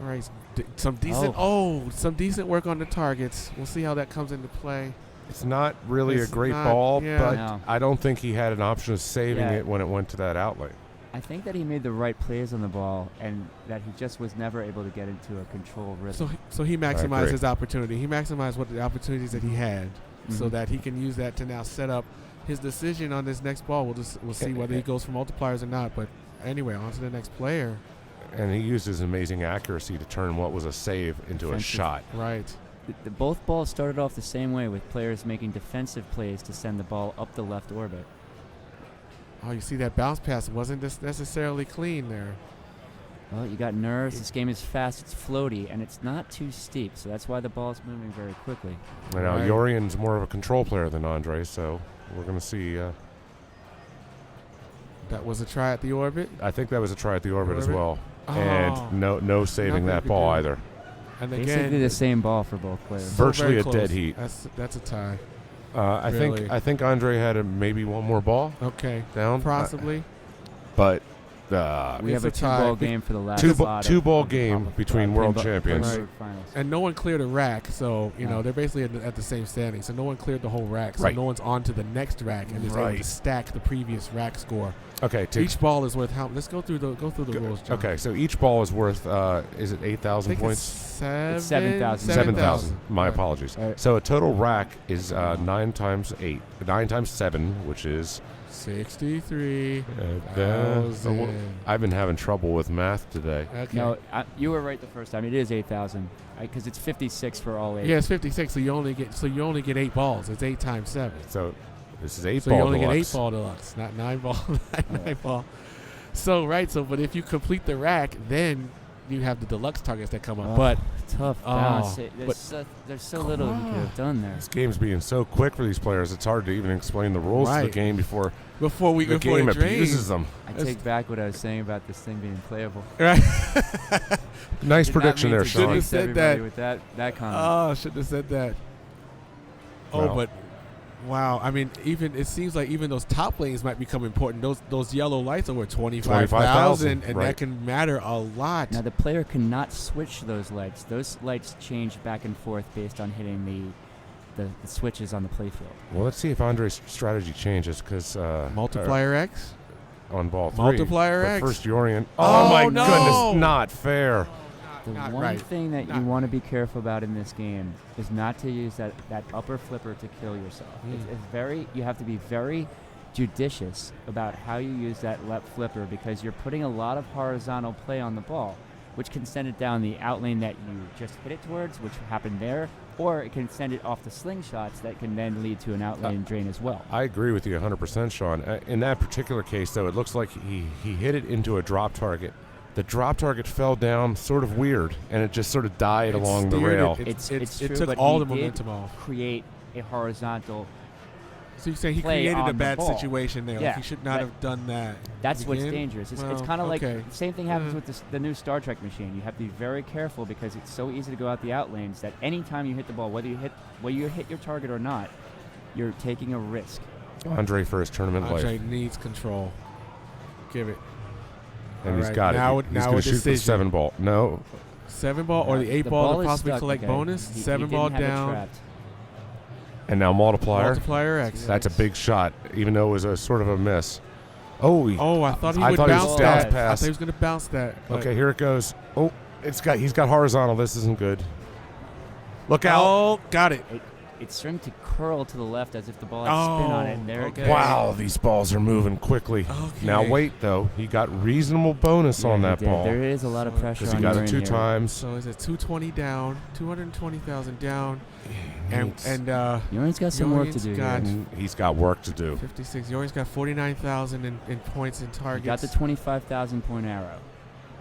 All right, some decent work on the targets. We'll see how that comes into play. It's not really It's a great not- ball, yeah. but No. I don't think he had an option of saving Yeah. it when it went to that outlet. I think that he made the right plays on the ball and that he just was never able to get into a control rhythm. So he maximized agree. his opportunity. He maximized what the opportunities that he had, so Mhm. that he can use that to now set up his decision on this next ball. We'll see whether he goes for multipliers or not. But anyway, on to the next player. And he used his amazing accuracy to turn what was a save into a Defensive. shot. Right. Both balls started off the same way with players making defensive plays to send the ball up the left orbit. Oh, you see that bounce pass wasn't necessarily clean there. Well, you got nerves. This game is fast. It's floaty, and it's not too steep, so that's why the ball's moving very quickly. And now Right. Yorian's more of a control player than Andre, so we're going to see. That was a try at the orbit. I think that was a try at the orbit as Orbit? well. Oh. And no saving Nothing that to ball do. either. And Basically again, the same ball for both players. so Virtually very a close. dead heat. That's a tie. I Really? think Andre had maybe one more ball Okay. down. Possibly. But We have It's a a tie. two-ball game for the last Two slot ball of game the between world Pinball- champions. Pinball Right. finals. And no one cleared a rack, so you know No. they're basically at the same standing. So no one cleared the whole rack, so Right. no one's on to the next rack and is able to Right. stack the previous rack score. Okay, Each ball is worth how? Let's go through the rules. John. okay, so each ball is worth, is it I 8,000 think points? it's 7,000. 7,000. My Right. apologies. Right. So a total rack is 9 times 8, 9 times 7, which is 63. then- Thousand. I've been having trouble with math today. Okay. No, you were right the first time. It is 8,000 because it's 56 for all 8. Yeah, it's 56. So you only get 8 balls. It's 8 times 7. So this is 8 So you ball only deluxe. get 8 ball deluxe, not 9 ball. Nine ball. So but if you complete the rack, then you have the deluxe targets that come up. Oh, But tough Oh, balance. but- There's so little you could have done there. This game's being so quick for these players, it's hard to even explain the rules of the Right. game before before the game it abuses drains, them. I That's- take back what I was saying about this thing being playable. right? Nice Did not prediction mean there, to Sean. jinx Said everybody that. with that comment. Oh, shouldn't have said that. Oh, Well. but wow. I mean, it seems like even those top lanes might become important. Those yellow lights are worth 25,000, and right. that can matter a lot. Now the player cannot switch those lights. Those lights change back and forth based on hitting the switches on the playfield. Well, let's see if Andre's strategy changes because Multiplier X. on ball 3. Multiplier But X. First Yorian. Oh, Oh, my no. goodness, not fair. The Not one right. thing that Not- you want to be careful about in this game is not to use that upper flipper to kill yourself. You have to be very judicious about how you use that left flipper because you're putting a lot of horizontal play on the ball, which can send it down the out lane that you just hit it towards, which happened there, or it can send it off the slingshots that can then lead to an out lane drain as well. I agree with you 100%, Sean. In that particular case, though, it looks like he hit it into a drop target. The drop target fell down sort of weird, and it just sort of died It along the steered rail. It It's true, took but all he the did momentum off. create a horizontal. So you're saying he play created on a the bad ball. situation there. Yeah, Like he should not that- have done that. That's to what's begin? dangerous. It's Well, kind of like okay. the same thing happens Yeah. with the new Star Trek machine. You have to be very careful because it's so easy to go out the out lanes that anytime you hit the ball, whether you hit your target or not, you're taking a risk. Andre for his tournament Andre life. needs control. Give it. And All he's right, got now it. He's now going a to shoot for the decision. 7 ball. No. 7 ball or the 8 The ball to is possibly stuck, collect okay. bonus. He 7 didn't ball have it down. trapped. And now multiplier. Multiplier X. That's a big shot, even though it was a sort of a miss. Oh, Oh, I thought he I would thought he was bounce down that. I pass. thought he was going to bounce that. but- okay, here it goes. Oh, he's got horizontal. This isn't good. Look out. Oh, got it. It's starting to curl to the left as if the ball had spin on it, and there it okay. goes. Wow, these balls are moving quickly. Okay. Now wait, though. He got reasonable bonus Yeah, on he that did. ball There is a lot of pressure because he on got Urian it 2 here. times. So is it 220 down, 220,000 down, Needs- and Urian's got some work to Urian's do got- here. and he's got work to do. 56. Yori's got 49,000 in points and He targets. got the 25,000 point arrow.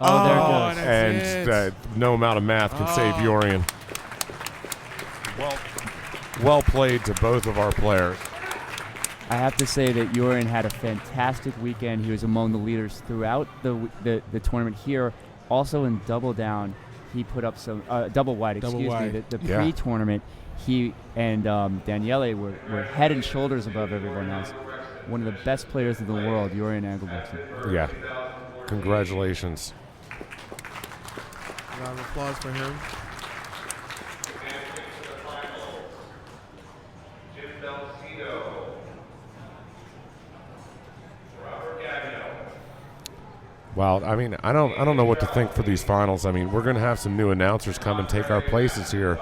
Oh, there it Oh, goes. and that's it. No amount of math can save Oh. Yorian. Well played to both of our players. I have to say that Urian had a fantastic weekend. He was among the leaders throughout the tournament here. Also in double down, he put up some double wide. Double Excuse wide. me. The Yeah. pre-tournament, he and Daniele were head and shoulders above everyone else. One of the best players in the world, Urian Engelbrechtsen. Yeah. Congratulations. Round of applause for him. Jim Belcito. Robert Gagno. Wow, I mean, I don't know what to think for these finals. I mean, we're going to have some new announcers come and take our places here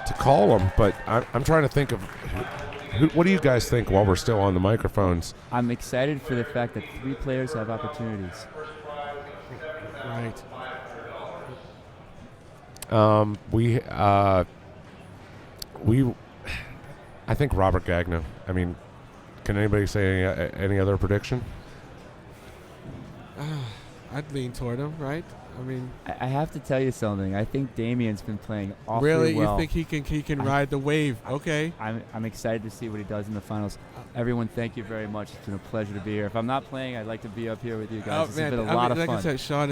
to call them, but I'm trying to think of what do you guys think while we're still on the microphones? I'm excited for the fact that 3 players have opportunities. Right. I think Robert Gagno. I mean, can anybody say any other prediction? I'd lean toward him, right? I mean, I have to tell you something. I think Damien's been playing awfully really, well. you think he can ride the wave? Okay. I'm excited to see what he does in the finals. Everyone, thank you very much. It's been a pleasure to be here. If I'm not playing, I'd like to be up here with you guys. It's been a lot of like fun. I said, Sean